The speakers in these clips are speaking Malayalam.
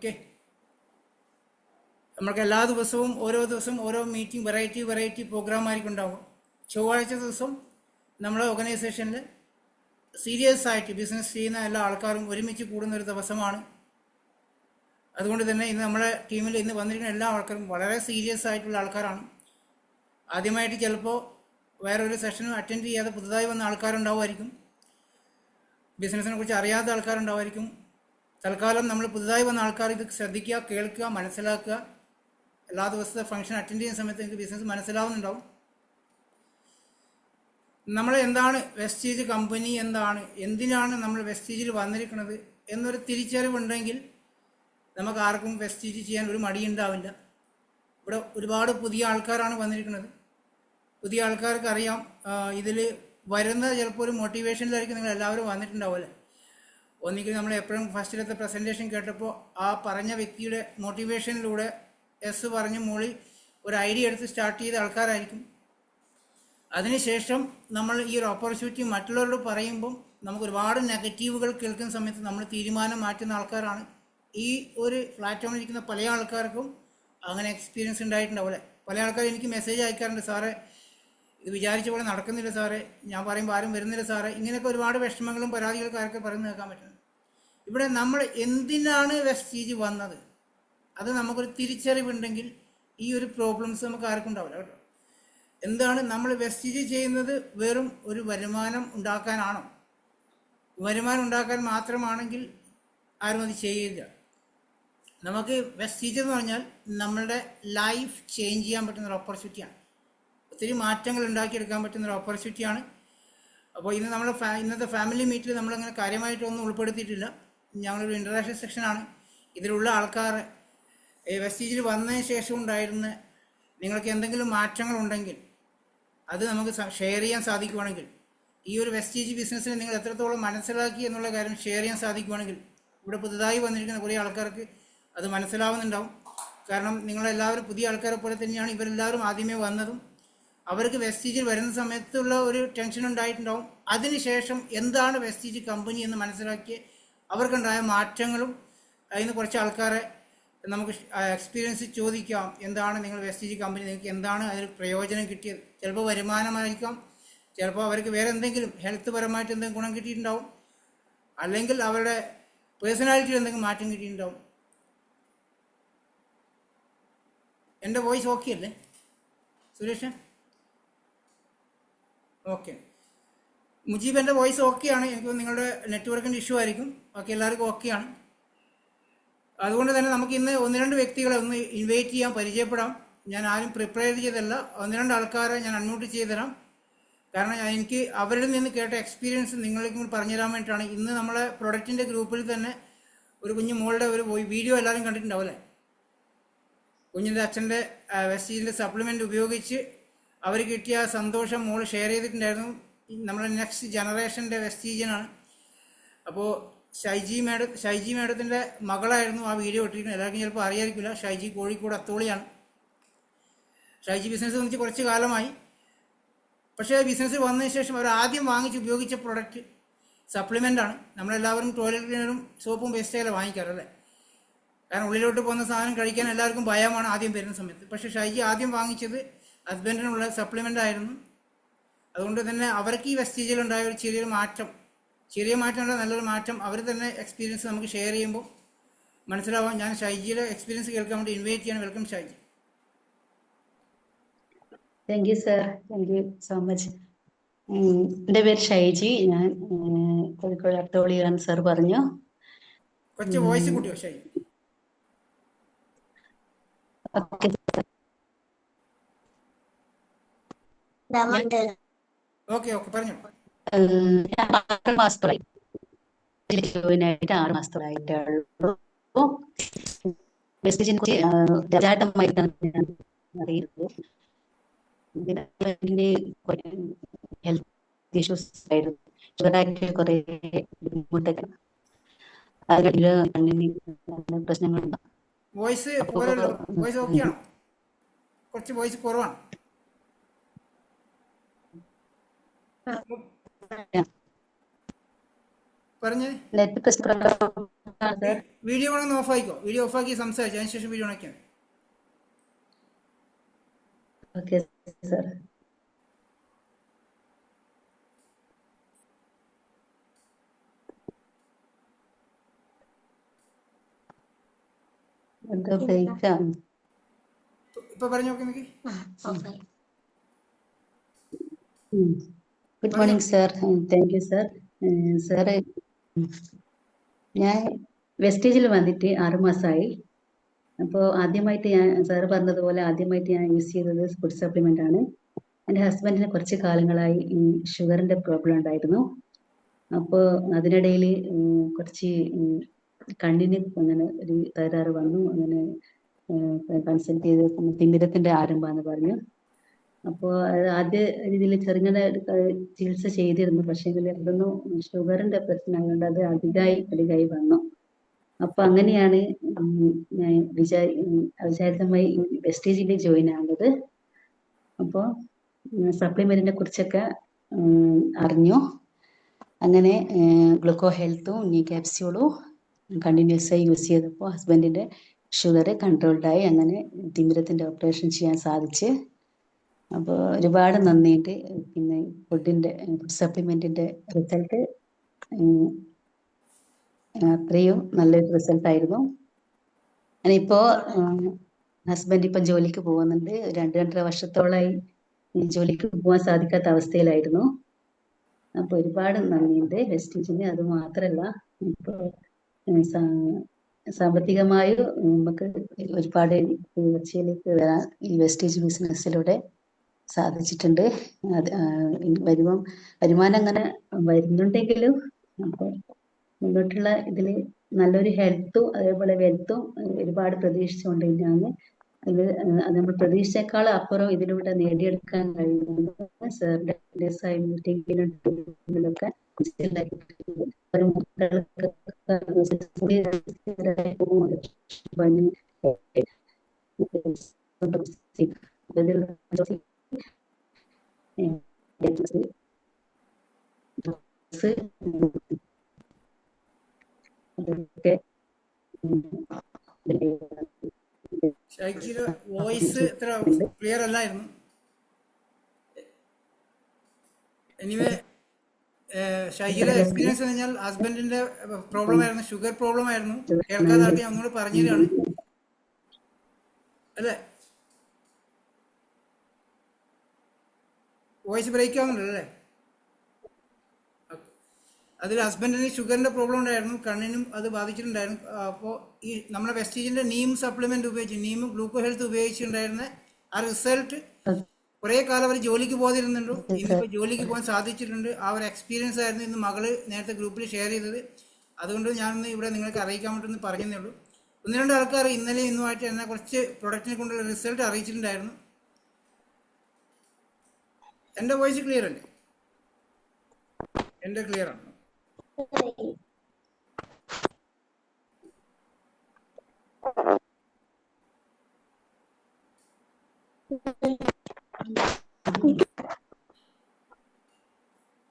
ഓക്കെ. നമ്മൾക്ക് എല്ലാ ദിവസവും ഓരോ ദിവസം ഓരോ മീറ്റിംഗ് വെറൈറ്റി പ്രോഗ്രാം ആയിരിക്കും ഉണ്ടാവും. ചൊവ്വാഴ്ച ദിവസം നമ്മുടെ ഓർഗനൈസേഷനിൽ സീരിയസ് ആയിട്ട് ബിസിനസ് ചെയ്യുന്ന എല്ലാ ആൾക്കാരും ഒരുമിച്ച് കൂടുന്ന ഒരു ദിവസമാണ്. അതുകൊണ്ട് തന്നെ ഇന്ന് നമ്മുടെ ടീമിൽ ഇന്ന് വന്നിരിക്കുന്ന എല്ലാ ആൾക്കാരും വളരെ സീരിയസ് ആയിട്ടുള്ള ആൾക്കാരാണ്. ആദ്യമായിട്ട് ചിലപ്പോൾ വേറൊരു സെഷനും അറ്റൻഡ് ചെയ്യാതെ പുതുതായി വന്ന ആൾക്കാരുണ്ടാവുമായിരിക്കും. ബിസിനസ്സിനെ കുറിച്ച് അറിയാത്ത ആൾക്കാരുണ്ടാവുമായിരിക്കും. തൽക്കാലം നമ്മൾ പുതുതായി വന്ന ആൾക്കാർ ഇത് ശ്രദ്ധിക്കുക, കേൾക്കുക, മനസ്സിലാക്കുക. എല്ലാ ദിവസത്തെ ഫംഗ്ഷൻ അറ്റൻഡ് ചെയ്യുന്ന സമയത്ത് എനിക്ക് ബിസിനസ് മനസ്സിലാവുന്നുണ്ടാവും. നമ്മൾ എന്താണ് വെസ്റ്റീജ് കമ്പനി, എന്തിനാണ് നമ്മൾ വെസ്റ്റീജിൽ വന്നിരിക്കുന്നത് എന്നൊരു തിരിച്ചറിവുണ്ടെങ്കിൽ നമുക്ക് ആർക്കും വെസ്റ്റീജ് ചെയ്യാൻ ഒരു മടിയുണ്ടാവില്ല. ഇവിടെ ഒരുപാട് പുതിയ ആൾക്കാരാണ് വന്നിരിക്കുന്നത്. പുതിയ ആൾക്കാർക്ക് അറിയാം ഇതിൽ വരുന്നത് ചിലപ്പോൾ ഒരു മോട്ടിവേഷനിലായിരിക്കും നിങ്ങൾ എല്ലാവരും വന്നിട്ടുണ്ടാവില്ലേ. ഒന്നിക്കൽ നമ്മൾ എപ്പോഴും ഫസ്റ്റിലത്തെ പ്രസൻറ്റേഷൻ കേട്ടപ്പോൾ ആ പറഞ്ഞ വ്യക്തിയുടെ മോട്ടിവേഷനിലൂടെ എസ് പറഞ്ഞ് മൂളി ഒരു ഐഡിയ എടുത്ത് സ്റ്റാർട്ട് ചെയ്ത ആൾക്കാരായിരിക്കും. അതിനുശേഷം നമ്മൾ ഈ ഒരു ഓപ്പർച്യൂണിറ്റി മറ്റുള്ളവരോട് പറയുമ്പം നമുക്ക് ഒരുപാട് നെഗറ്റീവുകൾ കേൾക്കുന്ന സമയത്ത് നമ്മൾ തീരുമാനം മാറ്റുന്ന ആൾക്കാരാണ്. ഈ ഒരു പ്ലാറ്റ്ഫോമിൽ ഇരിക്കുന്ന പല ആൾക്കാർക്കും അങ്ങനെ എക്സ്പീരിയൻസ് ഉണ്ടായിട്ടുണ്ടാവില്ലേ. പല ആൾക്കാരും എനിക്ക് മെസ്സേജ് അയക്കാറുണ്ട്, സാറേ ഇത് വിചാരിച്ച പോലെ നടക്കുന്നില്ല സാറേ, ഞാൻ പറയുമ്പോൾ ആരും വരുന്നില്ല സാറേ. ഇങ്ങനെയൊക്കെ ഒരുപാട് വിഷമങ്ങളും പരാതികൾക്കാരൊക്കെ പറഞ്ഞു കേൾക്കാൻ പറ്റുന്നത്. ഇവിടെ നമ്മൾ എന്തിനാണ് വെസ്റ്റീജ് വന്നത് അത് നമുക്കൊരു തിരിച്ചറിവുണ്ടെങ്കിൽ ഈ ഒരു പ്രോബ്ലംസ് നമുക്ക് ആർക്കും ഉണ്ടാവില്ല കേട്ടോ. എന്താണ് നമ്മൾ വെസ്റ്റീജ് ചെയ്യുന്നത്? വെറും ഒരു വരുമാനം ഉണ്ടാക്കാനാണോ? വരുമാനം ഉണ്ടാക്കാൻ മാത്രമാണെങ്കിൽ ആരും അത് ചെയ്യില്ല. നമുക്ക് വെസ്റ്റീജ് എന്ന് പറഞ്ഞാൽ നമ്മളുടെ ലൈഫ് ചേഞ്ച് ചെയ്യാൻ പറ്റുന്നൊരു ഓപ്പർച്യൂണിറ്റിയാണ്. ഒത്തിരി മാറ്റങ്ങൾ ഉണ്ടാക്കിയെടുക്കാൻ പറ്റുന്നൊരു ഓപ്പർച്യൂണിറ്റിയാണ്. അപ്പോൾ ഇന്ന് നമ്മൾ ഇന്നത്തെ ഫാമിലി മീറ്റിൽ നമ്മളങ്ങനെ കാര്യമായിട്ടൊന്നും ഉൾപ്പെടുത്തിയിട്ടില്ല. ഞങ്ങളൊരു ഇൻ്ററാക്ഷൻ സെക്ഷനാണ്. ഇതിലുള്ള ആൾക്കാർ വെസ്റ്റീജിൽ വന്നതിന് ശേഷം ഉണ്ടായിരുന്ന നിങ്ങൾക്ക് എന്തെങ്കിലും മാറ്റങ്ങളുണ്ടെങ്കിൽ അത് നമുക്ക് ഷെയർ ചെയ്യാൻ സാധിക്കുവാണെങ്കിൽ, ഈ ഒരു വെസ്റ്റീജ് ബിസിനസ്സിനെ നിങ്ങൾ എത്രത്തോളം മനസ്സിലാക്കി എന്നുള്ള കാര്യം ഷെയർ ചെയ്യാൻ സാധിക്കുവാണെങ്കിൽ ഇവിടെ പുതുതായി വന്നിരിക്കുന്ന കുറേ ആൾക്കാർക്ക് അത് മനസ്സിലാവുന്നുണ്ടാവും. കാരണം നിങ്ങളെല്ലാവരും പുതിയ ആൾക്കാരെ പോലെ തന്നെയാണ് ഇവരെല്ലാവരും ആദ്യമേ വന്നതും. അവർക്ക് വെസ്റ്റീജിൽ വരുന്ന സമയത്തുള്ള ഒരു ടെൻഷൻ ഉണ്ടായിട്ടുണ്ടാവും. അതിനുശേഷം എന്താണ് വെസ്റ്റീജ് കമ്പനി എന്ന് മനസ്സിലാക്കി അവർക്കുണ്ടായ മാറ്റങ്ങളും അതിന് കുറച്ച് ആൾക്കാരെ നമുക്ക് എക്സ്പീരിയൻസ് ചോദിക്കാം. എന്താണ് നിങ്ങൾ വെസ്റ്റീജ് കമ്പനി, നിങ്ങൾക്ക് എന്താണ് അതിൽ പ്രയോജനം കിട്ടിയത്? ചിലപ്പോൾ വരുമാനമായിരിക്കാം, ചിലപ്പോൾ അവർക്ക് വേറെ എന്തെങ്കിലും ഹെൽത്ത് പരമായിട്ട് എന്തെങ്കിലും ഗുണം കിട്ടിയിട്ടുണ്ടാവും, അല്ലെങ്കിൽ അവരുടെ പേഴ്സണാലിറ്റിയിൽ എന്തെങ്കിലും മാറ്റം കിട്ടിയിട്ടുണ്ടാവും. എൻ്റെ വോയിസ് ഓക്കെ അല്ലേ സുരേഷ്? ഓക്കെ. മുജീബ്, എൻ്റെ വോയിസ് ഓക്കെയാണ്. എനിക്ക് നിങ്ങളുടെ നെറ്റ്വർക്കിൻ്റെ ഇഷ്യൂ ആയിരിക്കും. ബാക്കി എല്ലാവർക്കും ഓക്കെയാണ്. അതുകൊണ്ട് തന്നെ നമുക്ക് ഇന്ന് 1-2 വ്യക്തികളെ ഒന്ന് ഇൻവൈറ്റ് ചെയ്യാൻ, പരിചയപ്പെടാം. ഞാൻ ആരും പ്രിപ്പയർ ചെയ്തല്ല, 1-2 ആൾക്കാരെ ഞാൻ അൺമ്യൂട്ട് ചെയ്ത് തരാം. കാരണം എനിക്ക് അവരിൽ നിന്ന് കേട്ട എക്സ്പീരിയൻസ് നിങ്ങളിലേക്ക് പറഞ്ഞു തരാൻ വേണ്ടിയിട്ടാണ്. ഇന്ന് നമ്മളെ പ്രൊഡക്റ്റിൻ്റെ ഗ്രൂപ്പിൽ തന്നെ ഒരു കുഞ്ഞു മോളുടെ ഒരു വീഡിയോ എല്ലാവരും കണ്ടിട്ടുണ്ടാവില്ലേ. കുഞ്ഞിൻ്റെ അച്ഛൻ്റെ വെസ്റ്റീജിൻ്റെ സപ്ലിമെൻ്റ് ഉപയോഗിച്ച് അവർ കിട്ടിയ സന്തോഷം മോൾ ഷെയർ ചെയ്തിട്ടുണ്ടായിരുന്നു. നമ്മുടെ നെക്സ്റ്റ് ജനറേഷൻ്റെ വെസ്റ്റീജിനാണ്. അപ്പോൾ ഷൈജി മാഡത്തിൻ്റെ മകളായിരുന്നു ആ വീഡിയോ ഇട്ടിരിക്കുന്നത്. എല്ലാവർക്കും ചിലപ്പോൾ അറിയാതിരിക്കില്ല. ഷൈജി കോഴിക്കോട് അത്തോളിയാണ്. ഷൈജി ബിസിനസ് വന്നിട്ട് കുറച്ച് കാലമായി. പക്ഷേ ബിസിനസ് വന്നതിന് ശേഷം അവർ ആദ്യം വാങ്ങിച്ച് ഉപയോഗിച്ച പ്രൊഡക്റ്റ് സപ്ലിമെൻ്റാണ്. നമ്മളെല്ലാവരും ടോയ്ലറ്റ് ക്ലീനറും സോപ്പും വേസ്റ്റൊക്കെ വാങ്ങിക്കാറല്ലേ. കാരണം ഉള്ളിലോട്ട് പോകുന്ന സാധനം കഴിക്കാൻ എല്ലാവർക്കും ഭയമാണ് ആദ്യം വരുന്ന സമയത്ത്. പക്ഷേ ഷൈജി ആദ്യം വാങ്ങിച്ചത് ഹസ്ബൻഡിനുള്ള സപ്ലിമെൻ്റ് ആയിരുന്നു. അതുകൊണ്ട് തന്നെ അവർക്ക് ഈ വെസ്റ്റീജിലുണ്ടായ ഒരു ചെറിയ മാറ്റമുള്ള നല്ലൊരു മാറ്റം അവർ തന്നെ എക്സ്പീരിയൻസ് നമുക്ക് ഷെയർ ചെയ്യുമ്പോൾ മനസ്സിലാവാം. ഞാൻ ഷൈജിയുടെ എക്സ്പീരിയൻസ് കേൾക്കാൻ വേണ്ടി ഇൻവൈറ്റ് ചെയ്യാൻ. Welcome Shaiji. Thank you sir, thank you so much. എൻ്റെ പേര് ഷൈജി, ഞാൻ കോഴിക്കോട് അത്തോളിയാണ്. സർ പറഞ്ഞു. കുറച്ച് വോയിസ് കൂട്ടിയോ ഷൈജി? ഓക്കെ പറഞ്ഞു. 6 മാസത്തോളായി ജോയിനായിട്ട്, 6 മാസത്തോളായിട്ടുള്ളൂ. വെസ്റ്റീജിനെ കുറിച്ച് ജാട്ടമായിട്ടാണ് ഞാൻ അറിയുന്നത്. ഹെൽത്ത് ഇഷ്യൂസ് ആയിരുന്നു, ഷുഗറായിട്ട് കുറേ ബുദ്ധിമുട്ടൊക്കെ, പ്രശ്നങ്ങളുണ്ട്. വോയിസ് ഓക്കെയാണോ? കുറച്ച് വോയിസ് കുറവാണ്. പറഞ്ഞേ. നെറ്റ് പ്രശ്നം സാർ. വീഡിയോ വേണമെന്ന് ഓഫായിക്കോ, വീഡിയോ ഓഫാക്കി സംസാരിച്ചു അതിന് ശേഷം വീഡിയോ ഉണക്കാൻ. Okay sir. എന്തോ ബ്രേക്കാണ്. ഇപ്പൊ പറഞ്ഞു നോക്കി എനിക്ക്. Good morning sir. Thank you sir. Sir, ഞാൻ വെസ്റ്റേജിൽ വന്നിട്ട് 6 മാസമായി. അപ്പോൾ ആദ്യമായിട്ട് ഞാൻ സാറ് പറഞ്ഞതുപോലെ ആദ്യമായിട്ട് ഞാൻ യൂസ് ചെയ്തത് ഫുഡ് സപ്ലിമെന്റ് ആണ്. എൻ്റെ ഹസ്ബൻഡിന് കുറച്ച് കാലങ്ങളായി ഷുഗറിന്റെ പ്രോബ്ലം ഉണ്ടായിരുന്നു. അപ്പോൾ അതിനിടയിൽ കുറച്ച് കണ്ണിന് അങ്ങനെ ഒരു തകരാറ് വന്നു. അങ്ങനെ കൺസൾട്ട് ചെയ്ത് തിമിരത്തിന്റെ ആരംഭമാണെന്ന് പറഞ്ഞു. അപ്പോൾ ആദ്യ രീതിയിൽ ചെറുങ്ങനെ ചികിത്സ ചെയ്തിരുന്നു. പക്ഷേ അതൊന്നും ഷുഗറിന്റെ പ്രശ്നമായതുകൊണ്ട് അത് അധികമായി വന്നു. അപ്പൊ അങ്ങനെയാണ് ഞാൻ അവിചാരിതമായി വെസ്റ്റേജിൽ ജോയിൻ ആകുന്നത്. അപ്പോൾ സപ്ലിമെന്റിനെ കുറിച്ചൊക്കെ അറിഞ്ഞു. അങ്ങനെ ഗ്ലൂക്കോ ഹെൽത്തും നീ ക്യാപ്സ്യൂളും കണ്ടിന്യൂസ് ആയി യൂസ് ചെയ്തപ്പോൾ ഹസ്ബൻഡിന്റെ ഷുഗർ കൺട്രോൾഡായി. അങ്ങനെ തിമിരത്തിന്റെ ഓപ്പറേഷൻ ചെയ്യാൻ സാധിച്ച്. അപ്പോൾ ഒരുപാട് നന്ദിയുണ്ട്. പിന്നെ ഫുഡ് സപ്ലിമെന്റിന്റെ റിസൾട്ട് അത്രയും നല്ലൊരു റിസൾട്ട് ആയിരുന്നു. ഞാനിപ്പോ ഹസ്ബൻഡ് ഇപ്പം ജോലിക്ക് പോകുന്നുണ്ട്. 2-2.5 വർഷത്തോളമായി ജോലിക്ക് പോകാൻ സാധിക്കാത്ത അവസ്ഥയിലായിരുന്നു. അപ്പൊ ഒരുപാട് നന്ദിയുണ്ട് വെസ്റ്റേജിന്. അത് മാത്രല്ല, ഇപ്പൊ സാമ്പത്തികമായി നമുക്ക് ഒരുപാട് ഉയർച്ചയിലേക്ക് വരാൻ ഈ വെസ്റ്റേജ് ബിസിനസ്സിലൂടെ സാധിച്ചിട്ടുണ്ട്. അത് വരുമാനം അങ്ങനെ വരുന്നുണ്ടെങ്കിലും അപ്പൊ മുന്നോട്ടുള്ള ഇതിൽ നല്ലൊരു ഹെൽത്തും അതേപോലെ വെൽത്തും ഒരുപാട് പ്രതീക്ഷിച്ചുകൊണ്ട് തന്നെയാണ് ഇത് നമ്മൾ പ്രതീക്ഷിച്ചേക്കാൾ അപ്പുറം ഇതിലൂടെ നേടിയെടുക്കാൻ കഴിയുന്നത് സാറിന്റെ മീറ്റിങ്ങിലൊക്കെ ഷൈജിയുടെ വോയിസ് ഇത്ര ക്ലിയർ അല്ലായിരുന്നു. എനിവേ ഷൈജിയുടെ എക്സ്പീരിയൻസ് കഴിഞ്ഞാൽ ഹസ്ബൻഡിന്റെ പ്രോബ്ലം ആയിരുന്നു, ഷുഗർ പ്രോബ്ലം ആയിരുന്നു. കേൾക്കാതെ ആൾക്ക് അങ്ങോട്ട് പറഞ്ഞതാണ് അല്ലേ? വോയിസ് ബ്രേക്ക് ആവുന്നുണ്ടല്ലേ? അതിൽ ഹസ്ബൻഡിന് ഷുഗറിന്റെ പ്രോബ്ലം ഉണ്ടായിരുന്നു, കണ്ണിനും അത് ബാധിച്ചിട്ടുണ്ടായിരുന്നു. അപ്പോൾ ഈ നമ്മുടെ വെസ്റ്റേജിന്റെ നീം സപ്ലിമെന്റ് ഉപയോഗിച്ച്, നീം ഗ്ലൂക്കോ ഹെൽത്ത് ഉപയോഗിച്ചിട്ടുണ്ടായിരുന്ന ആ റിസൾട്ട് കുറേ കാലം അവർ ജോലിക്ക് പോകാതിരുന്നുണ്ട്. ഇന്നിപ്പോൾ ജോലിക്ക് പോകാൻ സാധിച്ചിട്ടുണ്ട്. ആ ഒരു എക്സ്പീരിയൻസ് ആയിരുന്നു ഇന്ന് മകള് നേരത്തെ ഗ്രൂപ്പിൽ ഷെയർ ചെയ്തത്. അതുകൊണ്ട് ഞാനൊന്ന് ഇവിടെ നിങ്ങൾക്ക് അറിയിക്കാൻ വേണ്ടി പറഞ്ഞതേ ഉള്ളൂ. 1-2 ആൾക്കാർ ഇന്നലെ ഇന്നുമായിട്ട് എന്നെ കുറച്ച് പ്രൊഡക്റ്റിനെ കൊണ്ടുള്ള റിസൾട്ട് അറിയിച്ചിട്ടുണ്ടായിരുന്നു. എൻ്റെ വോയിസ് ക്ലിയർ അല്ലേ? എൻ്റെ ക്ലിയർ ആണ്.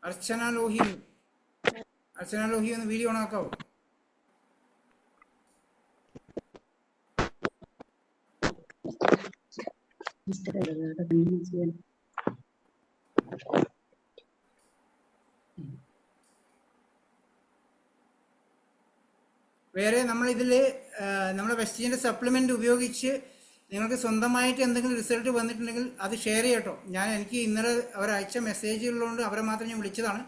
അർച്ചന ലോഹി ഒന്ന് വീഡിയോ ഓൺ ആക്കാവോ? വേറെ നമ്മളിതിൽ നമ്മുടെ വെസ്റ്റേജിൻ്റെ സപ്ലിമെൻ്റ് ഉപയോഗിച്ച് നിങ്ങൾക്ക് സ്വന്തമായിട്ട് എന്തെങ്കിലും റിസൾട്ട് വന്നിട്ടുണ്ടെങ്കിൽ അത് ഷെയർ ചെയ്യട്ടോ. എനിക്ക് ഇന്നലെ അവരയച്ച മെസ്സേജുള്ളതുകൊണ്ട് അവരെ മാത്രം ഞാൻ വിളിച്ചതാണ്.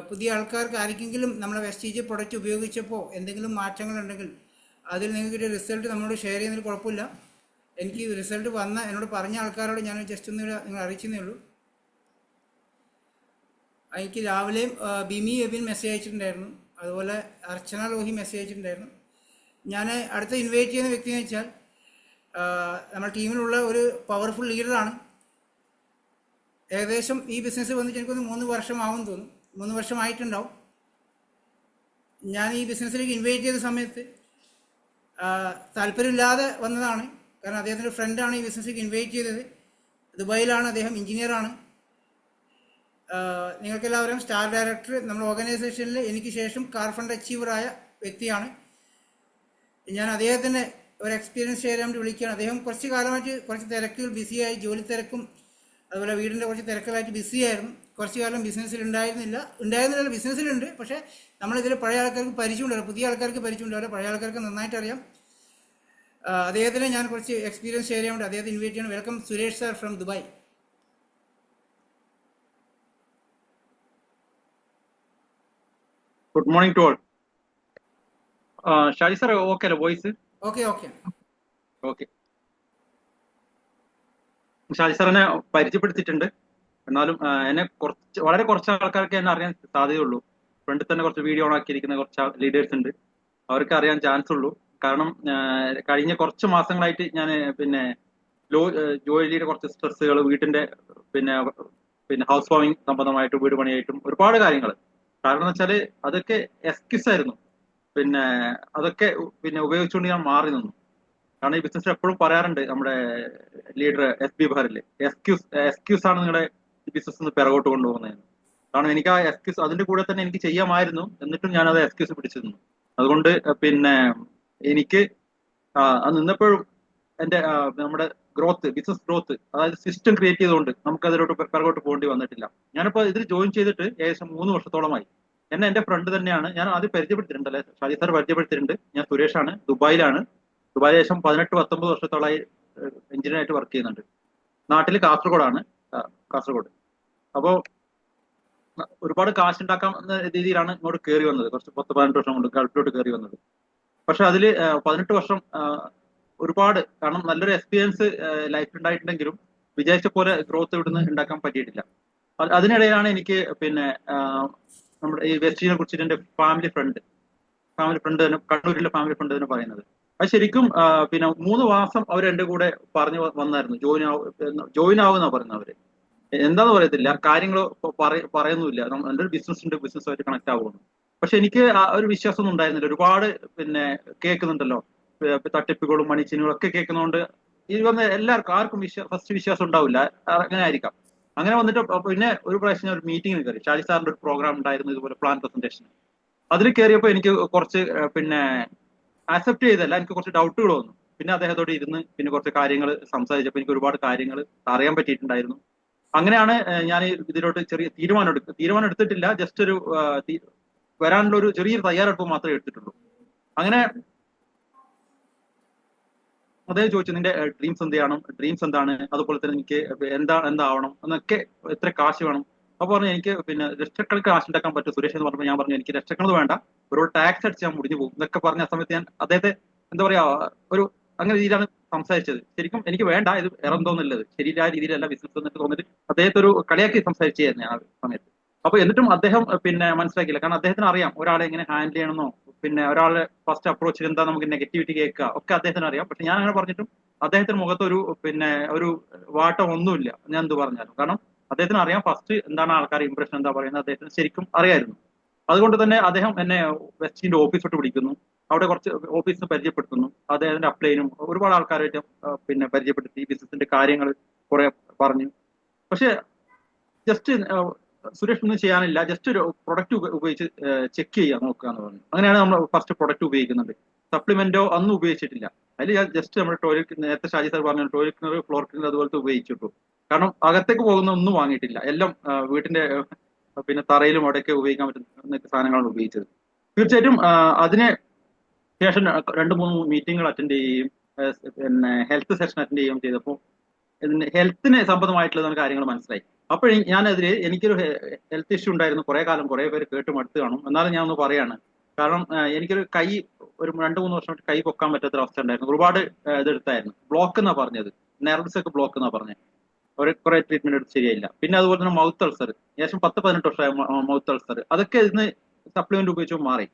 പുതിയ ആൾക്കാർക്ക് ആർക്കെങ്കിലും നമ്മുടെ വെസ്റ്റേജ് പ്രൊഡക്റ്റ് ഉപയോഗിച്ചപ്പോൾ എന്തെങ്കിലും മാറ്റങ്ങളുണ്ടെങ്കിൽ അതിൽ നിങ്ങൾക്ക് റിസൾട്ട് നമ്മളോട് ഷെയർ ചെയ്യുന്നതിൽ കുഴപ്പമില്ല. എനിക്ക് റിസൾട്ട് എന്നോട് പറഞ്ഞ ആൾക്കാരോട് ഞാൻ ജസ്റ്റ് ഒന്ന് നിങ്ങൾ അറിയിച്ചതേ ഉള്ളൂ. എനിക്ക് രാവിലെയും ബിമി എബിൻ മെസ്സേജ് അയച്ചിട്ടുണ്ടായിരുന്നു, അതുപോലെ അർച്ചന ലോഹി മെസ്സേജ് അയച്ചിട്ടുണ്ടായിരുന്നു. ഞാൻ അടുത്ത ഇൻവൈറ്റ് ചെയ്യുന്ന വ്യക്തി എന്ന് വെച്ചാൽ നമ്മുടെ ടീമിലുള്ള ഒരു പവർഫുൾ ലീഡറാണ്. ഏകദേശം ഈ ബിസിനസ് വന്നിട്ട് എനിക്കൊന്ന് 3 വർഷമാവും തോന്നുന്നു, 3 വർഷമായിട്ടുണ്ടാവും. ഞാൻ ഈ ബിസിനസ്സിലേക്ക് ഇൻവൈറ്റ് ചെയ്ത സമയത്ത് താല്പര്യമില്ലാതെ വന്നതാണ്. കാരണം അദ്ദേഹത്തിൻ്റെ ഫ്രണ്ടാണ് ഈ ബിസിനസ്സിലേക്ക് ഇൻവൈറ്റ് ചെയ്തത്. ദുബായിലാണ്, അദ്ദേഹം എഞ്ചിനീയറാണ്. നിങ്ങൾക്കെല്ലാവരും സ്റ്റാർ ഡയറക്ടർ നമ്മുടെ ഓർഗനൈസേഷനിൽ എനിക്ക് ശേഷം കാർ ഫണ്ട് അച്ചീവറായ വ്യക്തിയാണ്. ഞാൻ അദ്ദേഹത്തിൻ്റെ ഒരു എക്സ്പീരിയൻസ് ഷെയർ ചെയ്യാൻ വേണ്ടി വിളിക്കുകയാണ്. അദ്ദേഹം കുറച്ച് കാലമായിട്ട് കുറച്ച് തിരക്കുകൾ ബിസിയായി, ജോലി തിരക്കും അതുപോലെ വീടിൻ്റെ കുറച്ച് തിരക്കുകളായിട്ട് ബിസിയായിരുന്നു. കുറച്ച് കാലം ബിസിനസ്സിൽ ഉണ്ടായിരുന്നില്ല, ബിസിനസ്സിലുണ്ട്. പക്ഷേ നമ്മളിതിൽ പഴയ ആൾക്കാർക്ക് പരിചയമുണ്ടാവില്ല, പുതിയ ആൾക്കാർക്ക് പരിചയമുണ്ടാവില്ല, പഴയ ആൾക്കാർക്ക് നന്നായിട്ട് അറിയാം. അദ്ദേഹത്തിന് ഞാൻ കുറച്ച് എക്സ്പീരിയൻസ് ഷെയർ ചെയ്യാൻ വേണ്ടി അദ്ദേഹത്തെ ഇൻവൈറ്റ് ചെയ്യണം. Welcome Suresh sir from Dubai. Good morning to all. Shaji sir okay അല്ലേ voice? Okay okay okay. Shaji സാറിനെ പരിചയപ്പെടുത്തിയിട്ടുണ്ട്. എന്നാലും എന്നെ വളരെ കുറച്ച് ആൾക്കാർക്ക് എന്നെ അറിയാൻ സാധ്യതയുള്ളൂ. ഫ്രണ്ടിൽ തന്നെ കുറച്ച് വീഡിയോ ഓൺ ആക്കിയിരിക്കുന്ന കുറച്ച് ലീഡേഴ്സ് ഉണ്ട്, അവർക്ക് അറിയാൻ ചാൻസ് ഉള്ളൂ. കാരണം കഴിഞ്ഞ കുറച്ച് മാസങ്ങളായിട്ട് ഞാൻ പിന്നെ ജോലിയുടെ കുറച്ച് സ്ട്രെസ്സുകൾ, വീട്ടിന്റെ പിന്നെ ഹൗസ് വാമിങ് സംബന്ധമായിട്ടും വീട് പണിയായിട്ടും ഒരുപാട് കാര്യങ്ങൾ. കാരണം എന്ന് വെച്ചാൽ അതൊക്കെ എക്സ്ക്യൂസ് ആയിരുന്നു. അതൊക്കെ ഉപയോഗിച്ചുകൊണ്ട് ഞാൻ മാറി നിന്നു. കാരണം ഈ ബിസിനസ് എപ്പോഴും പറയാറുണ്ട് നമ്മുടെ ലീഡർ SB ബഹറില്, എക്സ്ക്യൂസ് ആണ് നിങ്ങളുടെ ബിസിനസ് പിറകോട്ട് കൊണ്ടുപോകുന്നതെന്ന്. കാരണം എനിക്ക് ആ എക്സ്ക്യൂസ് അതിന്റെ കൂടെ തന്നെ എനിക്ക് ചെയ്യാമായിരുന്നു, എന്നിട്ടും ഞാൻ അത് എക്സ്ക്യൂസ് പിടിച്ചു നിന്നു. അതുകൊണ്ട് എനിക്ക് നിന്നപ്പോഴും എന്റെ നമ്മുടെ ബിസിനസ് ഗ്രോത്ത്, അതായത് സിസ്റ്റം ക്രിയേറ്റ് ചെയ്തുകൊണ്ട് നമുക്ക് അതിലോട്ട് പിറകോട്ട് പോകേണ്ടി വന്നിട്ടില്ല. ഞാനിപ്പോ ഇതിൽ ജോയിൻ ചെയ്തിട്ട് ഏകദേശം 3 വർഷത്തോളമായി. എന്റെ ഫ്രണ്ട് തന്നെയാണ്. ഞാൻ ആദ്യം പരിചയപ്പെടുത്തിയിട്ടുണ്ട് അല്ലെ, ഷാജി സാർ പരിചയപ്പെടുത്തിയിട്ടുണ്ട്. ഞാൻ സുരേഷാണ്, ദുബായിലാണ്. ദുബായിൽ ശേഷം 18-19 വർഷത്തോളമായി എഞ്ചിനീയറായിട്ട് വർക്ക് ചെയ്യുന്നുണ്ട്. നാട്ടിൽ കാസർഗോഡാണ്, കാസർഗോഡ്. അപ്പോൾ ഒരുപാട് കാശ് ഉണ്ടാക്കാം എന്ന രീതിയിലാണ് ഇങ്ങോട്ട് കയറി വന്നത്. കുറച്ച് 10-18 വർഷം കൊണ്ട് ഗൾഫിലോട്ട് കയറി വന്നത്. പക്ഷെ അതിൽ 18 വർഷം ഒരുപാട്, കാരണം നല്ലൊരു എക്സ്പീരിയൻസ് ലൈഫ് ഉണ്ടായിട്ടുണ്ടെങ്കിലും വിചാരിച്ച പോലെ ഗ്രോത്ത് ഇവിടുന്ന് ഉണ്ടാക്കാൻ പറ്റിയിട്ടില്ല. അതിനിടയിലാണ് എനിക്ക് നമ്മുടെ ഈ വെസ്റ്റിനെ കുറിച്ചിട്ട് എന്റെ ഫാമിലി ഫ്രണ്ട് തന്നെ, കണ്ണൂരിലെ ഫാമിലി ഫ്രണ്ട് തന്നെ പറയുന്നത്. അത് ശരിക്കും 3 മാസം അവർ എന്റെ കൂടെ പറഞ്ഞു വന്നായിരുന്നു ജോയിൻ ആവുന്ന പറയുന്നത്. അവര് എന്താന്ന് പറയത്തില്ല, കാര്യങ്ങൾ പറയുന്നില്ല. എൻ്റെ ഒരു ബിസിനസ് ഉണ്ട്, ബിസിനസ്സുമായിട്ട് കണക്ട് ആവുന്നു. പക്ഷെ എനിക്ക് ആ ഒരു വിശ്വാസം ഒന്നും ഉണ്ടായിരുന്നില്ല. ഒരുപാട് കേൾക്കുന്നുണ്ടല്ലോ തട്ടിപ്പുകളും മണിച്ചിനുകളും ഒക്കെ കേൾക്കുന്നതുകൊണ്ട് ഈ വന്ന എല്ലാവർക്കും ആർക്കും ഫസ്റ്റ് വിശ്വാസം ഉണ്ടാവില്ല. അങ്ങനെ ആയിരിക്കാം. അങ്ങനെ വന്നിട്ട് പിന്നെ ഒരു പ്രാവശ്യം ഞാൻ ഒരു മീറ്റിംഗിന് കയറി. ഷാജി സാറിന്റെ ഒരു പ്രോഗ്രാം ഉണ്ടായിരുന്നു, ഇതുപോലെ പ്ലാൻ പ്രസന്റേഷൻ. അതിൽ കയറിയപ്പോൾ എനിക്ക് കുറച്ച് ആക്സെപ്റ്റ് ചെയ്തല്ല, എനിക്ക് കുറച്ച് ഡൗട്ടുകൾ വന്നു. പിന്നെ അദ്ദേഹത്തോട് ഇരുന്ന് കുറച്ച് കാര്യങ്ങൾ സംസാരിച്ചപ്പോൾ എനിക്ക് ഒരുപാട് കാര്യങ്ങൾ അറിയാൻ പറ്റിയിട്ടുണ്ടായിരുന്നു. അങ്ങനെയാണ് ഞാൻ ഇതിലോട്ട് ചെറിയ തീരുമാനം എടുത്തിട്ടില്ല. ജസ്റ്റ് ഒരു വരാനുള്ള ഒരു ചെറിയൊരു തയ്യാറെടുപ്പ് മാത്രമേ എടുത്തിട്ടുള്ളൂ. അങ്ങനെ അദ്ദേഹം ചോദിച്ചു, നിന്റെ ഡ്രീംസ് എന്താണ്, അതുപോലെ തന്നെ എനിക്ക് എന്താവണം എന്നൊക്കെ, എത്ര കാശ് വേണം. അപ്പൊ പറഞ്ഞു എനിക്ക് ലക്ഷക്കണക്കിന് കാശ് ഉണ്ടാക്കാൻ പറ്റും സുരേഷ് എന്ന് പറഞ്ഞപ്പോൾ ഞാൻ പറഞ്ഞു എനിക്ക് ലക്ഷക്കണത് വേണ്ട, ഒരു ടാക്സ് അടിച്ച് ഞാൻ മുടിഞ്ഞു പോകും എന്നൊക്കെ പറഞ്ഞ സമയത്ത് ഞാൻ അദ്ദേഹത്തെ എന്താ പറയാ അങ്ങനെ രീതിയിലാണ് സംസാരിച്ചത്. ശരിക്കും എനിക്ക് വേണ്ട, ഇത് ഇറന്തോന്നുള്ളത് ശരിയായ രീതിയിലല്ല ബിസിനസ് എന്നിട്ട് തോന്നിട്ട് അദ്ദേഹത്തെ ഒരു കളിയാക്കി സംസാരിച്ചായിരുന്നു ഞാൻ ആ സമയത്ത്. അപ്പൊ എന്നിട്ടും അദ്ദേഹം മനസ്സിലാക്കിയില്ല. കാരണം അദ്ദേഹത്തിന് അറിയാം ഒരാളെ എങ്ങനെ ഹാൻഡിൽ ചെയ്യണമെന്നോ, ഒരാളെ ഫസ്റ്റ് അപ്രോച്ചിൽ എന്താ നമുക്ക് നെഗറ്റിവിറ്റി കേൾക്കുക ഒക്കെ അദ്ദേഹത്തിന് അറിയാം. പക്ഷെ ഞാൻ അങ്ങനെ പറഞ്ഞിട്ടും അദ്ദേഹത്തിന് മുഖത്ത് ഒരു വാട്ടം ഒന്നുമില്ല ഞാൻ എന്ത് പറഞ്ഞാലും. കാരണം അദ്ദേഹത്തിന് അറിയാം ഫസ്റ്റ് എന്താണ് ആൾക്കാർ ഇംപ്രഷൻ എന്താ പറയുന്നത്, അദ്ദേഹത്തിന് ശരിക്കും അറിയായിരുന്നു. അതുകൊണ്ട് തന്നെ അദ്ദേഹം എന്നെ വെസ്റ്റിന്റെ ഓഫീസോട്ട് വിളിക്കുന്നു, അവിടെ കുറച്ച് ഓഫീസിന് പരിചയപ്പെടുത്തുന്നു. അദ്ദേഹത്തിന്റെ അപ്ലൈനും ഒരുപാട് ആൾക്കാരായിട്ട് പരിചയപ്പെടുത്തി, ബിസിനസിന്റെ കാര്യങ്ങൾ കുറെ പറഞ്ഞു. പക്ഷെ ജസ്റ്റ് സുരേഷ് ഒന്നും ചെയ്യാനില്ല, ജസ്റ്റ് ഒരു പ്രൊഡക്റ്റ് ഉപയോഗിച്ച് ചെക്ക് ചെയ്യാൻ നോക്കുക എന്ന് പറഞ്ഞു. അങ്ങനെയാണ് നമ്മൾ ഫസ്റ്റ് പ്രൊഡക്റ്റ് ഉപയോഗിക്കുന്നുണ്ട്. സപ്ലിമെന്റോ ഒന്നും ഉപയോഗിച്ചിട്ടില്ല. അതിൽ ഞാൻ ജസ്റ്റ് നമ്മുടെ ടോയ്ലറ്റ്, നേരത്തെ ഷാജി സാർ പറഞ്ഞു ടോയ്ലറ്റ് ക്ലീനർ, ഫ്ലോർ ക്ലീനർ അതുപോലത്തെ ഉപയോഗിച്ചിട്ടു. കാരണം അകത്തേക്ക് പോകുന്ന ഒന്നും വാങ്ങിയിട്ടില്ല. എല്ലാം വീട്ടിന്റെ തറയിലും അവിടെയൊക്കെ ഉപയോഗിക്കാൻ പറ്റുന്ന സാധനങ്ങളാണ് ഉപയോഗിച്ചത്. തീർച്ചയായിട്ടും അതിന് ശേഷം 2-3 മീറ്റിങ്ങുകൾ അറ്റൻഡ് ചെയ്യുകയും ഹെൽത്ത് സെഷൻ അറ്റൻഡ് ചെയ്യുകയും ചെയ്തപ്പോൾ ഹെൽത്തിന് സംബന്ധമായിട്ടുള്ള കാര്യങ്ങൾ മനസ്സിലായി. അപ്പോൾ എനിക്കൊരു ഹെൽത്ത് ഇഷ്യൂ ഉണ്ടായിരുന്നു. കുറെ കാലം കുറെ പേര് കേട്ട് മടുത്ത് കാണും, എന്നാലും ഞാൻ ഒന്ന് പറയാണ്. കാരണം എനിക്കൊരു കൈ ഒരു 2-3 വർഷമായിട്ട് കൈ പൊക്കാൻ പറ്റാത്തൊരവസ്ഥ ഉണ്ടായിരുന്നു. ഒരുപാട് ഇതെടുത്തായിരുന്നു. ബ്ലോക്ക് എന്നാ പറഞ്ഞത്, നെർവ്സ് ഒക്കെ ബ്ലോക്ക് എന്നാ പറഞ്ഞത്. കുറെ ട്രീറ്റ്മെന്റ് എടുത്ത് ശരിയായില്ല. പിന്നെ അതുപോലെ തന്നെ മൗത്ത് അൾസർ, ഏകദേശം 10-18 വർഷമായ മൗത്ത് അൾസർ, അതൊക്കെ ഇതിന് സപ്ലിമെന്റ് ഉപയോഗിച്ച് മാറി.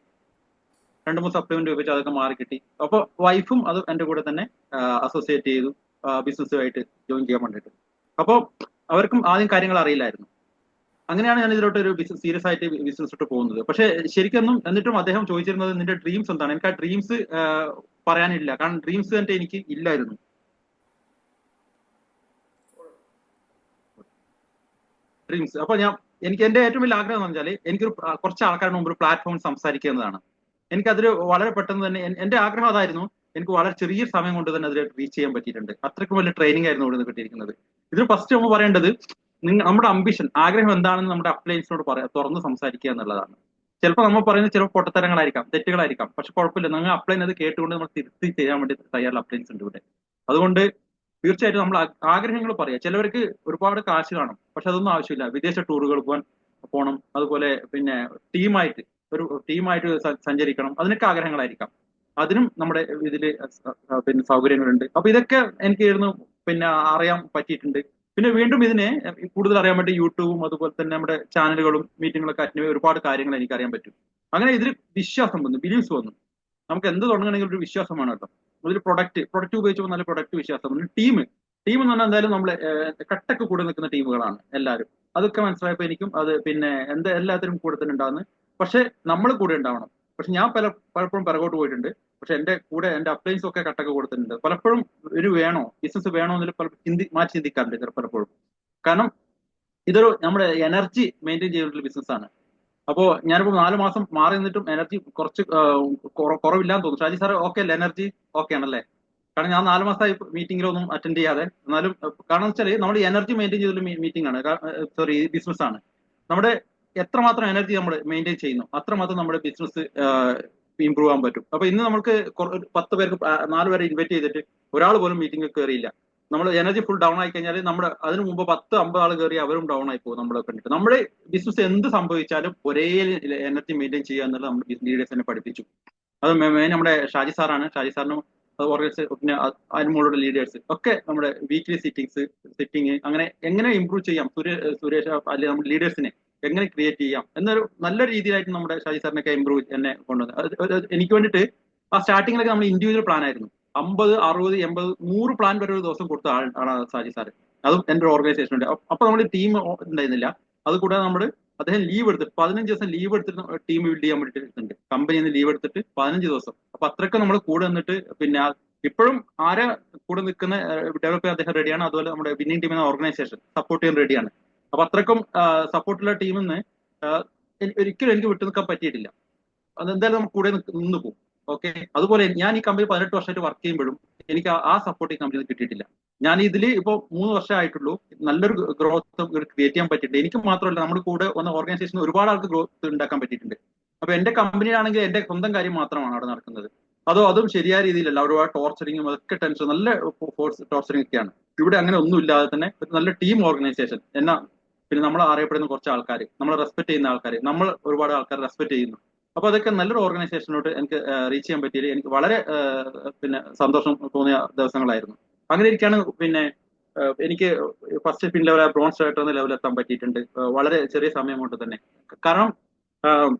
2-3 സപ്ലിമെന്റ് ഉപയോഗിച്ച് അതൊക്കെ മാറി കിട്ടി. അപ്പോൾ വൈഫും അത് എന്റെ കൂടെ തന്നെ അസോസിയേറ്റ് ചെയ്തു ബിസിനസ്സുമായിട്ട് ജോയിൻ ചെയ്യാൻ വേണ്ടിയിട്ട്. അപ്പോൾ അവർക്കും ആദ്യം കാര്യങ്ങൾ അറിയില്ലായിരുന്നു. അങ്ങനെയാണ് ഞാൻ ഇതിലോട്ട് ഒരു സീരിയസ് ആയിട്ട് ബിസിനസ്സിലോട്ട് പോകുന്നത്. പക്ഷെ ശരിക്കും എന്നിട്ടും അദ്ദേഹം ചോദിച്ചിരുന്നത് നിന്റെ ഡ്രീംസ് എന്താണ്. എനിക്ക് ആ ഡ്രീംസ് പറയാനില്ല, കാരണം ഡ്രീംസ് തന്നെ എനിക്ക് ഇല്ലായിരുന്നു. ഡ്രീംസ് അപ്പൊ എനിക്ക് എന്റെ ഏറ്റവും വലിയ ആഗ്രഹം എന്ന് പറഞ്ഞാൽ എനിക്കൊരു കുറച്ച് ആൾക്കാരുടെ മുമ്പ് ഒരു പ്ലാറ്റ്ഫോമിൽ സംസാരിക്കുക എന്നതാണ്. എനിക്കതിൽ വളരെ പെട്ടെന്ന് തന്നെ എന്റെ ആഗ്രഹം അതായിരുന്നു. എനിക്ക് വളരെ ചെറിയ സമയം കൊണ്ട് തന്നെ അതിൽ റീച്ച് ചെയ്യാൻ പറ്റിയിട്ടുണ്ട്. അത്രയ്ക്കും വലിയ ട്രെയിനിങ് ആയിരുന്നു ഇവിടെ നിന്ന് കിട്ടിയിരിക്കുന്നത്. ഇതിന് ഫസ്റ്റ് നമ്മൾ പറയേണ്ടത് നമ്മുടെ അംബിഷൻ, ആഗ്രഹം എന്താണെന്ന് നമ്മുടെ അപ്ലയൻസിനോട് തുറന്ന് സംസാരിക്കുക എന്നുള്ളതാണ്. ചിലപ്പോൾ നമ്മൾ പറയുന്നത് ചിലപ്പോൾ പൊട്ടത്തരങ്ങളായിരിക്കാം, തെറ്റുകളായിരിക്കാം. പക്ഷെ കുഴപ്പമില്ല, നിങ്ങൾ അപ്ലൈൻ അത് കേട്ടുകൊണ്ട് നമ്മൾ തിരുത്തി ചെയ്യാൻ വേണ്ടി തയ്യാറുള്ള അപ്ലയൻസ് ഉണ്ട് ഇവിടെ. അതുകൊണ്ട് തീർച്ചയായിട്ടും നമ്മൾ ആഗ്രഹങ്ങൾ പറയാം. ചിലവർക്ക് ഒരുപാട് കാശ് കാണും, പക്ഷെ അതൊന്നും ആവശ്യമില്ല. വിദേശ ടൂറുകൾ പോകണം, അതുപോലെ പിന്നെ ടീമായിട്ട് സഞ്ചരിക്കണം, അതിനൊക്കെ ആഗ്രഹങ്ങളായിരിക്കാം. അതിനും നമ്മുടെ ഇതില് പിന്നെ സൗകര്യങ്ങളുണ്ട്. അപ്പൊ ഇതൊക്കെ എനിക്ക് ഇരുന്ന് പിന്നെ അറിയാൻ പറ്റിയിട്ടുണ്ട്. പിന്നെ വീണ്ടും ഇതിനെ കൂടുതൽ അറിയാൻ വേണ്ടി യൂട്യൂബും അതുപോലെ തന്നെ നമ്മുടെ ചാനലുകളും മീറ്റിങ്ങുകളൊക്കെ അറ്റൻഡ് ഒരുപാട് കാര്യങ്ങൾ എനിക്ക് അറിയാൻ പറ്റും. അങ്ങനെ ഇതിൽ വിശ്വാസം വന്നു, ബിലീവ്സ് വന്നു. നമുക്ക് എന്ത് തുടങ്ങണമെങ്കിൽ ഒരു വിശ്വാസം വേണം കേട്ടോ. അതിൽ പ്രൊഡക്റ്റ് ഉപയോഗിച്ചപ്പോൾ നല്ല പ്രൊഡക്റ്റ് വിശ്വാസം വന്നു. ടീം എന്ന് പറഞ്ഞാൽ എന്തായാലും നമ്മളെ കട്ടക്ക് കൂടെ നിൽക്കുന്ന ടീമുകളാണ് എല്ലാവരും. അതൊക്കെ മനസ്സിലായപ്പോൾ എനിക്കും അത് പിന്നെ എല്ലാത്തിനും കൂടെ തന്നെ ഉണ്ടാകുന്നു. പക്ഷെ നമ്മൾ കൂടെ ഉണ്ടാവണം. പക്ഷെ ഞാൻ പലപ്പോഴും പിറകോട്ട് പോയിട്ടുണ്ട്. പക്ഷെ എന്റെ കൂടെ എന്റെ അപ്ലൈൻസും ഒക്കെ കട്ടൊക്കെ കൊടുത്തിട്ടുണ്ട്. പലപ്പോഴും ബിസിനസ് വേണോ എന്നതിൽ മാറ്റി ചിന്തിക്കാറുണ്ട് പലപ്പോഴും. കാരണം ഇതൊരു നമ്മുടെ എനർജി മെയിൻറ്റെയിൻ ചെയ്തിട്ടുള്ള ബിസിനസ്സാണ്. അപ്പോ ഞാനിപ്പോ 4 മാസം മാറി നിന്നിട്ടും എനർജി കുറച്ച് കുറവില്ലാന്ന് തോന്നുന്നു. ഷാജി സാർ ഓക്കെ അല്ലേ? എനർജി ഓക്കെ ആണല്ലേ? കാരണം ഞാൻ 4 മാസമായി മീറ്റിംഗിലൊന്നും അറ്റൻഡ് ചെയ്യാതെ. എന്നാലും കാരണം വെച്ചാൽ നമ്മുടെ എനർജി മെയിൻറ്റെയിൻ ചെയ്തിട്ടുള്ള മീറ്റിംഗ് ആണ്, സോറി ബിസിനസ് ആണ്. നമ്മുടെ എത്രമാത്രം എനർജി നമ്മൾ മെയിൻറ്റെയിൻ ചെയ്യുന്നു അത്രമാത്രം നമ്മുടെ ബിസിനസ് ഇമ്പ്രൂവ് ആകാൻ പറ്റും. അപ്പൊ ഇന്ന് നമ്മൾക്ക് 10 പേർക്ക് 4 പേരെ ഇൻവൈറ്റ് ചെയ്തിട്ട് ഒരാൾ പോലും മീറ്റിംഗിൽ കയറിയില്ല. നമ്മൾ എനർജി ഫുൾ ഡൗൺ ആയി കഴിഞ്ഞാൽ നമ്മുടെ അതിന് മുമ്പ് 10-50 ആൾ കയറി അവരും ഡൗൺ ആയി പോകും നമ്മളെ കണ്ടിട്ട്. നമ്മുടെ ബിസിനസ് എന്ത് സംഭവിച്ചാലും ഒരേ എനർജി മെയിൻറ്റെയിൻ ചെയ്യുക എന്നുള്ളത് നമ്മുടെ ലീഡേഴ്സിനെ പഠിപ്പിച്ചു. അത് മെയിൻ നമ്മുടെ ഷാജി സാറാണ്. ഷാജി സാറിനും പിന്നെ അതിനുള്ള ലീഡേഴ്സ് ഒക്കെ നമ്മുടെ വീക്ക്ലി സിറ്റിംഗ് അങ്ങനെ എങ്ങനെ ഇമ്പ്രൂവ് ചെയ്യാം, സുരേഷ് അല്ലെങ്കിൽ നമ്മുടെ ലീഡേഴ്സിനെ എങ്ങനെ ക്രിയേറ്റ് ചെയ്യാം എന്നൊരു നല്ല രീതിയിലായിട്ട് നമ്മുടെ ഷാജി സാറിനൊക്കെ ഇമ്പ്രൂവ് എന്നെ കൊണ്ടുവന്നത്. എനിക്ക് വേണ്ടിയിട്ട് ആ സ്റ്റാർട്ടിങ്ങിലൊക്കെ നമ്മൾ ഇൻഡിവിജ്വൽ പ്ലാൻ ആയിരുന്നു. 50, 60, 80, 100 പ്ലാൻ വരെ ഒരു ദിവസം കൊടുത്ത ആളാണ് ഷാജി സാർ. അതും എന്റെ ഒരു ഓർഗനൈസേഷൻ ഉണ്ട്. അപ്പൊ നമ്മൾ ടീം ഉണ്ടായിരുന്നില്ല. അതുകൂടാതെ നമ്മൾ അദ്ദേഹം ലീവ് എടുത്തിട്ട് 15 ദിവസം ലീവ് എടുത്തിട്ട് ടീം ബിൽഡ് ചെയ്യാൻ വേണ്ടിയിട്ടുണ്ട്. കമ്പനിയിൽ നിന്ന് ലീവ് എടുത്തിട്ട് 15 ദിവസം. അപ്പൊ അത്രയൊക്കെ നമ്മൾ കൂടെ നിന്നിട്ട് പിന്നെ ഇപ്പോഴും ആരാ കൂടെ നിൽക്കുന്ന ഡെവലപ്പ് ചെയ്യാൻ അദ്ദേഹം റെഡിയാണ്. അതുപോലെ നമ്മുടെ വിന്നിംഗ് ടീം എന്ന ഓർഗനൈസേഷൻ സപ്പോർട്ട് ചെയ്യാൻ റെഡിയാണ്. അപ്പൊ അത്രയ്ക്കും സപ്പോർട്ടുള്ള ടീമിൽ നിന്ന് ഒരിക്കലും എനിക്ക് വിട്ടു നിൽക്കാൻ പറ്റിയിട്ടില്ല. അതെന്തായാലും നമുക്ക് കൂടെ നിന്ന് പോകും. ഓക്കെ. അതുപോലെ ഞാൻ ഈ കമ്പനി 18 വർഷമായിട്ട് വർക്ക് ചെയ്യുമ്പോഴും എനിക്ക് ആ സപ്പോർട്ട് ഈ കമ്പനിയിൽ കിട്ടിയിട്ടില്ല. ഞാൻ ഇതിൽ ഇപ്പൊ 3 വർഷമായിട്ടുള്ളൂ. നല്ലൊരു ഗ്രോത്ത് ക്രിയേറ്റ് ചെയ്യാൻ പറ്റിയിട്ടുണ്ട്. എനിക്ക് മാത്രമല്ല, നമ്മുടെ കൂടെ വന്ന ഓർഗനൈസേഷന് ഒരുപാട് ആൾക്ക് ഗ്രോത്ത് ഉണ്ടാക്കാൻ പറ്റിയിട്ടുണ്ട്. അപ്പൊ എന്റെ കമ്പനിയാണെങ്കിൽ എന്റെ സ്വന്തം കാര്യം മാത്രമാണ് അവിടെ നടക്കുന്നത്. അതും ശരിയായ രീതിയിലല്ല. ഒരുപാട് ടോർച്ചറിങ്ങും അതൊക്കെ ടെൻഷൻ, നല്ല ടോർച്ചറിങ് ഒക്കെയാണ്. ഇവിടെ അങ്ങനെ ഒന്നും ഇല്ലാതെ തന്നെ നല്ല ടീം ഓർഗനൈസേഷൻ പിന്നെ നമ്മൾ അറിയപ്പെടുന്ന കുറച്ച് ആൾക്കാർ, നമ്മൾ റെസ്പെക്ട് ചെയ്യുന്ന ആൾക്കാർ, നമ്മൾ ഒരുപാട് ആൾക്കാർ റെസ്പെക്ട് ചെയ്യുന്നു. അപ്പൊ അതൊക്കെ നല്ലൊരു ഓർഗനൈസേഷനോട്ട് എനിക്ക് റീച്ച് ചെയ്യാൻ പറ്റിയത് എനിക്ക് വളരെ പിന്നെ സന്തോഷം തോന്നിയ ദിവസങ്ങളായിരുന്നു. അങ്ങനെ ഇരിക്കാണ് പിന്നെ എനിക്ക് ഫസ്റ്റ് പിൻ ലെവൽ ബ്രോൺസ് ആയിട്ട് എന്ന ലെവലിൽ എത്താൻ പറ്റിയിട്ടുണ്ട് വളരെ ചെറിയ സമയം കൊണ്ട് തന്നെ. കാരണം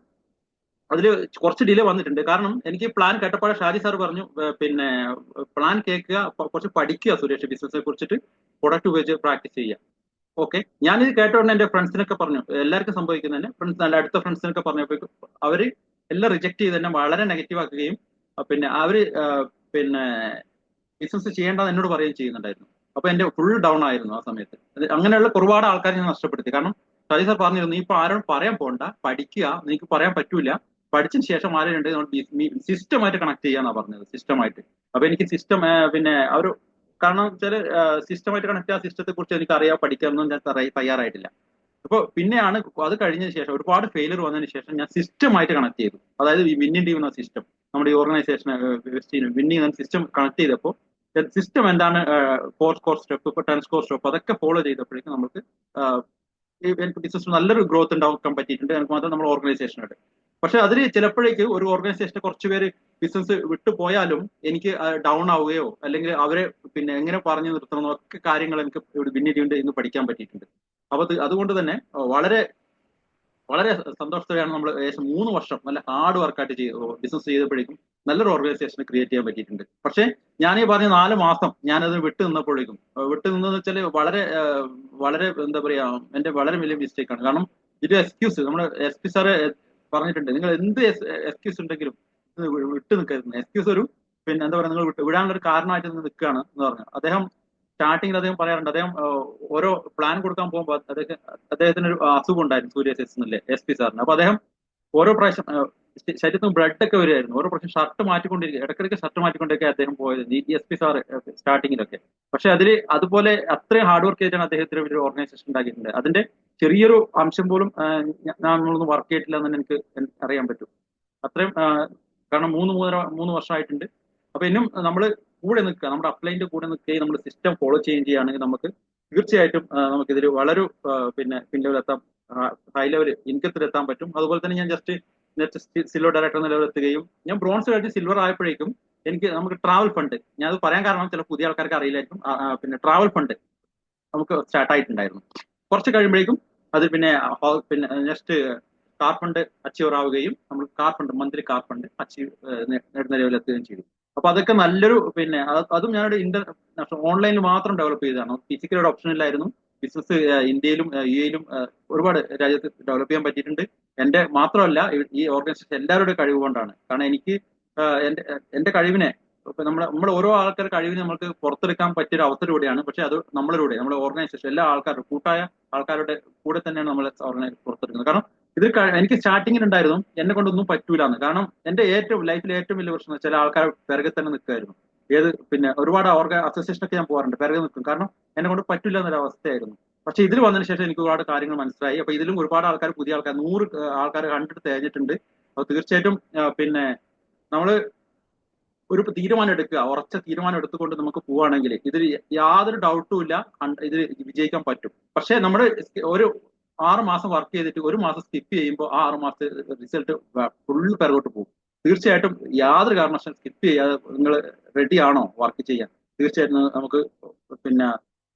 അതിൽ കുറച്ച് ഡിലേ വന്നിട്ടുണ്ട്. കാരണം എനിക്ക് പ്ലാൻ കേട്ടപ്പോൾ ഷാജി സാർ പറഞ്ഞു പിന്നെ പ്ലാൻ കേൾക്കുക, കുറച്ച് പഠിക്കുക സുരേഷ്, ബിസിനസിനെ കുറിച്ചിട്ട് പ്രൊഡക്റ്റ് ഉപയോഗിച്ച് പ്രാക്ടീസ് ചെയ്യുക. ഓക്കെ. ഞാനിത് കേട്ടോണ്ട് എന്റെ ഫ്രണ്ട്സിനൊക്കെ പറഞ്ഞു, എല്ലാവർക്കും സംഭവിക്കുന്നതന്നെ, ഫ്രണ്ട്സ് നല്ല അടുത്ത ഫ്രണ്ട്സിനൊക്കെ പറഞ്ഞപ്പോൾ അവര് എല്ലാം റിജക്ട് ചെയ്ത് തന്നെ വളരെ നെഗറ്റീവ് ആക്കുകയും പിന്നെ അവര് പിന്നെ ബിസിനസ് ചെയ്യേണ്ടത് എന്നോട് പറയുകയും ചെയ്യുന്നുണ്ടായിരുന്നു. അപ്പൊ എന്റെ ഫുൾ ഡൗൺ ആയിരുന്നു ആ സമയത്ത്. അങ്ങനെയുള്ള ഒരുപാട് ആൾക്കാരെ ഞാൻ നഷ്ടപ്പെടുത്തി. കാരണം ഷാജി സാർ പറഞ്ഞിരുന്നു, നീ ഇപ്പൊ ആരോടും പറയാൻ പോകണ്ട, പഠിക്കുക, നിനക്ക് പറയാൻ പറ്റൂല, പഠിച്ചതിന് ശേഷം ആരുണ്ട് സിസ്റ്റമായിട്ട് കണക്ട് ചെയ്യാന്നാ പറഞ്ഞത്. സിസ്റ്റമായിട്ട്. അപ്പൊ എനിക്ക് സിസ്റ്റം പിന്നെ ഒരു കാരണം വെച്ചാൽ സിസ്റ്റമായിട്ട് കണക്ട് ആ സിസ്റ്റത്തെ കുറിച്ച് എനിക്ക് അറിയാൻ പഠിക്കാമെന്നും ഞാൻ തയ്യാറായിട്ടില്ല. അപ്പോൾ പിന്നെയാണ് അത് കഴിഞ്ഞതിന് ശേഷം ഒരുപാട് ഫെയിലർ വന്നതിന് ശേഷം ഞാൻ സിസ്റ്റമായിട്ട് കണക്ട് ചെയ്തു. അതായത് വിന്നിംഗ് ടീം എന്ന സിസ്റ്റം, നമ്മുടെ ഈ ഓർഗനൈസേഷൻ വിന്നിംഗ് എന്ന സിസ്റ്റം കണക്ട് ചെയ്തപ്പോൾ സിസ്റ്റം എന്താണ്, 4 സ്കോർ സ്റ്റെപ്പ്, ഇപ്പൊ 10 സ്കോർ സ്റ്റെപ്പ്, അതൊക്കെ ഫോളോ ചെയ്തപ്പോഴേക്കും നമുക്ക് എനിക്ക് ബിസിനസ് നല്ലൊരു ഗ്രോത്ത് ഉണ്ടാക്കാൻ പറ്റിയിട്ടുണ്ട്. എനിക്ക് മാത്രം നമ്മുടെ ഓർഗനൈസേഷനായിട്ട്. പക്ഷെ അതിൽ ചിലപ്പോഴേക്ക് ഒരു ഓർഗനൈസേഷനെ കുറച്ചുപേര് ബിസിനസ് വിട്ടുപോയാലും എനിക്ക് ഡൗൺ ആവുകയോ അല്ലെങ്കിൽ അവരെ പിന്നെ എങ്ങനെ പറഞ്ഞു നിർത്തണമെന്നോ ഒക്കെ കാര്യങ്ങൾ എനിക്ക് പിന്നീട് ഇന്ന് പഠിക്കാൻ പറ്റിയിട്ടുണ്ട്. അപ്പൊ അതുകൊണ്ട് തന്നെ വളരെ വളരെ സന്തോഷത്തോടെയാണ് നമ്മൾ ഏകദേശം 3 വർഷം നല്ല ഹാർഡ് വർക്കായിട്ട് ബിസിനസ് ചെയ്തപ്പോഴേക്കും നല്ലൊരു ഓർഗനൈസേഷൻ ക്രിയേറ്റ് ചെയ്യാൻ പറ്റിയിട്ടുണ്ട്. പക്ഷെ ഞാനീ പറഞ്ഞ 4 മാസം ഞാനത് വിട്ടു നിന്നെന്ന് വെച്ചാൽ വളരെ വളരെ എന്താ പറയാ, എന്റെ വളരെ വലിയ മിസ്റ്റേക്ക് ആണ്. കാരണം ഇത് എക്സ്ക്യൂസ്, നമ്മുടെ SP സാറ് പറഞ്ഞിട്ടുണ്ട്, നിങ്ങൾ എന്ത് എക്സ്ക്യൂസ് ഉണ്ടെങ്കിലും വിട്ടു നിൽക്കരുത്. എക്സ്ക്യൂസ് ഒരു പിന്നെ എന്താ പറയാ, നിങ്ങൾ വിടാനുള്ള ഒരു കാരണമായിട്ട് നിൽക്കുകയാണ് എന്ന് പറഞ്ഞു. അദ്ദേഹം സ്റ്റാർട്ടിങ്ങിൽ അദ്ദേഹം പറയാറുണ്ട്, അദ്ദേഹം ഓരോ പ്ലാൻ കൊടുക്കാൻ പോകുമ്പോൾ അദ്ദേഹത്തിന് ഒരു അസുഖം ഉണ്ടായിരുന്നു, സൂര്യാസ് SP സാറിന്. അപ്പൊ അദ്ദേഹം ഓരോ പ്രാവശ്യം ശരീരത്തിന് ബ്ലഡ് ഒക്കെ വരുമായിരുന്നു. ഓരോ പ്രാവശ്യം ഷർട്ട് മാറ്റിക്കൊണ്ടിരിക്കുക, ഇടയ്ക്കിടയ്ക്ക് ഷർട്ട് മാറ്റിക്കൊണ്ടൊക്കെ അദ്ദേഹം പോയത്, DSP സാർ സ്റ്റാർട്ടിങ്ങിലൊക്കെ. പക്ഷെ അതുപോലെ അത്രയും ഹാർഡ് വർക്ക് ചെയ്തിട്ടാണ് അദ്ദേഹത്തിന് ഒരു ഓർഗനൈസേഷൻ ഉണ്ടാക്കിയിട്ടുണ്ട്. അതിന്റെ ചെറിയൊരു അംശം പോലും നമ്മളൊന്നും വർക്ക് ചെയ്തിട്ടില്ല എന്ന് എനിക്ക് അറിയാൻ പറ്റും. അത്രയും കാരണം 3 വർഷമായിട്ടുണ്ട്. അപ്പൊ ഇന്നും നമ്മൾ കൂടെ നിൽക്കുക, നമ്മുടെ അപ്ലൈന്റെ കൂടെ നിൽക്കുകയും നമ്മൾ സിസ്റ്റം ഫോളോ ചെയ്യുകയും ചെയ്യുകയാണെങ്കിൽ നമുക്ക് തീർച്ചയായിട്ടും നമുക്കിതിൽ വളരെ പിന്നിലെത്താം, ഹൈ ലെവൽ ഇൻകത്തിലെത്താൻ പറ്റും. അതുപോലെ തന്നെ ഞാൻ നെറ്റ് സിൽവർ ഡയറക്ടർ നിലവിലെത്തുകയും ഞാൻ ബ്രോൺസ് കഴിഞ്ഞ് സിൽവർ ആയപ്പോഴേക്കും നമുക്ക് ട്രാവൽ ഫണ്ട്, ഞാൻ അത് പറയാൻ കാരണം ചില പുതിയ ആൾക്കാർക്ക് അറിയില്ലായിരിക്കും, ട്രാവൽ ഫണ്ട് നമുക്ക് സ്റ്റാർട്ട് ആയിട്ടുണ്ടായിരുന്നു. കുറച്ച് കഴിയുമ്പോഴേക്കും അത് പിന്നെ നെക്സ്റ്റ് കാർ ഫണ്ട് അച്ചീവർ ആവുകയും നമ്മൾ മന്ത്ലി കാർ ഫണ്ട് അച്ചീവ് നിലവിലെത്തുകയും ചെയ്തു. അപ്പൊ അതൊക്കെ നല്ലൊരു അതും ഞാനൊരു ഓൺലൈനിൽ മാത്രം ഡെവലപ്പ് ചെയ്തതാണ്. ഫിസിക്കൽ ഒരു ഓപ്ഷൻ ഇല്ലായിരുന്നു. ബിസിനസ് ഇന്ത്യയിലും UAE-ലും ഒരുപാട് രാജ്യത്ത് ഡെവലപ്പ് ചെയ്യാൻ പറ്റിയിട്ടുണ്ട്. എന്റെ മാത്രമല്ല, ഈ ഓർഗനൈസേഷൻ എല്ലാവരുടെ കഴിവ് കൊണ്ടാണ്. കാരണം എനിക്ക് എന്റെ കഴിവിനെ നമ്മൾ ഓരോ ആൾക്കാരുടെ കഴിവിനെ നമുക്ക് പുറത്തെടുക്കാൻ പറ്റിയൊരു അവസരം കൂടിയാണ്. പക്ഷെ അത് നമ്മുടെ ഓർഗനൈസേഷൻ എല്ലാ ആൾക്കാരുടെ കൂട്ടായ ആൾക്കാരുടെ കൂടെ തന്നെയാണ് നമ്മൾ പുറത്തെടുക്കുന്നത്. കാരണം എനിക്ക് സ്റ്റാർട്ടിങ്ങിൽ ഉണ്ടായിരുന്നു എന്നെ കൊണ്ടൊന്നും പറ്റൂലെന്ന്. കാരണം എന്റെ ലൈഫിലെ ഏറ്റവും വലിയ പ്രശ്നം ചില ആൾക്കാർ പിറകെ തന്നെ നിൽക്കുമായിരുന്നു. ഒരുപാട് അസോസിയേഷനൊക്കെ ഞാൻ പോകാറുണ്ട്, പിറകെ നിൽക്കും. കാരണം എന്നെ കൊണ്ട് പറ്റില്ല എന്നൊരു അവസ്ഥയായിരുന്നു. പക്ഷെ ഇതിൽ വന്നതിന് ശേഷം എനിക്ക് ഒരുപാട് കാര്യങ്ങൾ മനസ്സിലായി. അപ്പൊ ഇതിലും ഒരുപാട് ആൾക്കാർ, പുതിയ ആൾക്കാർ 100 ആൾക്കാർ 100 തികഞ്ഞിട്ടുണ്ട്. അപ്പൊ തീർച്ചയായിട്ടും നമ്മള് ഒരു തീരുമാനം എടുക്കുക, ഉറച്ച തീരുമാനം എടുത്തുകൊണ്ട് നമുക്ക് പോവുകയാണെങ്കിൽ ഇതിൽ യാതൊരു ഡൗട്ടും ഇല്ല, ഇത് വിജയിക്കാൻ പറ്റും. പക്ഷെ നമ്മൾ ഒരു 6 മാസം വർക്ക് ചെയ്തിട്ട് 1 മാസം സ്കിപ്പ് ചെയ്യുമ്പോൾ ആ 6 മാസത്തെ റിസൾട്ട് ഫുള്ള് പിറകോട്ട് പോകും. തീർച്ചയായിട്ടും യാതൊരു കാരണവശാലും സ്കിപ്പ് ചെയ്യാതെ നിങ്ങൾ റെഡി ആണോ വർക്ക് ചെയ്യാൻ, തീർച്ചയായിട്ടും നമുക്ക്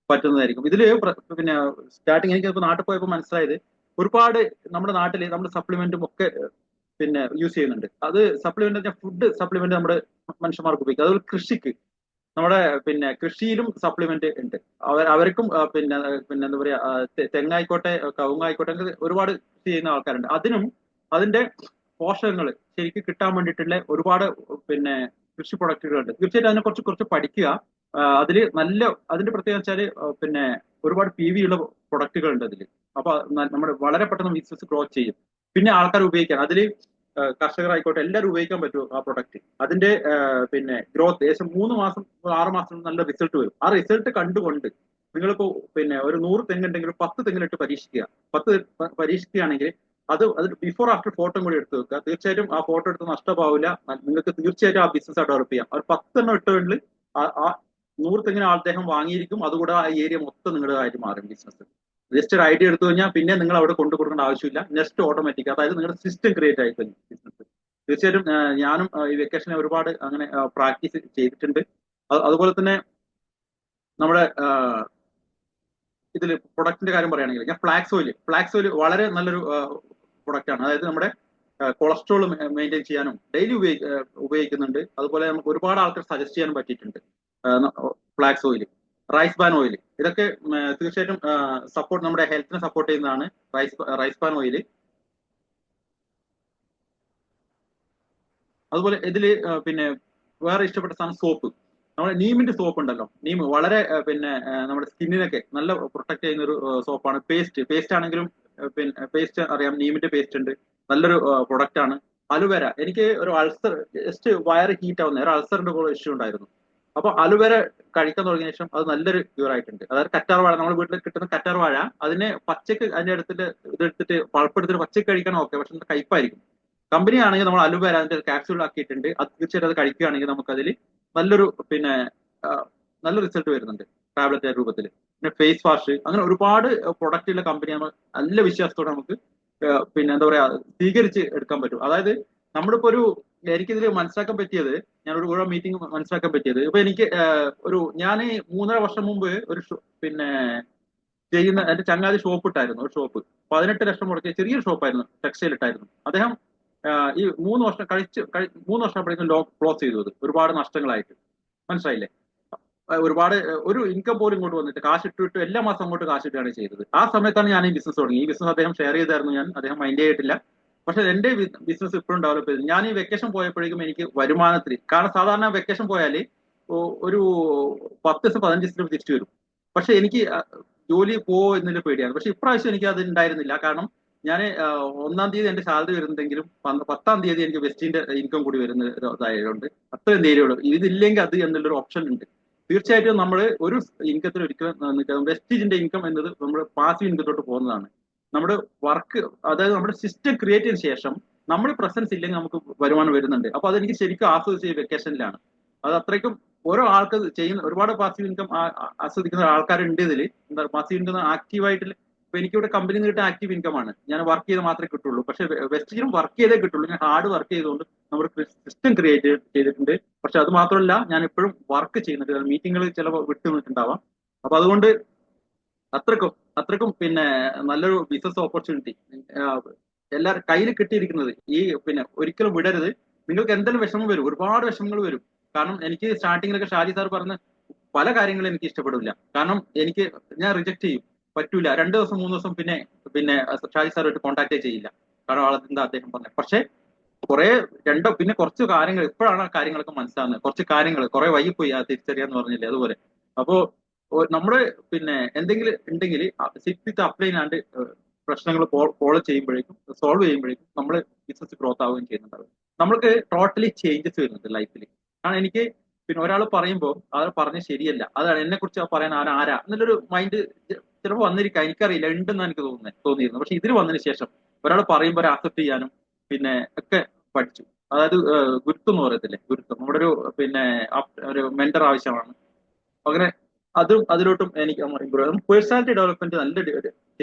പറ്റുന്നതായിരിക്കും. ഇതില് സ്റ്റാർട്ടിങ് എനിക്ക് നാട്ടിൽ പോയപ്പോൾ മനസ്സിലായത്, ഒരുപാട് നമ്മുടെ നാട്ടിൽ നമ്മൾ സപ്ലിമെന്റും ഒക്കെ യൂസ് ചെയ്യുന്നുണ്ട്. അത് സപ്ലിമെന്റ് ഫുഡ് സപ്ലിമെന്റ് നമ്മുടെ മനുഷ്യന്മാർക്ക് ഉപയോഗിക്കും. അതുപോലെ കൃഷിക്ക് നമ്മുടെ കൃഷിയിലും സപ്ലിമെന്റ് ഉണ്ട്. അവർക്കും എന്താ പറയാ, തെങ്ങായിക്കോട്ടെ കവുങ്ങായിക്കോട്ടെ ഒരുപാട് കൃഷി ചെയ്യുന്ന ആൾക്കാരുണ്ട്. അതിന്റെ പോഷകങ്ങൾ ശരിക്കും കിട്ടാൻ വേണ്ടിയിട്ടുള്ള ഒരുപാട് കൃഷി പ്രൊഡക്റ്റുകളുണ്ട്. തീർച്ചയായിട്ടും അതിനെ കുറച്ച് പഠിക്കുക. അതിന്റെ പ്രത്യേകത വെച്ചാല് ഒരുപാട് PV ഉള്ള പ്രൊഡക്റ്റുകൾ ഉണ്ട് അതിൽ. അപ്പൊ നമ്മുടെ വളരെ പെട്ടെന്ന് ബിസിനസ് ഗ്രോ ചെയ്യും. പിന്നെ ആൾക്കാർ ഉപയോഗിക്കാൻ, അതില് കർഷകരായിക്കോട്ടെ എല്ലാവരും ഉപയോഗിക്കാൻ പറ്റും ആ പ്രൊഡക്റ്റ്. അതിന്റെ ഗ്രോത്ത് ഏകദേശം 3 മാസം 6 മാസം നല്ല റിസൾട്ട് വരും. ആ റിസൾട്ട് കണ്ടുകൊണ്ട് നിങ്ങളിപ്പോ ഒരു 100 തെങ്ങുണ്ടെങ്കിൽ 10 തെങ്ങിലിട്ട് പരീക്ഷിക്കുക. 10 പരീക്ഷിക്കുകയാണെങ്കിൽ അത് ബിഫോർ ആഫ്റ്റർ ഫോട്ടോ കൂടി എടുത്ത് വെക്കുക. തീർച്ചയായിട്ടും ആ ഫോട്ടോ എടുത്ത് നഷ്ടമാവില്ല. നിങ്ങൾക്ക് തീർച്ചയായിട്ടും ആ ബിസിനസ് ഡെവലപ്പ് ചെയ്യാം. ഒരു 10 എണ്ണം ഇട്ടുകൊണ്ട് ആ 100 തെങ്ങിന് അദ്ദേഹം വാങ്ങിയിരിക്കും. അതുകൂടെ ആ ഏരിയ മൊത്തം നിങ്ങളുടേതായിട്ട് മാറും ബിസിനസ്. ജസ്റ്റ് ഒരു ഐഡിയ എടുത്തു കഴിഞ്ഞാൽ പിന്നെ നിങ്ങൾ അവിടെ കൊണ്ടു കൊടുക്കേണ്ട ആവശ്യമില്ല. നെക്സ്റ്റ് ഓട്ടോമാറ്റിക്, അതായത് നിങ്ങളുടെ സിസ്റ്റം ക്രിയേറ്റ് ആയി കഴിഞ്ഞു ബിസിനസ്. തീർച്ചയായിട്ടും ഞാനും ഈ വെക്കേഷനെ ഒരുപാട് അങ്ങനെ പ്രാക്ടീസ് ചെയ്തിട്ടുണ്ട്. അതുപോലെ തന്നെ നമ്മുടെ ഇതിൽ പ്രൊഡക്റ്റിന്റെ കാര്യം പറയുകയാണെങ്കിൽ ഞാൻ ഫ്ലാക്സ് ഓയിൽ വളരെ നല്ലൊരു പ്രൊഡക്റ്റ് ആണ്. അതായത് നമ്മുടെ കൊളസ്ട്രോൾ മെയിൻറ്റെയിൻ ചെയ്യാനും ഡെയിലി ഉപയോഗിക്കുന്നുണ്ട്. അതുപോലെ നമുക്ക് ഒരുപാട് ആൾക്കാർ സജസ്റ്റ് ചെയ്യാനും പറ്റിയിട്ടുണ്ട്. Flax oil, rice bran oil, ഇതൊക്കെ തീർച്ചയായിട്ടും നമ്മുടെ ഹെൽത്തിനെ സപ്പോർട്ട് ചെയ്യുന്നതാണ് റൈസ് പാൻ ഓയിൽ. അതുപോലെ ഇതില് വേറെ ഇഷ്ടപ്പെട്ട സാധനം സോപ്പ്. നമ്മുടെ നീമിന്റെ സോപ്പ് ഉണ്ടല്ലോ, നീം വളരെ നമ്മുടെ സ്കിന്നിനൊക്കെ നല്ല പ്രൊട്ടക്ട് ചെയ്യുന്ന ഒരു സോപ്പാണ്. പേസ്റ്റ് ആണെങ്കിലും പേസ്റ്റ് അറിയാം, നീമിന്റെ പേസ്റ്റ് ഉണ്ട്, നല്ലൊരു പ്രൊഡക്റ്റ് ആണ്. അലുവേര, എനിക്ക് ഒരു അൾസർ, ജസ്റ്റ് വയറ് ഹീറ്റ് ആവുന്ന ഒരു അൾസറിന്റെ ഇഷ്യൂ ഉണ്ടായിരുന്നു. അപ്പൊ അലുവേര കഴിക്കാൻ തുടങ്ങിയ ശേഷം അത് നല്ലൊരു ക്യൂർ ആയിട്ടുണ്ട്. അതായത് കറ്റാർ വാഴ, നമ്മുടെ വീട്ടിൽ കിട്ടുന്ന കറ്റാർ വാഴ, അതിനെ പച്ചക്ക് അതിന്റെ ഇതെടുത്തിട്ട് പൾപ്പെടുത്തിട്ട് പച്ചക്ക് കഴിക്കാൻ ഓക്കെ, പക്ഷെ അത് കയ്പായിരിക്കും. കമ്പനി ആണെങ്കിൽ നമ്മൾ അലുവേര അതിന്റെ ക്യാപ്സ്യൂൾ ആക്കിയിട്ടുണ്ട്. അത് തീർച്ചയായിട്ടും അത് കഴിക്കുകയാണെങ്കിൽ നമുക്കതിൽ നല്ലൊരു നല്ല റിസൾട്ട് വരുന്നുണ്ട് ടാബ്ലറ്റ് രൂപത്തിൽ. പിന്നെ ഫേസ് വാഷ്, അങ്ങനെ ഒരുപാട് പ്രൊഡക്റ്റുള്ള കമ്പനി നമ്മൾ നല്ല വിശ്വാസത്തോടെ നമുക്ക് എന്താ പറയാ സ്വീകരിച്ച് എടുക്കാൻ പറ്റും. അതായത് നമ്മളിപ്പോ എനിക്കിതിൽ മനസ്സിലാക്കാൻ പറ്റിയത്, ഞാൻ ഒരു മീറ്റിംഗ് മനസ്സിലാക്കാൻ പറ്റിയത്, ഇപ്പൊ എനിക്ക് ഞാൻ 3.5 വർഷം മുമ്പ് ചെയ്യുന്ന എന്റെ ചങ്ങാതി ഷോപ്പ് ഇട്ടായിരുന്നു. ഒരു ഷോപ്പ് 18 ലക്ഷം മുടക്കിയ ചെറിയൊരു ഷോപ്പായിരുന്നു, ടെക്സ്റ്റൈൽ ഇട്ടായിരുന്നു. അദ്ദേഹം ഈ 3 വർഷം 3 വർഷം അപ്പോഴേക്കും ക്ലോസ് ചെയ്തു. അത് ഒരുപാട് നഷ്ടങ്ങളായിട്ട്, മനസ്സിലായില്ലേ? ഒരുപാട് ഒരു ഇൻകം പോലും ഇങ്ങോട്ട് വന്നിട്ട് കാശ് ഇട്ടു എല്ലാ മാസം അങ്ങോട്ട് കാശ് ഇട്ടാണ് ചെയ്തത്. ആ സമയത്താണ് ഞാൻ ഈ ബിസിനസ് തുടങ്ങി. ഈ ബിസിനസ് അദ്ദേഹം ഷെയർ ചെയ്തായിരുന്നു, അദ്ദേഹം മൈൻഡ് ചെയ്തിട്ടില്ല. പക്ഷെ എന്റെ ബിസിനസ് ഇപ്പോഴും ഡെവലപ്പ് ചെയ്തു. ഞാൻ ഈ വെക്കേഷൻ പോയപ്പോഴേക്കും എനിക്ക് വരുമാനത്തിൽ, കാരണം സാധാരണ വെക്കേഷൻ പോയാൽ ഒരു 10 ദിവസം 15 ദിവസത്തിൽ തിരിച്ചു വരും. പക്ഷെ എനിക്ക് ജോലി എന്നുള്ള പേടിയാണ്. പക്ഷെ ഇപ്രാവശ്യം എനിക്ക് അത് ഉണ്ടായിരുന്നില്ല. കാരണം ഞാൻ 1-ാം തീയതി എന്റെ സാലറി വരുന്നുണ്ടെങ്കിലും 10-ാം തീയതി എനിക്ക് വെസ്റ്റിന്റെ ഇൻകം കൂടി വരുന്ന ഇതായതുകൊണ്ട് അത്രയും ധൈര്യമുള്ളൂ. ഇതില്ലെങ്കിൽ അത് എന്നുള്ളൊരു ഓപ്ഷൻ ഉണ്ട്. തീർച്ചയായിട്ടും നമ്മൾ ഒരു ഇൻകത്തിൽ ഒരിക്കലും വെസ്റ്റീജിന്റെ ഇൻകം എന്നത് നമ്മൾ പാസീവ് ഇൻകത്തോട്ട് പോകുന്നതാണ്. നമ്മുടെ വർക്ക്, അതായത് നമ്മുടെ സിസ്റ്റം ക്രിയേറ്റ് ചെയ്തതിനു ശേഷം നമ്മൾ പ്രസൻസ് ഇല്ലെങ്കിൽ നമുക്ക് വരുമാനം വരുന്നുണ്ട്. അപ്പൊ അതെനിക്ക് ശരിക്കും ആസ്വദിച്ച വെക്കേഷനിലാണ്. അത് അത്രയ്ക്കും ഓരോ ആൾക്ക് ചെയ്യുന്ന ഒരുപാട് പാസീവ് ഇൻകം ആസ്വദിക്കുന്ന ആൾക്കാരുണ്ട്. ഇതിൽ എന്താ പാസീവ് ഇൻകം ആക്റ്റീവായിട്ട് ഇപ്പൊ എനിക്കിവിടെ കമ്പനി കിട്ടുന്ന ആക്റ്റീവ് ഇൻകം ആണ്. ഞാൻ വർക്ക് ചെയ്ത് മാത്രമേ കിട്ടുള്ളൂ. പക്ഷെ വെസ്റ്റീജിനും വർക്ക് ചെയ്തേ കിട്ടുള്ളൂ. ഞാൻ ഹാർഡ് വർക്ക് ചെയ്തുകൊണ്ട് നമ്മുടെ സിസ്റ്റം ക്രിയേറ്റ് ചെയ്തിട്ടുണ്ട്. പക്ഷെ അത് മാത്രമല്ല, ഞാൻ എപ്പോഴും വർക്ക് ചെയ്യുന്നുണ്ട്. മീറ്റിങ്ങുകൾ ചിലപ്പോൾ വിട്ടു നിന്നിട്ടുണ്ടാവാം. അപ്പൊ അതുകൊണ്ട് അത്രക്കും പിന്നെ നല്ലൊരു ബിസിനസ് ഓപ്പർച്യൂണിറ്റി എല്ലാവരും കയ്യിൽ കിട്ടിയിരിക്കുന്നത്. ഈ പിന്നെ ഒരിക്കലും വിടരുത്. നിങ്ങൾക്ക് എന്തെങ്കിലും വിഷമം വരും, ഒരുപാട് വിഷമങ്ങൾ വരും. കാരണം എനിക്ക് സ്റ്റാർട്ടിങ്ങിലൊക്കെ ഷാജി സാർ പറഞ്ഞ പല കാര്യങ്ങളും എനിക്ക് ഇഷ്ടപ്പെടില്ല. കാരണം ഞാൻ റിജക്ട് ചെയ്യും, പറ്റൂല. 2 ദിവസം 3 ദിവസം പിന്നെ ഷാജി സാറുമായിട്ട് കോൺടാക്ടേ ചെയ്യില്ല. കാരണം ആളെന്താ അദ്ദേഹം പറഞ്ഞത്. പക്ഷെ പിന്നെ കുറച്ച് കാര്യങ്ങൾ ഇപ്പോഴാണ് ആ കാര്യങ്ങളൊക്കെ മനസ്സിലാകുന്നത്. കുറച്ച് കാര്യങ്ങൾ കുറെ വൈകിപ്പോയി തിരിച്ചറിയാന്ന് പറഞ്ഞില്ലേ, അതുപോലെ. അപ്പോ നമ്മള് പിന്നെ എന്തെങ്കിലും ഉണ്ടെങ്കിൽ സിറ്റ് വിത്ത് അപ്ലൈൻ ആൻഡ് പ്രശ്നങ്ങൾ സോൾവ് ചെയ്യുമ്പോഴേക്കും നമ്മൾ ബിസിനസ് ഗ്രോത്ത് ആവുകയും ചെയ്യുന്നുണ്ടാവും. നമ്മൾക്ക് ടോട്ടലി ചേഞ്ചസ് വരുന്നുണ്ട് ലൈഫിൽ. കാരണം എനിക്ക് പിന്നെ ഒരാൾ പറയുമ്പോൾ അത് പറഞ്ഞ ശരിയല്ല, അതാണ് എന്നെ കുറിച്ച് പറയാൻ ആരാ എന്നുള്ളൊരു മൈൻഡ് ചിലപ്പോൾ വന്നിരിക്കാം. എനിക്കറിയില്ല, ഉണ്ടെന്നാണ് എനിക്ക് തോന്നിയിരുന്നു. പക്ഷെ ഇതിൽ വന്നതിന് ശേഷം ഒരാൾ പറയുമ്പോൾ ആക്സെപ്റ്റ് ചെയ്യാനും പിന്നെ ഒക്കെ പഠിച്ചു. അതായത് ഗുരുത്വം എന്ന് പറയത്തില്ലേ, ഗുരുത്വം നമ്മുടെ ഒരു മെന്റർ ആവശ്യമാണ്. അങ്ങനെ അതിലോട്ടും എനിക്ക് പേഴ്സണാലിറ്റി ഡെവലപ്മെന്റ് നല്ല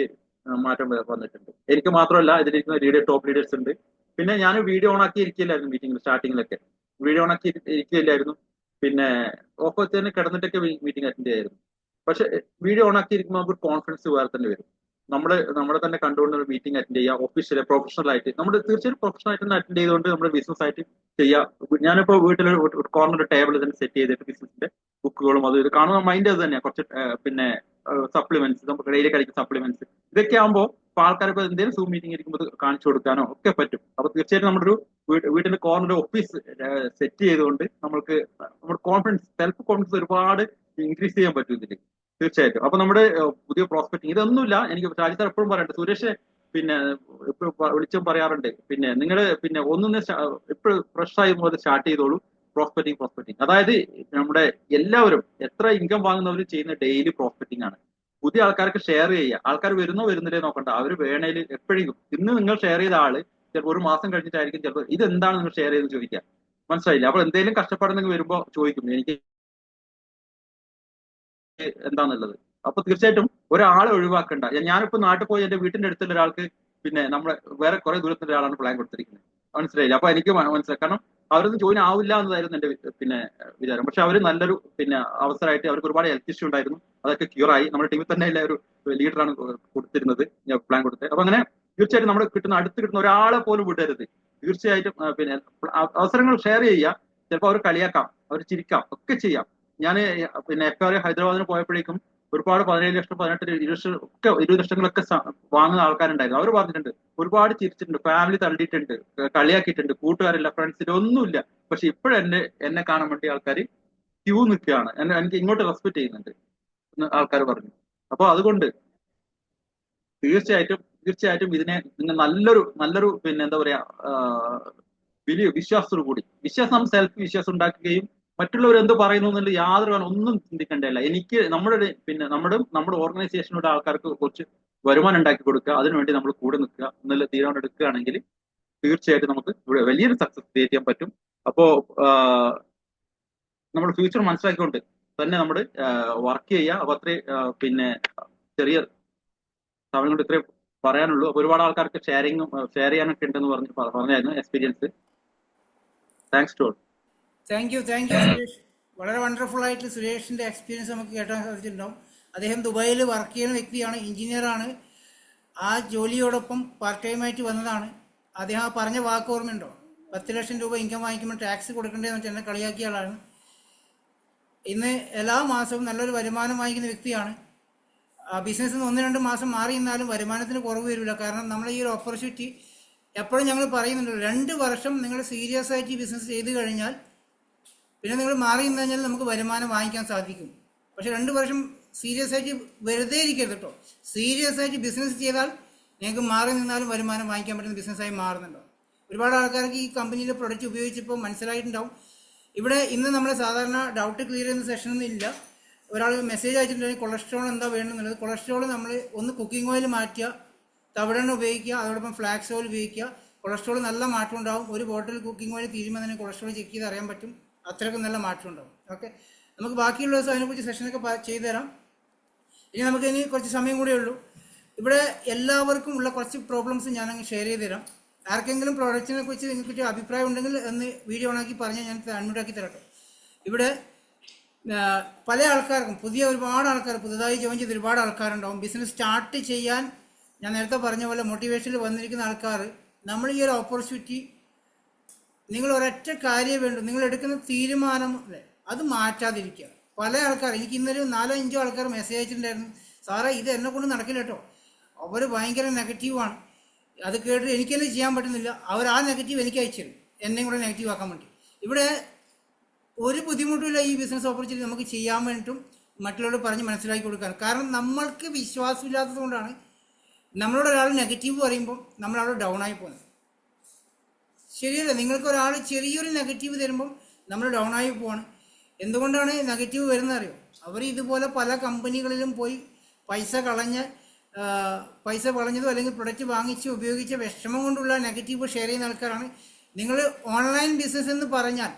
മാറ്റം വന്നിട്ടുണ്ട്. എനിക്ക് മാത്രമല്ല, ഇതിലിരിക്കുന്ന ടോപ്പ് ലീഡേഴ്സ് ഉണ്ട്. പിന്നെ ഞാൻ വീഡിയോ ഓൺ ആക്കി ഇരിക്കില്ലായിരുന്നു മീറ്റിംഗിൽ. സ്റ്റാർട്ടിങ്ങിലൊക്കെ വീഡിയോ ഓൺ ആക്കി ഇരിക്കില്ലായിരുന്നു. പിന്നെ ഓഫ് തന്നെ കിടന്നിട്ടൊക്കെ മീറ്റിംഗ് അറ്റൻഡ് ചെയ്യായിരുന്നു. പക്ഷെ വീഡിയോ ഓൺ ആക്കി ഇരിക്കുമ്പോൾ നമുക്ക് കോൺഫിഡൻസ് വേറെ തന്നെ വരും. നമ്മളെ തന്നെ കണ്ടുകൊണ്ട് ഒരു മീറ്റിംഗ് അറ്റൻഡ് ചെയ്യുക, ഒഫീഷ്യൽ പ്രൊഫഷണൽ ആയിട്ട്. നമ്മൾ തീർച്ചയായും പ്രൊഫഷണൽ ആയിട്ട് അറ്റൻഡ് ചെയ്തുകൊണ്ട് നമ്മുടെ ബിസിനസ് ആയിട്ട് ചെയ്യുക. ഞാനിപ്പോ വീട്ടിൽ ഒരു കോർണർ ടേബിൾ തന്നെ സെറ്റ് ചെയ്തിട്ട് ബിസിനസിന്റെ ബുക്കുകളും ഇത് കാണുന്ന മൈൻഡ് അത് തന്നെയാണ്. കുറച്ച് പിന്നെ സപ്ലിമെന്റ്സ്, നമുക്ക് ഡെയിലി കഴിക്കുന്ന സപ്ലിമെന്റ്സ്, ഇതൊക്കെ ആകുമ്പോൾ ആൾക്കാർ ഇപ്പൊ എന്തെങ്കിലും സൂം മീറ്റിംഗ് ഇരിക്കുമ്പോൾ കാണിച്ചു കൊടുക്കാനോ ഒക്കെ പറ്റും. അപ്പൊ തീർച്ചയായിട്ടും നമ്മുടെ വീട്ടിന്റെ കോർണർ ഓഫീസ് സെറ്റ് ചെയ്തുകൊണ്ട് നമ്മുടെ സെൽഫ് കോൺഫിഡൻസ് ഒരുപാട് ഇൻക്രീസ് ചെയ്യാൻ പറ്റും ഇതിൽ തീർച്ചയായിട്ടും. അപ്പൊ നമ്മുടെ പുതിയ പ്രോസ്പെക്ടിങ് ഇതൊന്നുമില്ല. എനിക്ക് രാജ്യത്ത് എപ്പോഴും പറയട്ടെ, സുരേഷ് പിന്നെ എപ്പോഴും വിളിച്ചും പറയാറുണ്ട്, പിന്നെ നിങ്ങൾ പിന്നെ എപ്പോഴും ഫ്രഷ് ആയി മുതൽ സ്റ്റാർട്ട് ചെയ്തോളൂ പ്രോസ്പെക്ടിങ്. അതായത് നമ്മുടെ എല്ലാവരും എത്ര ഇൻകം വാങ്ങുന്നവരും ചെയ്യുന്ന ഡെയിലി പ്രോസ്പെക്ടിങ് ആണ്. പുതിയ ആൾക്കാർക്ക് ഷെയർ ചെയ്യുക. ആൾക്കാർ വരുന്നില്ലേ നോക്കണ്ട, അവർ വേണേൽ എപ്പോഴെങ്കിലും ഇന്ന് നിങ്ങൾ ഷെയർ ചെയ്ത ആള് ചിലപ്പോൾ ഒരു മാസം കഴിഞ്ഞിട്ടായിരിക്കും ചിലപ്പോൾ ഇതെന്താണ് നിങ്ങൾ ഷെയർ ചെയ്തെന്ന് ചോദിക്കുക. മനസ്സിലായില്ല? അപ്പോൾ എന്തെങ്കിലും കഷ്ടപ്പാടെങ്കിൽ വരുമ്പോൾ ചോദിക്കും എനിക്ക് എന്താന്നുള്ളത്. അപ്പൊ തീർച്ചയായിട്ടും ഒരാളെ ഒഴിവാക്കണ്ട. ഞാനിപ്പോ നാട്ടിൽ പോയി എന്റെ വീട്ടിന്റെ അടുത്തുള്ള ഒരാൾക്ക് പിന്നെ നമ്മളെ വേറെ കുറെ ദൂരത്തിന്റെ ഒരാളാണ് പ്ലാൻ കൊടുത്തിരിക്കുന്നത്. മനസ്സിലായില്ല? അപ്പൊ എനിക്ക് മനസ്സിലായി. കാരണം അവരൊന്നും ജോയിൻ ആവില്ല എന്നതായിരുന്നു എന്റെ വിചാരം. പക്ഷെ അവർ നല്ലൊരു അവസരമായിട്ട് അവർക്ക് ഒരുപാട് ഹെൽത്ത് ഇഷ്യൂ ഉണ്ടായിരുന്നു. അതൊക്കെ ക്യൂർ ആയി. നമ്മുടെ ടീമിൽ തന്നെ ഒരു ലീഡറാണ് കൊടുത്തിരുന്നത്, പ്ലാൻ കൊടുത്തത്. അപ്പൊ അങ്ങനെ തീർച്ചയായിട്ടും നമ്മൾ അടുത്ത് കിട്ടുന്ന ഒരാളെ പോലും വിടരുത്. തീർച്ചയായിട്ടും അവസരങ്ങൾ ഷെയർ ചെയ്യുക. ചിലപ്പോൾ അവർ കളിയാക്കാം, അവർ ചിരിക്കാം, ഒക്കെ ചെയ്യാം. ഞാൻ FR ഹൈദരാബാദിന് പോയപ്പോഴേക്കും ഒരുപാട് 17 ലക്ഷം 18 20 ലക്ഷങ്ങളൊക്കെ വാങ്ങുന്ന ആൾക്കാരുണ്ടായിരുന്നു. അവർ പറഞ്ഞിട്ടുണ്ട് ഒരുപാട് ചിരിച്ചിട്ടുണ്ട്, ഫാമിലി തള്ളിയിട്ടുണ്ട്, കളിയാക്കിയിട്ടുണ്ട്, കൂട്ടുകാരില്ല, ഫ്രണ്ട്സില്ല, ഒന്നുമില്ല. പക്ഷെ എന്നെ കാണാൻ വേണ്ടി ആൾക്കാർ ക്യൂ നിൽക്കുകയാണ്, എനിക്ക് ഇങ്ങോട്ട് റെസ്പെക്ട് ചെയ്യുന്നുണ്ട് ആൾക്കാർ പറഞ്ഞു. അപ്പൊ അതുകൊണ്ട് തീർച്ചയായിട്ടും ഇതിനെ നിങ്ങൾ നല്ലൊരു പിന്നെ എന്താ പറയാ വലിയ വിശ്വാസത്തോടു കൂടി നമ്മൾ സെൽഫ് വിശ്വാസം ഉണ്ടാക്കുകയും മറ്റുള്ളവർ എന്ത് പറയുന്നു എന്നുള്ള യാതൊരു ഒന്നും ചിന്തിക്കേണ്ടതല്ല. എനിക്ക് നമ്മുടെ ഓർഗനൈസേഷനോട് ആൾക്കാർക്ക് കുറച്ച് വരുമാനം ഉണ്ടാക്കി കൊടുക്കുക, അതിനുവേണ്ടി നമ്മൾ കൂടെ നിൽക്കുക എന്നുള്ള തീരുമാനം എടുക്കുകയാണെങ്കിൽ തീർച്ചയായിട്ടും നമുക്ക് ഇവിടെ വലിയൊരു സക്സസ് ക്രിയേറ്റ് ചെയ്യാൻ പറ്റും. അപ്പോ നമ്മുടെ ഫ്യൂച്ചർ മനസ്സിലാക്കിക്കൊണ്ട് തന്നെ നമ്മൾ വർക്ക് ചെയ്യുക. അപ്പൊ അത്രയും പിന്നെ ചെറിയ സമയം കൊണ്ട് ഇത്രയും പറയാനുള്ളൂ. അപ്പൊ ഒരുപാട് ആൾക്കാർക്ക് ഷെയർ ചെയ്യാനൊക്കെ ഉണ്ടെന്ന് പറഞ്ഞായിരുന്നു experience. Thanks to all. Thank you Suresh. വളരെ വണ്ടർഫുൾ ആയിട്ട് സുരേഷിൻ്റെ എക്സ്പീരിയൻസ് നമുക്ക് കേട്ടാൻ സാധിച്ചിട്ടുണ്ടാവും. അദ്ദേഹം ദുബായിൽ വർക്ക് ചെയ്യുന്ന വ്യക്തിയാണ്, എഞ്ചിനീയറാണ്. ആ ജോലിയോടൊപ്പം പാർട്ട് ടൈമായിട്ട് വന്നതാണ്. അദ്ദേഹം ആ പറഞ്ഞ വാക്ക് ഓർമ്മയുണ്ടോ? 10 ലക്ഷം രൂപ ഇൻകം വാങ്ങിക്കുമ്പോൾ ടാക്സ് കൊടുക്കേണ്ടതെന്ന് വെച്ചാൽ എന്നെ കളിയാക്കിയ ആളാണ്. ഇന്ന് എല്ലാ മാസവും നല്ലൊരു വരുമാനം വാങ്ങിക്കുന്ന വ്യക്തിയാണ്. ബിസിനസ്സിൽ 1-2 മാസം മാറി നിന്നാലും വരുമാനത്തിന് കുറവ് വരില്ല. കാരണം നമ്മളെ ഈ ഒരു ഓപ്പർച്യൂണിറ്റി എപ്പോഴും ഞങ്ങൾ പറയുന്നുണ്ട്, 2 വർഷം നിങ്ങൾ സീരിയസ് ആയിട്ട് ഈ ബിസിനസ് ചെയ്ത് കഴിഞ്ഞാൽ പിന്നെ നിങ്ങൾ മാറി നിന്ന് കഴിഞ്ഞാൽ നമുക്ക് വരുമാനം വാങ്ങിക്കാൻ സാധിക്കും. പക്ഷെ 2 വർഷം സീരിയസ് ആയിട്ട് വെറുതെ ഇരിക്കരുത് കേട്ടോ. സീരിയസ് ആയിട്ട് ബിസിനസ് ചെയ്താൽ നിങ്ങൾക്ക് മാറി നിന്നാലും വരുമാനം വാങ്ങിക്കാൻ പറ്റുന്ന ബിസിനസ്സായി മാറുന്നുണ്ടോ? ഒരുപാട് ആൾക്കാർക്ക് ഈ കമ്പനിയിലെ പ്രൊഡക്റ്റ് ഉപയോഗിച്ചപ്പോൾ മനസ്സിലായിട്ടുണ്ടാവും. ഇവിടെ ഇന്ന് നമ്മൾ സാധാരണ ഡൗട്ട് ക്ലിയർ ചെയ്യുന്ന സെഷനൊന്നും ഇല്ല. ഒരാൾ മെസ്സേജ് അയച്ചിട്ടുണ്ടെങ്കിൽ കൊളസ്ട്രോൾ എന്താ വേണമെന്നുള്ളത്. കൊളസ്ട്രോൾ നമ്മൾ ഒന്ന് കുക്കിംഗ് ഓയിൽ മാറ്റുക, തവിടെണ്ണ ഉപയോഗിക്കുക, അതോടൊപ്പം ഫ്ലാക്സ് ഓയിൽ ഉപയോഗിക്കുക. കൊളസ്ട്രോൾ നല്ല മാറ്റം ഉണ്ടാവും. ഒരു ബോട്ടിൽ കുക്കിംഗ് ഓയിൽ തീരുമ്പോൾ തന്നെ കൊളസ്ട്രോൾ ചെക്ക് ചെയ്ത് അറിയാൻ പറ്റും. അത്രയ്ക്കും നല്ല മാറ്റം ഉണ്ടാവും. ഓക്കെ, നമുക്ക് ബാക്കിയുള്ള ദിവസം അതിനെക്കുറിച്ച് സെഷനൊക്കെ ചെയ്തു തരാം. ഇനി നമുക്ക് ഇനി കുറച്ച് സമയം കൂടെ ഉള്ളൂ. ഇവിടെ എല്ലാവർക്കും ഉള്ള കുറച്ച് പ്രോബ്ലംസ് ഞാനങ്ങ് ഷെയർ ചെയ്ത് തരാം. ആർക്കെങ്കിലും പ്രോഡക്റ്റിനെ കുറിച്ച് നിങ്ങൾക്ക് അഭിപ്രായം ഉണ്ടെങ്കിൽ ഒന്ന് വീഡിയോ ഓണാക്കി പറഞ്ഞാൽ ഞാൻ അൺമ്യൂട്ടാക്കി തരട്ടെ. ഇവിടെ പല ആൾക്കാർക്കും ഒരുപാട് ആൾക്കാർ പുതുതായി ജോയിൻ ചെയ്ത് ഒരുപാട് ആൾക്കാരുണ്ടാവും. ബിസിനസ് സ്റ്റാർട്ട് ചെയ്യാൻ ഞാൻ നേരത്തെ പറഞ്ഞ പോലെ മോട്ടിവേഷനിൽ വന്നിരിക്കുന്ന ആൾക്കാർ, നമ്മൾ ഈ ഒരു ഓപ്പർച്യൂണിറ്റി, നിങ്ങൾ ഒരൊറ്റ കാര്യം വേണ്ടു, നിങ്ങൾ എടുക്കുന്ന തീരുമാനം അല്ലേ അത് മാറ്റാതിരിക്കുക. പല ആൾക്കാർ, എനിക്ക് ഇന്നൊരു 4-5 ആൾക്കാർ മെസ്സേജ് അയച്ചിട്ടുണ്ടായിരുന്നു, സാറേ ഇത് എന്നെ കൊണ്ട് നടക്കില്ല കേട്ടോ, അവർ ഭയങ്കര നെഗറ്റീവാണ്, അത് കേട്ടിട്ട് എനിക്കെന്നെ ചെയ്യാൻ പറ്റുന്നില്ല. അവർ ആ നെഗറ്റീവ് എനിക്ക് അയച്ചു തരും, എന്നെയും കൂടെ നെഗറ്റീവ് ആക്കാൻ വേണ്ടി. ഇവിടെ ഒരു ബുദ്ധിമുട്ടുമില്ല ഈ ബിസിനസ് ഓപ്പർച്യൂണിറ്റി നമുക്ക് ചെയ്യാൻ വേണ്ടിയിട്ടും മറ്റുള്ളവരോട് പറഞ്ഞ് മനസ്സിലാക്കി കൊടുക്കാൻ. കാരണം നമ്മൾക്ക് വിശ്വാസമില്ലാത്തത് കൊണ്ടാണ് നമ്മളോട് ഒരാൾ നെഗറ്റീവ് പറയുമ്പോൾ നമ്മളവിടെ ഡൗൺ ആയി പോകുന്നത്. ശരിയല്ല, നിങ്ങൾക്ക് ഒരാൾ ചെറിയൊരു നെഗറ്റീവ് തരുമ്പം നമ്മൾ ഡൗൺ ആയി പോവാണ്. എന്തുകൊണ്ടാണ് നെഗറ്റീവ് വരുന്നത് അറിയോ? അവർ ഇതുപോലെ പല കമ്പനികളിലും പോയി പൈസ കളഞ്ഞതോ അല്ലെങ്കിൽ പ്രൊഡക്റ്റ് വാങ്ങിച്ച് ഉപയോഗിച്ച വിഷമം കൊണ്ടുള്ള നെഗറ്റീവ് ഷെയർ ചെയ്യുന്ന ആൾക്കാരാണ്. നിങ്ങൾ ഓൺലൈൻ ബിസിനസ് എന്ന് പറഞ്ഞാൽ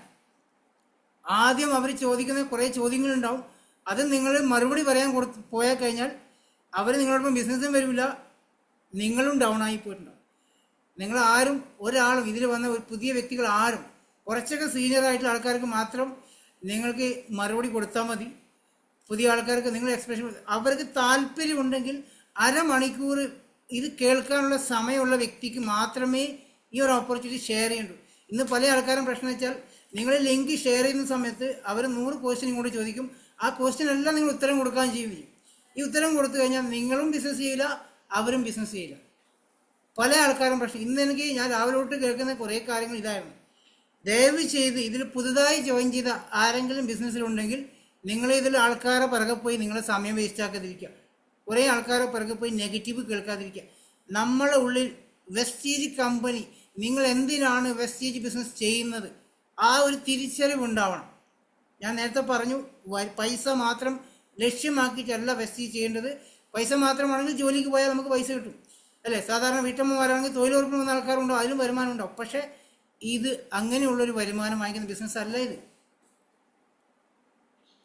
ആദ്യം അവർ ചോദിക്കുന്ന കുറേ ചോദ്യങ്ങളുണ്ടാവും. അത് നിങ്ങൾ മറുപടി പറയാൻ പോയാൽ കഴിഞ്ഞാൽ അവർ നിങ്ങളോടൊപ്പം ബിസിനസ്സും വരില്ല, നിങ്ങളും ഡൗൺ ആയി പോയിട്ടുണ്ടാവും. നിങ്ങൾ ആരും ഒരാളും ഇതിൽ വന്ന പുതിയ വ്യക്തികൾ ആരും, കുറച്ചൊക്കെ സീനിയർ ആയിട്ടുള്ള ആൾക്കാർക്ക് മാത്രം നിങ്ങൾക്ക് മറുപടി കൊടുത്താൽ മതി. പുതിയ ആൾക്കാർക്ക് നിങ്ങൾ എക്സ്പ്രഷൻ, അവർക്ക് താല്പര്യമുണ്ടെങ്കിൽ അരമണിക്കൂർ ഇത് കേൾക്കാനുള്ള സമയമുള്ള വ്യക്തിക്ക് മാത്രമേ ഈ ഒരു ഓപ്പർച്യൂണിറ്റി ഷെയർ ചെയ്യണ്ടൂ. ഇന്ന് പല ആൾക്കാരും പ്രശ്നം വെച്ചാൽ, നിങ്ങൾ ലിങ്ക് ഷെയർ ചെയ്യുന്ന സമയത്ത് അവർ 100 ക്വസ്റ്റ്യൻ ഇങ്ങോട്ട് ചോദിക്കും. ആ ക്വസ്റ്റ്യൻ എല്ലാം നിങ്ങൾ ഉത്തരം കൊടുക്കാൻ ചെയ്യും. ഈ ഉത്തരം കൊടുത്തു കഴിഞ്ഞാൽ നിങ്ങളും ബിസിനസ് ചെയ്യില്ല, അവരും ബിസിനസ് ചെയ്യില്ല. പല ആൾക്കാരും പ്രശ്നം. ഇന്ന് എനിക്ക് ഞാൻ രാവിലെ തൊട്ട് കേൾക്കുന്ന കുറേ കാര്യങ്ങൾ ഇതായിരുന്നു. ദയവ് ചെയ്ത് ഇതിൽ പുതുതായി ജോയിൻ ചെയ്ത ആരെങ്കിലും ബിസിനസ്സിലുണ്ടെങ്കിൽ നിങ്ങൾ ഇതിൽ ആൾക്കാരെ പിറകെ പോയി നിങ്ങളെ സമയം വേസ്റ്റ് ആക്കാതിരിക്കുക. കുറേ ആൾക്കാരെ പിറകെ പോയി നെഗറ്റീവ് കേൾക്കാതിരിക്കുക. നമ്മളെ ഉള്ളിൽ വെസ്റ്റീജ് കമ്പനി, നിങ്ങൾ എന്തിനാണ് വെസ്റ്റീജ് ബിസിനസ് ചെയ്യുന്നത്, ആ ഒരു തിരിച്ചറിവുണ്ടാവണം. ഞാൻ നേരത്തെ പറഞ്ഞു, പൈസ മാത്രം ലക്ഷ്യമാക്കിയിട്ടല്ല വെസ്റ്റീജ് ചെയ്യേണ്ടത്. പൈസ മാത്രമാണെങ്കിൽ ജോലിക്ക് പോയാൽ നമുക്ക് പൈസ കിട്ടും അല്ലേ? സാധാരണ വീട്ടമ്മമാരാണെങ്കിൽ തൊഴിലുറപ്പിന് വന്ന ആൾക്കാരുണ്ടോ, അതിലും വരുമാനം ഉണ്ടാവും. പക്ഷേ ഇത് അങ്ങനെയുള്ളൊരു വരുമാനം വാങ്ങിക്കുന്ന ബിസിനസ് അല്ല ഇത്.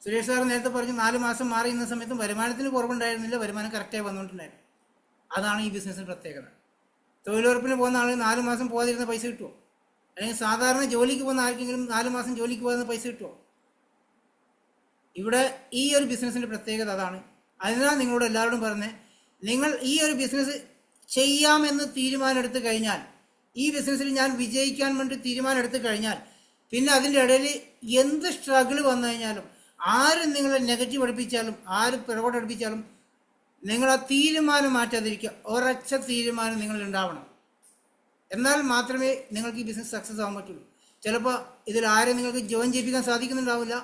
സുരേഷ് സാർ നേരത്തെ പറഞ്ഞു 4 മാസം മാറി ഇന്ന സമയത്തും വരുമാനത്തിന് കുറവുണ്ടായിരുന്നില്ല, വരുമാനം കറക്റ്റായി വന്നുകൊണ്ടിട്ടുണ്ടായിരുന്നു. അതാണ് ഈ ബിസിനസ്സിന് പ്രത്യേകത. തൊഴിലുറപ്പിന് പോകുന്ന ആൾ 4 മാസം പോകാതിരുന്ന പൈസ കിട്ടുമോ? അല്ലെങ്കിൽ സാധാരണ ജോലിക്ക് പോകുന്ന ആർക്കെങ്കിലും 4 മാസം ജോലിക്ക് പോകുന്ന പൈസ കിട്ടുമോ? ഇവിടെ ഈ ഒരു ബിസിനസ്സിൻ്റെ പ്രത്യേകത അതാണ്. അതിനാണ് നിങ്ങളോട് എല്ലാവരോടും പറഞ്ഞത്, നിങ്ങൾ ഈ ഒരു ബിസിനസ് ചെയ്യാമെന്ന് തീരുമാനം എടുത്തു കഴിഞ്ഞാൽ, ഈ ബിസിനസ്സിൽ ഞാൻ വിജയിക്കാൻ വേണ്ടി തീരുമാനം എടുത്തു കഴിഞ്ഞാൽ, പിന്നെ അതിൻ്റെ ഇടയിൽ എന്ത് സ്ട്രഗിൾ വന്നു കഴിഞ്ഞാലും, ആരും നിങ്ങളെ നെഗറ്റീവ് പഠിപ്പിച്ചാലും, ആരും പിറകോട്ട് പഠിപ്പിച്ചാലും, നിങ്ങൾ ആ തീരുമാനം മാറ്റാതിരിക്കുക. ഒരൊറ്റ തീരുമാനം നിങ്ങൾ ഉണ്ടാവണം. എന്നാൽ മാത്രമേ നിങ്ങൾക്ക് ഈ ബിസിനസ് സക്സസ് ആകാൻ പറ്റുള്ളൂ. ചിലപ്പോൾ ഇതിൽ ആരും നിങ്ങൾക്ക് ജോയിൻ ചെയ്യിപ്പിക്കാൻ സാധിക്കുന്നുണ്ടാവില്ല,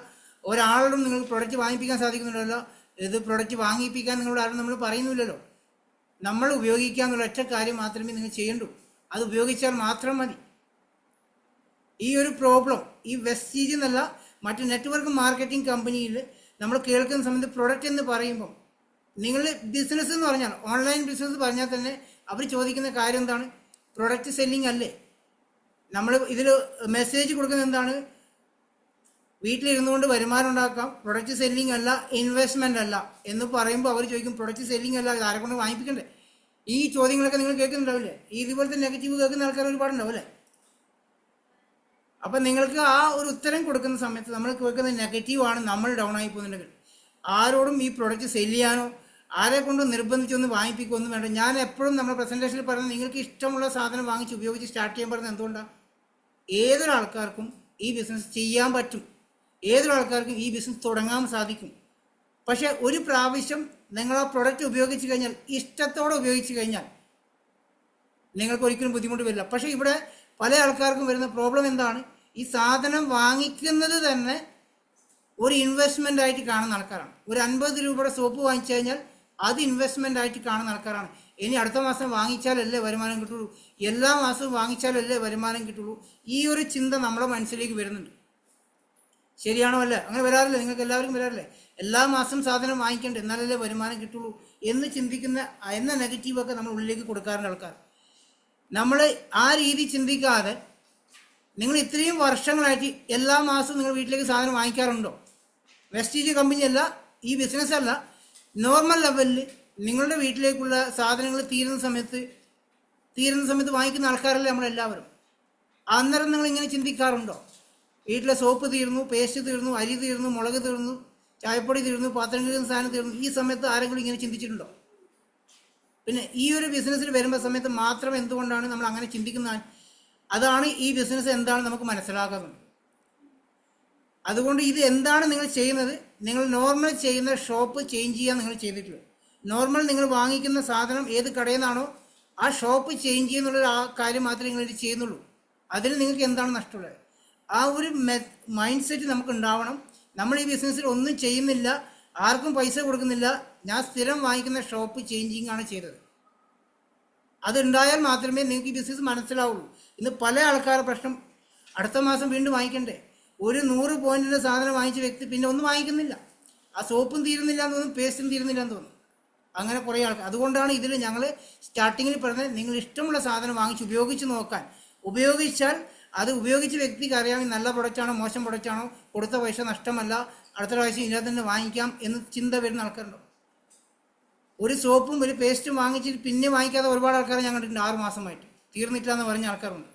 ഒരാളോടും നിങ്ങൾക്ക് പ്രൊഡക്റ്റ് വാങ്ങിപ്പിക്കാൻ സാധിക്കുന്നുണ്ടാവില്ല. ഇത് പ്രൊഡക്റ്റ് വാങ്ങിപ്പിക്കാൻ നിങ്ങളോട് ആരും നമ്മൾ പറയുന്നില്ലല്ലോ. നമ്മൾ ഉപയോഗിക്കുക എന്നുള്ള ഒറ്റ കാര്യം മാത്രമേ നിങ്ങൾ ചെയ്യണ്ടൂ. അത് ഉപയോഗിച്ചാൽ മാത്രം മതി. ഈ ഒരു പ്രോബ്ലം ഈ വെസ്റ്റീജ് എന്നല്ല, മറ്റ് നെറ്റ്വർക്ക് മാർക്കറ്റിംഗ് കമ്പനിയിൽ നമ്മൾ കേൾക്കുന്ന സമയത്ത് പ്രൊഡക്റ്റ് എന്ന് പറയുമ്പം, നിങ്ങൾ ബിസിനസ് എന്ന് പറഞ്ഞാൽ, ഓൺലൈൻ ബിസിനസ് പറഞ്ഞാൽ തന്നെ അവർ ചോദിക്കുന്ന കാര്യം എന്താണ്? പ്രൊഡക്റ്റ് സെല്ലിംഗ് അല്ലേ? നമ്മൾ ഇതിൽ മെസ്സേജ് കൊടുക്കുന്നത് എന്താണ്? വീട്ടിലിരുന്നു കൊണ്ട് വരുമാനം ഉണ്ടാക്കാം, പ്രൊഡക്റ്റ് സെല്ലിംഗ് അല്ല, ഇൻവെസ്റ്റ്മെൻ്റ് അല്ല എന്ന് പറയുമ്പോൾ അവർ ചോദിക്കും പ്രൊഡക്റ്റ് സെല്ലിംഗ് അല്ല, ഇത് ആരെ കൊണ്ട് വാങ്ങിപ്പിക്കണ്ടേ? ഈ ചോദ്യങ്ങളൊക്കെ നിങ്ങൾ കേൾക്കുന്നുണ്ടാവില്ലേ? ഇതുപോലത്തെ നെഗറ്റീവ് കേൾക്കുന്ന ആൾക്കാർ ഒരുപാടുണ്ടാവും അല്ലേ? അപ്പം നിങ്ങൾക്ക് ആ ഒരു ഉത്തരം കൊടുക്കുന്ന സമയത്ത് നമ്മൾ കേൾക്കുന്ന നെഗറ്റീവാണ്, നമ്മൾ ഡൗൺ ആയി പോകുന്നുണ്ടെങ്കിൽ ആരോടും ഈ പ്രൊഡക്റ്റ് സെല്ല് ചെയ്യാനോ ആരെ കൊണ്ട് നിർബന്ധിച്ചൊന്ന് വാങ്ങിപ്പിക്കുകയൊന്നും വേണ്ട. ഞാൻ എപ്പോഴും നമ്മുടെ പ്രസൻറ്റേഷനിൽ പറയുന്നത്, നിങ്ങൾക്ക് ഇഷ്ടമുള്ള സാധനം വാങ്ങിച്ച് ഉപയോഗിച്ച് സ്റ്റാർട്ട് ചെയ്യാൻ പറയുന്നത് എന്തുകൊണ്ടാണ്? ഏതൊരാൾക്കാർക്കും ഈ ബിസിനസ് ചെയ്യാൻ പറ്റും, ഏതൊരാൾക്കാർക്കും ഈ ബിസിനസ് തുടങ്ങാൻ സാധിക്കും. പക്ഷേ ഒരു പ്രാവശ്യം നിങ്ങൾ ആ പ്രൊഡക്റ്റ് ഉപയോഗിച്ച് കഴിഞ്ഞാൽ, ഇഷ്ടത്തോടെ ഉപയോഗിച്ച് കഴിഞ്ഞാൽ നിങ്ങൾക്ക് ഒരിക്കലും ബുദ്ധിമുട്ട് വരില്ല. പക്ഷേ ഇവിടെ പല ആൾക്കാർക്കും വരുന്ന പ്രോബ്ലം എന്താണ്? ഈ സാധനം വാങ്ങിക്കുന്നത് തന്നെ ഒരു ഇൻവെസ്റ്റ്മെൻ്റ് ആയിട്ട് കാണുന്ന ആൾക്കാരാണ്. ഒരു 50 രൂപയുടെ സോപ്പ് വാങ്ങിച്ചു കഴിഞ്ഞാൽ അത് ഇൻവെസ്റ്റ്മെൻ്റ് ആയിട്ട് കാണുന്ന ആൾക്കാരാണ്. ഇനി അടുത്ത മാസം വാങ്ങിച്ചാലല്ലേ വരുമാനം കിട്ടുള്ളൂ, എല്ലാ മാസവും വാങ്ങിച്ചാലല്ലേ വരുമാനം കിട്ടുള്ളൂ, ഈ ഒരു ചിന്ത നമ്മുടെ മനസ്സിലേക്ക് വരുന്നുണ്ട്. ശരിയാണോ? അല്ലേ? അങ്ങനെ വരാറില്ലേ? നിങ്ങൾക്ക് എല്ലാവർക്കും വരാറില്ലേ? എല്ലാ മാസം സാധനം വാങ്ങിക്കണ്ടേ എന്നാലല്ലേ വരുമാനം കിട്ടുള്ളൂ എന്ന് ചിന്തിക്കുന്ന എന്ന നെഗറ്റീവൊക്കെ നമ്മൾ ഉള്ളിലേക്ക് കൊടുക്കാറുണ്ട് ആൾക്കാർ. നമ്മൾ ആ രീതി ചിന്തിക്കാതെ നിങ്ങൾ ഇത്രയും വർഷങ്ങളായിട്ട് എല്ലാ മാസവും നിങ്ങൾ വീട്ടിലേക്ക് സാധനം വാങ്ങിക്കാറുണ്ടോ? വെസ്റ്റീജ് കമ്പനി അല്ല, ഈ ബിസിനസ് അല്ല, നോർമൽ ലെവലിൽ നിങ്ങളുടെ വീട്ടിലേക്കുള്ള സാധനങ്ങൾ തീരുന്ന സമയത്ത് വാങ്ങിക്കുന്ന ആൾക്കാരല്ലേ നമ്മളെല്ലാവരും. അന്നേരം നിങ്ങൾ ഇങ്ങനെ ചിന്തിക്കാറുണ്ടോ? വീട്ടിലെ സോപ്പ് തീർന്നു, പേസ്റ്റ് തീർന്നു, അരി തീർന്നു, മുളക് തീർന്നു, ചായപ്പൊടി തീർന്നു, പാത്രം കഴുകുന്ന സാധനം തീർന്നു, ഈ സമയത്ത് ആരെങ്കിലും ഇങ്ങനെ ചിന്തിച്ചിട്ടുണ്ടോ? പിന്നെ ഈ ഒരു ബിസിനസ്സിൽ വരുമ്പോൾ സമയത്ത് മാത്രം എന്തുകൊണ്ടാണ് നമ്മൾ അങ്ങനെ ചിന്തിക്കുന്നത്? അതാണ് ഈ ബിസിനസ് എന്താണ് നമുക്ക് മനസ്സിലാക്കുന്നത്. അതുകൊണ്ട് ഇത് എന്താണ് നിങ്ങൾ ചെയ്യുന്നത്? നിങ്ങൾ നോർമൽ ചെയ്യുന്ന ഷോപ്പ് ചേഞ്ച് ചെയ്യാൻ നിങ്ങൾ ചെയ്തിട്ടില്ല. നോർമൽ നിങ്ങൾ വാങ്ങിക്കുന്ന സാധനം ഏത് കടയിൽ നിന്നാണോ ആ ഷോപ്പ് ചേഞ്ച് ചെയ്യുന്നുള്ള ആ കാര്യം മാത്രമേ നിങ്ങൾ ഇത് ചെയ്യുന്നുള്ളൂ. അതിന് നിങ്ങൾക്ക് എന്താണ് നഷ്ടമുള്ളത്? ആ ഒരു മൈൻഡ് സെറ്റ് നമുക്ക് ഉണ്ടാവണം. നമ്മൾ ഈ ബിസിനസ്സിൽ ഒന്നും ചെയ്യുന്നില്ല, ആർക്കും പൈസ കൊടുക്കുന്നില്ല, ഞാൻ സ്ഥിരം വാങ്ങിക്കുന്ന ഷോപ്പ് ചേഞ്ചിങ് ആണ് ചെയ്തത്. അതുണ്ടായാൽ മാത്രമേ നിങ്ങൾക്ക് ഈ ബിസിനസ് മനസ്സിലാവുള്ളൂ. ഇന്ന് പല ആൾക്കാരുടെ പ്രശ്നം അടുത്ത മാസം വീണ്ടും വാങ്ങിക്കണ്ടേ. ഒരു 100 പോയിന്റിൻ്റെ സാധനം വാങ്ങിച്ച വ്യക്തി പിന്നെ ഒന്നും വാങ്ങിക്കുന്നില്ല. ആ സോപ്പും തീരുന്നില്ല എന്ന് തോന്നും, പേസ്റ്റും തീരുന്നില്ല എന്ന് തോന്നും. അങ്ങനെ കുറേ ആൾക്കാർ. അതുകൊണ്ടാണ് ഇതിൽ ഞങ്ങൾ സ്റ്റാർട്ടിങ്ങിൽ പറഞ്ഞത് നിങ്ങൾ ഇഷ്ടമുള്ള സാധനം വാങ്ങിച്ച് ഉപയോഗിച്ച് നോക്കാൻ. ഉപയോഗിച്ചാൽ അത് ഉപയോഗിച്ച വ്യക്തിക്ക് അറിയാമെങ്കിൽ നല്ല പ്രൊഡക്റ്റാണോ മോശം പ്രൊഡക്റ്റാണോ, കൊടുത്ത പൈസ നഷ്ടമല്ല, അടുത്ത പ്രാവശ്യം ഇതിനകത്ത് തന്നെ വാങ്ങിക്കാം എന്ന് ചിന്ത വരുന്ന ആൾക്കാരുണ്ടോ? ഒരു സോപ്പും ഒരു പേസ്റ്റും വാങ്ങിച്ചിട്ട് പിന്നെ വാങ്ങിക്കാതെ ഒരുപാട് ആൾക്കാരെ ഞാൻ കണ്ടിട്ടുണ്ട്. 6 മാസമായിട്ട് തീർന്നിട്ടില്ല എന്ന് പറഞ്ഞ ആൾക്കാരുണ്ട്.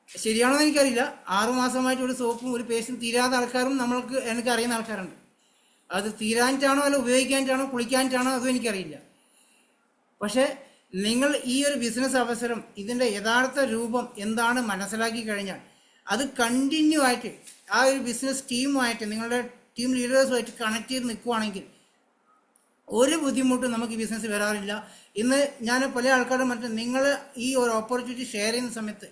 ശരിയാണോ എന്ന് എനിക്കറിയില്ല. 6 മാസമായിട്ട് ഒരു സോപ്പും ഒരു പേസ്റ്റും തീരാത്ത ആൾക്കാരും എനിക്ക് അറിയുന്ന ആൾക്കാരുണ്ട്. അത് തീരാനിട്ടാണോ അല്ല ഉപയോഗിക്കാനിട്ടാണോ കുളിക്കാനിട്ടാണോ അതും എനിക്കറിയില്ല. പക്ഷേ നിങ്ങൾ ഈ ഒരു ബിസിനസ് അവസരം ഇതിൻ്റെ യഥാർത്ഥ രൂപം എന്താണ് മനസ്സിലാക്കി കഴിഞ്ഞാൽ അത് കണ്ടിന്യൂ ആയിട്ട് ആ ഒരു ബിസിനസ് ടീമുമായിട്ട് നിങ്ങളുടെ ടീം ലീഡേഴ്സുമായിട്ട് കണക്ട് ചെയ്ത് നിൽക്കുവാണെങ്കിൽ ഒരു ബുദ്ധിമുട്ടും നമുക്ക് ഈ ബിസിനസ് വരാറില്ല. ഇന്ന് ഞാൻ പല ആൾക്കാരും നിങ്ങൾ ഈ ഒരു ഓപ്പർച്യൂണിറ്റി ഷെയർ ചെയ്യുന്ന സമയത്ത്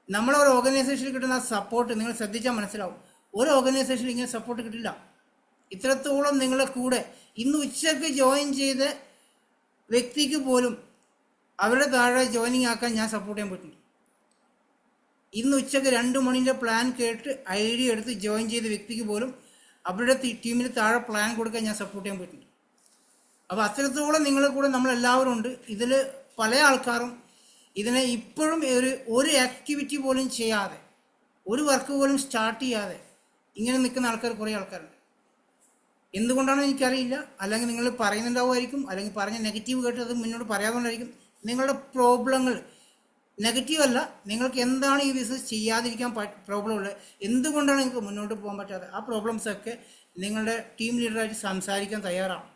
നമ്മളൊരു ഓർഗനൈസേഷനിൽ കിട്ടുന്ന സപ്പോർട്ട് നിങ്ങൾ ശ്രദ്ധിച്ചാൽ മനസ്സിലാവും. ഒരു ഓർഗനൈസേഷനിൽ ഇങ്ങനെ സപ്പോർട്ട് കിട്ടില്ല. ഇത്രത്തോളം നിങ്ങളെ കൂടെ ഇന്ന് ഉച്ചയ്ക്ക് ജോയിൻ ചെയ്ത വ്യക്തിക്ക് പോലും അവരുടെ താഴെ ജോയിനിങ് ആക്കാൻ ഞാൻ സപ്പോർട്ട് ചെയ്യാൻ പറ്റുന്നു. ഇന്ന് ഉച്ചയ്ക്ക് 2 മണിൻ്റെ പ്ലാൻ കേട്ട് ഐഡിയ എടുത്ത് ജോയിൻ ചെയ്ത വ്യക്തിക്ക് പോലും അവരുടെ ടീമിന് താഴെ പ്ലാൻ കൊടുക്കാൻ ഞാൻ സപ്പോർട്ട് ചെയ്യാൻ പറ്റുന്നു. അപ്പോൾ അത്രത്തോളം നിങ്ങളെ കൂടെ നമ്മളെല്ലാവരും ഉണ്ട്. ഇതിൽ പല ആൾക്കാരും ഇതിനെ ഇപ്പോഴും ഒരു ആക്ടിവിറ്റി പോലും ചെയ്യാതെ, ഒരു വർക്ക് പോലും സ്റ്റാർട്ട് ചെയ്യാതെ ഇങ്ങനെ നിൽക്കുന്ന ആൾക്കാർ കുറേ ആൾക്കാരുണ്ട്. എന്തുകൊണ്ടാണെന്ന് എനിക്കറിയില്ല. അല്ലെങ്കിൽ നിങ്ങൾ പറയുന്നുണ്ടാവുമായിരിക്കും, അല്ലെങ്കിൽ പറഞ്ഞ നെഗറ്റീവ് കേട്ട് അത് മുന്നോട്ട് പറയാതുകൊണ്ടായിരിക്കും. നിങ്ങളുടെ പ്രോബ്ലങ്ങൾ നെഗറ്റീവ് അല്ല, നിങ്ങൾക്ക് എന്താണ് ഈ ബിസിനസ് ചെയ്യാതിരിക്കാൻ പ്രോബ്ലം ഉള്ളത്, എന്തുകൊണ്ടാണ് നിങ്ങൾക്ക് മുന്നോട്ട് പോകാൻ പറ്റാതെ, ആ പ്രോബ്ലംസൊക്കെ നിങ്ങളുടെ ടീം ലീഡറായിട്ട് സംസാരിക്കാൻ തയ്യാറാണ്.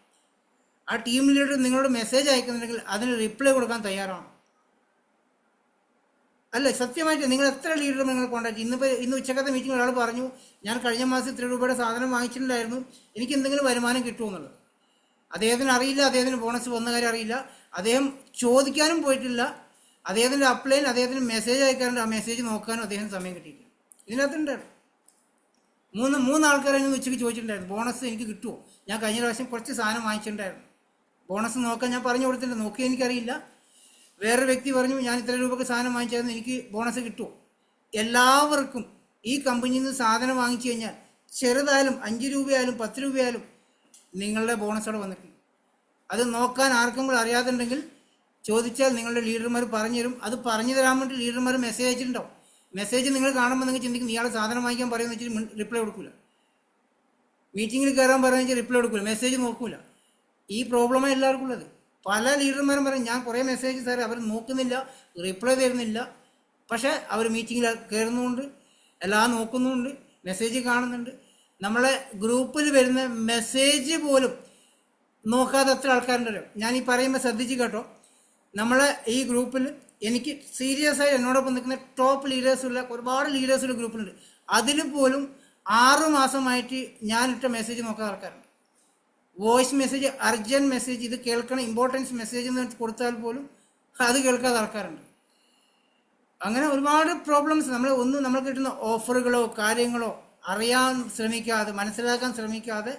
ആ ടീം ലീഡർ നിങ്ങളോട് മെസ്സേജ് അയക്കുന്നുണ്ടെങ്കിൽ അതിന് റിപ്ലൈ കൊടുക്കാൻ തയ്യാറാണ്. അല്ല, സത്യമായിട്ട് നിങ്ങൾ എത്ര ലീഡർ നിങ്ങൾ കോൺടാക്ട് ഇന്ന് ഉച്ചക്കത്തെ മീറ്റിംഗ് ഒരാൾ പറഞ്ഞു ഞാൻ കഴിഞ്ഞ മാസം 3 രൂപയുടെ സാധനം വാങ്ങിച്ചിട്ടുണ്ടായിരുന്നു, എനിക്ക് എന്തെങ്കിലും വരുമാനം കിട്ടുമെന്നുള്ളത്. അദ്ദേഹത്തിന് അറിയില്ല, അദ്ദേഹത്തിന് ബോണസ് വന്ന കാര്യം അറിയില്ല, അദ്ദേഹം ചോദിക്കാനും പോയിട്ടില്ല, അദ്ദേഹത്തിൻ്റെ അപ്ലൈൻ അദ്ദേഹത്തിന് മെസ്സേജ് അയക്കാറുണ്ട്, ആ മെസ്സേജ് നോക്കാനും അദ്ദേഹത്തിന് സമയം കിട്ടിയില്ല. ഇതിനകത്തുണ്ടായിരുന്നു 3 ആൾക്കാരെ ഉച്ചയ്ക്ക് ചോദിച്ചിട്ടുണ്ടായിരുന്നു ബോണസ് എനിക്ക് കിട്ടുമോ. ഞാൻ കഴിഞ്ഞ പ്രാവശ്യം കുറച്ച് സാധനം വാങ്ങിച്ചിട്ടുണ്ടായിരുന്നു, ബോണസ് നോക്കാൻ ഞാൻ പറഞ്ഞു കൊടുത്തിട്ടുണ്ട്, നോക്കി എനിക്കറിയില്ല. വേറൊരു വ്യക്തി പറഞ്ഞു ഞാൻ ഇത്ര രൂപയ്ക്ക് സാധനം വാങ്ങിച്ചായിരുന്നു, എനിക്ക് ബോണസ് കിട്ടുമോ. എല്ലാവർക്കും ഈ കമ്പനിയിൽ നിന്ന് സാധനം വാങ്ങിച്ചു കഴിഞ്ഞാൽ ചെറുതായാലും 5 രൂപയായാലും 10 രൂപയായാലും നിങ്ങളുടെ ബോണസ് അവിടെ വന്നിട്ടുണ്ട്. അത് നോക്കാൻ ആർക്കെങ്കിലും അറിയാതുണ്ടെങ്കിൽ ചോദിച്ചാൽ നിങ്ങളുടെ ലീഡർമാർ പറഞ്ഞു തരും. അത് പറഞ്ഞു തരാൻ വേണ്ടി ലീഡർമാർ മെസ്സേജ് അയച്ചിട്ടുണ്ടാവും. മെസ്സേജ് നിങ്ങൾ കാണുമ്പോൾ നിങ്ങൾ ചിന്തിക്കും ഇയാൾ സാധനം വാങ്ങിക്കാൻ പറയുമെന്ന് വെച്ചിട്ട് റിപ്ലൈ കൊടുക്കില്ല. മീറ്റിങ്ങിൽ കയറാൻ പറയുന്ന വെച്ചാൽ റിപ്ലൈ കൊടുക്കില്ല, മെസ്സേജ് നോക്കില്ല. ഈ പ്രോബ്ലമാണ് എല്ലാവർക്കും ഉള്ളത്. പല ലീഡർമാരും പറയും ഞാൻ കുറേ മെസ്സേജ് സാർ അവർ നോക്കുന്നില്ല, റിപ്ലൈ തരുന്നില്ല. പക്ഷേ അവർ മീറ്റിങ്ങിൽ കയറുന്നുമുണ്ട്, എല്ലാം നോക്കുന്നുമുണ്ട്, മെസ്സേജ് കാണുന്നുണ്ട്. നമ്മളെ ഗ്രൂപ്പിൽ വരുന്ന മെസ്സേജ് പോലും നോക്കാതെ എത്ര ആൾക്കാരുണ്ടല്ലോ. ഞാൻ ഈ പറയുമ്പോൾ ശ്രദ്ധിച്ച് കേട്ടോ. നമ്മളെ ഈ ഗ്രൂപ്പിൽ എനിക്ക് സീരിയസ് ആയി എന്നോടൊപ്പം നിൽക്കുന്ന ടോപ്പ് ലീഡേഴ്സുള്ള ഒരുപാട് ലീഡേഴ്സുള്ള ഗ്രൂപ്പിലുണ്ട്. അതിൽ പോലും 6 മാസമായിട്ട് ഞാനിട്ട മെസ്സേജ് നോക്കാത്ത ആൾക്കാരുണ്ട്. വോയിസ് മെസ്സേജ്, അർജൻറ്റ് മെസ്സേജ്, ഇത് കേൾക്കണം, ഇമ്പോർട്ടൻസ് മെസ്സേജ് എന്ന് കൊടുത്താൽ പോലും അത് കേൾക്കാത്ത ആൾക്കാരുണ്ട്. അങ്ങനെ ഒരുപാട് പ്രോബ്ലംസ്. നമ്മൾ കിട്ടുന്ന ഓഫറുകളോ കാര്യങ്ങളോ അറിയാൻ ശ്രമിക്കാതെ, മനസ്സിലാക്കാൻ ശ്രമിക്കാതെ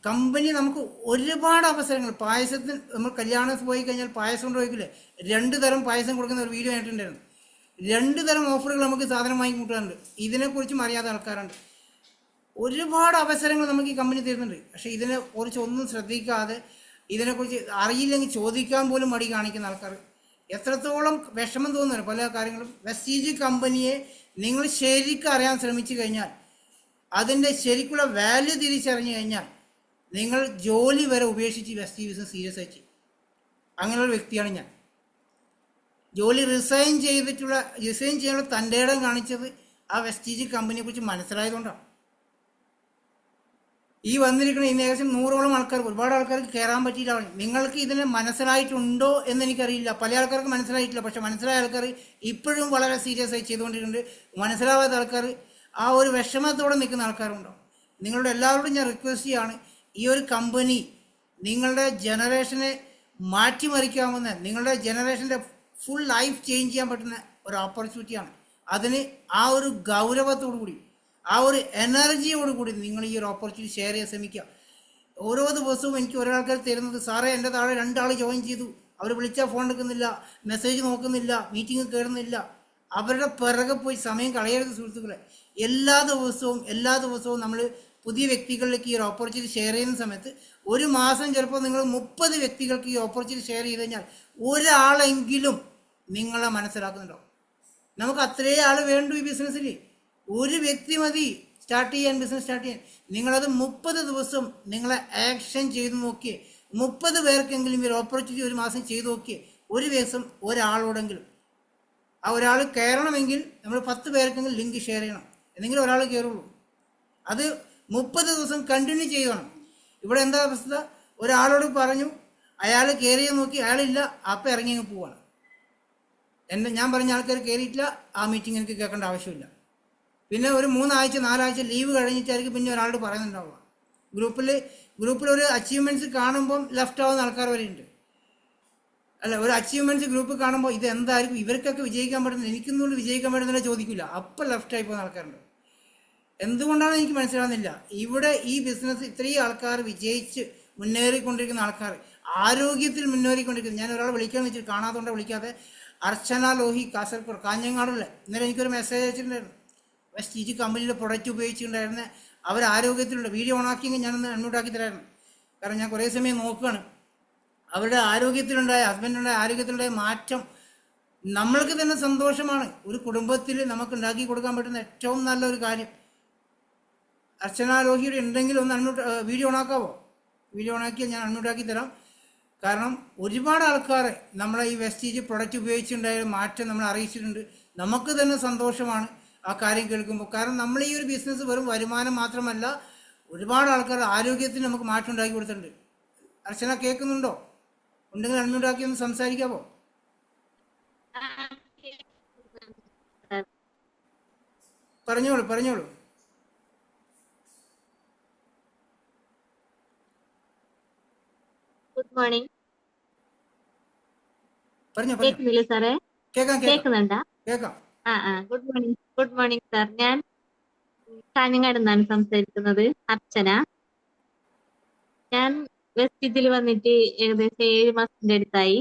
കമ്പനി നമുക്ക് ഒരുപാട് അവസരങ്ങൾ, പായസത്തിന് നമ്മൾ കല്യാണത്തിൽ പോയി കഴിഞ്ഞാൽ പായസം കൊണ്ട് പോയിക്കില്ലേ, 2 തരം പായസം കൊടുക്കുന്ന ഒരു വീഡിയോ ആയിട്ടുണ്ടായിരുന്നു. 2 തരം ഓഫറുകൾ നമുക്ക് സാധനം വാങ്ങി കൂട്ടാറുണ്ട്. ഇതിനെക്കുറിച്ചും അറിയാത്ത ആൾക്കാരുണ്ട്. ഒരുപാട് അവസരങ്ങൾ നമുക്ക് ഈ കമ്പനി തരുന്നുണ്ട്. പക്ഷേ ഇതിനെക്കുറിച്ച് ഒന്നും ശ്രദ്ധിക്കാതെ, ഇതിനെക്കുറിച്ച് അറിയില്ലെങ്കിൽ ചോദിക്കാൻ പോലും മടി കാണിക്കുന്ന ആൾക്കാർ എത്രത്തോളം വിഷമം തോന്നുന്നു പല കാര്യങ്ങളും. വെസ്റ്റീജ് കമ്പനിയെ നിങ്ങൾ ശരിക്കും അറിയാൻ ശ്രമിച്ചു കഴിഞ്ഞാൽ, അതിൻ്റെ ശരിക്കുള്ള വാല്യൂ തിരിച്ചറിഞ്ഞു കഴിഞ്ഞാൽ, നിങ്ങൾ ജോലി വരെ ഉപേക്ഷിച്ച് വെസ്റ്റീജ് ബിസിനസ് സീരിയസ് ആയി ചെയ്യും. അങ്ങനെയുള്ള വ്യക്തിയാണ് ഞാൻ. ജോലി റിസൈൻ ചെയ്യാനുള്ള തൻ്റെ ഇടം കാണിച്ചത് ആ വെസ്റ്റീജ് കമ്പനിയെ കുറിച്ച് മനസ്സിലായതുകൊണ്ടാണ്. ഈ വന്നിരിക്കുന്ന ഇന്ന് ഏകദേശം 100ഓളം ആൾക്കാർ, ഒരുപാട് ആൾക്കാർക്ക് കയറാൻ പറ്റിയില്ല. നിങ്ങൾക്ക് ഇതിനെ മനസ്സിലായിട്ടുണ്ടോ എന്ന് എനിക്കറിയില്ല. പല ആൾക്കാർക്ക് മനസ്സിലായിട്ടില്ല. പക്ഷെ മനസ്സിലായ ആൾക്കാർ ഇപ്പോഴും വളരെ സീരിയസ് ആയി ചെയ്തുകൊണ്ടിരിക്കുന്നുണ്ട്. മനസ്സിലാവാത്ത ആൾക്കാർ, ആ ഒരു വിഷമത്തോടെ നിൽക്കുന്ന ആൾക്കാരുണ്ടോ. നിങ്ങളുടെ എല്ലാവരോടും ഞാൻ റിക്വസ്റ്റ് ചെയ്യാണ്, ഈ ഒരു കമ്പനി നിങ്ങളുടെ ജനറേഷനെ മാറ്റിമറിക്കാവുന്ന, നിങ്ങളുടെ ജനറേഷൻ്റെ ഫുൾ ലൈഫ് ചേഞ്ച് ചെയ്യാൻ പറ്റുന്ന ഒരു ഓപ്പർച്യൂണിറ്റിയാണ്. അതിന് ആ ഒരു ഗൗരവത്തോടു കൂടി, ആ ഒരു എനർജിയോടുകൂടി നിങ്ങൾ ഈ ഒരു ഓപ്പർച്യൂണിറ്റി ഷെയർ ചെയ്യാൻ ശ്രമിക്കുക. ഓരോ ദിവസവും എനിക്ക് ഒരാൾക്കാർ തരുന്നത്, സാറേ എൻ്റെ താഴെ 2 ആൾ ജോയിൻ ചെയ്തു, അവർ വിളിച്ചാൽ ഫോൺ എടുക്കുന്നില്ല, മെസ്സേജ് നോക്കുന്നില്ല, മീറ്റിംഗ് കയറുന്നില്ല. അവരുടെ പിറകെ പോയി സമയം കളയരുത് സുഹൃത്തുക്കളെ. എല്ലാ ദിവസവും നമ്മൾ പുതിയ വ്യക്തികളിലേക്ക് ഈ ഒരു ഓപ്പർച്യൂണിറ്റി ഷെയർ ചെയ്യുന്ന സമയത്ത്, ഒരു മാസം ചിലപ്പോൾ നിങ്ങൾ 30 വ്യക്തികൾക്ക് ഈ ഓപ്പർച്യൂണിറ്റി ഷെയർ ചെയ്ത് കഴിഞ്ഞാൽ ഒരാളെങ്കിലും നിങ്ങളെ മനസ്സിലാക്കുന്നുണ്ടോ. നമുക്ക് അത്രേ ആൾ വേണ്ടു ഈ ബിസിനസ്സിൽ. ഒരു വ്യക്തി മതി ബിസിനസ് സ്റ്റാർട്ട് ചെയ്യാൻ. നിങ്ങളത് 30 ദിവസം നിങ്ങളെ ആക്ഷൻ ചെയ്ത് നോക്കിയേ. 30 പേർക്കെങ്കിലും ഈ ഒരു ഓപ്പർച്യൂണിറ്റി ഒരു മാസം ചെയ്ത് നോക്കിയേ. ഒരു ദിവസം ഒരാളോടെങ്കിലും, ആ ഒരാൾ കയറണമെങ്കിൽ നമ്മൾ 10 പേർക്കെങ്കിലും ലിങ്ക് ഷെയർ ചെയ്യണം, എന്നെങ്കിലും ഒരാൾ കയറുള്ളൂ. അത് 30 ദിവസം കണ്ടിന്യൂ ചെയ്യണം. ഇവിടെ എന്താ അവസ്ഥ, ഒരാളോട് പറഞ്ഞു, അയാൾ കയറിയ നോക്കി, അയാളില്ല, അപ്പം ഇറങ്ങി അങ്ങ് പോവാണ്. ഞാൻ പറഞ്ഞ ആൾക്കാർ കയറിയിട്ടില്ല, ആ മീറ്റിംഗ് എനിക്ക് കേൾക്കേണ്ട ആവശ്യമില്ല. പിന്നെ ഒരു 3 ആഴ്ച 4 ആഴ്ച ലീവ് കഴിഞ്ഞിട്ടായിരിക്കും പിന്നെ ഒരാളോട് പറയുന്നുണ്ടാവുക. ഗ്രൂപ്പിൽ ഒരു അച്ചീവ്മെൻറ്റ്സ് കാണുമ്പം ലെഫ്റ്റ് ആവുന്ന ആൾക്കാർ വരെ ഉണ്ട്. അല്ല, ഒരു അച്ചീവ്മെൻറ്റ്സ് ഗ്രൂപ്പ് കാണുമ്പോൾ ഇത് എന്തായിരിക്കും, ഇവർക്കൊക്കെ വിജയിക്കാൻ പറ്റുന്നത്, എനിക്കൊന്നുകൊണ്ട് വിജയിക്കാൻ പറ്റുന്നില്ല ചോദിക്കില്ല, അപ്പം ലെഫ്റ്റ് ആയി പോകുന്ന ആൾക്കാരുണ്ട്. എന്തുകൊണ്ടാണ് എനിക്ക് മനസ്സിലാകുന്നില്ല. ഇവിടെ ഈ ബിസിനസ് ഇത്രയും ആൾക്കാർ വിജയിച്ച് മുന്നേറിക്കൊണ്ടിരിക്കുന്ന ആൾക്കാർ, ആരോഗ്യത്തിൽ മുന്നേറിക്കൊണ്ടിരിക്കുന്നത്. ഞാൻ ഒരാളെ വിളിക്കാമെന്ന് വെച്ചിട്ട് കാണാത്തതുകൊണ്ടാണ് വിളിക്കാതെ. അർച്ചന ലോഹി, കാസർഗോഡ്, കാഞ്ഞങ്ങാടുള്ള. ഇന്നലെ എനിക്കൊരു മെസ്സേജ് അയച്ചിട്ടുണ്ടായിരുന്നു. വെസ്റ്റീജ് കമ്പനിയുടെ പ്രൊഡക്റ്റ് ഉപയോഗിച്ചിട്ടുണ്ടായിരുന്ന അവർ ആരോഗ്യത്തിലുണ്ട്. വീഡിയോ ഓണാക്കിയെങ്കിൽ ഞാനൊന്ന് അൺമ്യൂട്ടാക്കി തരായിരുന്നു. കാരണം ഞാൻ കുറേ സമയം നോക്കുകയാണ്. അവരുടെ ഹസ്ബൻഡിനുണ്ടായ ആരോഗ്യത്തിലുണ്ടായ മാറ്റം നമ്മൾക്ക് തന്നെ സന്തോഷമാണ്. ഒരു കുടുംബത്തിൽ നമുക്ക് ഉണ്ടാക്കി കൊടുക്കാൻ പറ്റുന്ന ഏറ്റവും നല്ലൊരു കാര്യം. അർച്ചന ലോഹിയുടെ ഉണ്ടെങ്കിൽ ഒന്ന് വീഡിയോ ഓണാക്കാവോ? വീഡിയോ ഓണാക്കിയാൽ ഞാൻ അൺമ്യൂട്ടാക്കി തരാം. കാരണം ഒരുപാട് ആൾക്കാർ നമ്മളെ ഈ വെസ്റ്റീജ് പ്രൊഡക്റ്റ് ഉപയോഗിച്ചിട്ടുണ്ടായ മാറ്റം നമ്മൾ അറിയിച്ചിട്ടുണ്ട്. നമുക്ക് തന്നെ സന്തോഷമാണ് ആ കാര്യം കേൾക്കുമ്പോൾ. കാരണം നമ്മൾ ഈ ഒരു ബിസിനസ് വെറും വരുമാനം മാത്രമല്ല, ഒരുപാട് ആൾക്കാർ ആരോഗ്യത്തിന് നമുക്ക് മാറ്റം ഉണ്ടാക്കി കൊടുത്തിട്ടുണ്ട്. അർച്ചന കേൾക്കുന്നുണ്ടോ? ഉണ്ടെങ്കിൽ അൺമ്യൂട്ടാക്കി ഒന്ന് സംസാരിക്കാമോ? പറഞ്ഞോളൂ. Good morning. പറഞ്ഞോ. കേൾക്കുന്നില്ലേ സാറേ? കേൾക്കുന്നുണ്ടാ? കേൾക്കാം. Good morning sir. ഞാൻ കാഞ്ഞങ്ങാട് നിന്നാണ് സംസാരിക്കുന്നത്, അർച്ചന. ഞാൻ വെസ്റ്റീജിൽ വന്നിട്ട് ഏകദേശം 7 മാസത്തിന്റെ അടുത്തായി.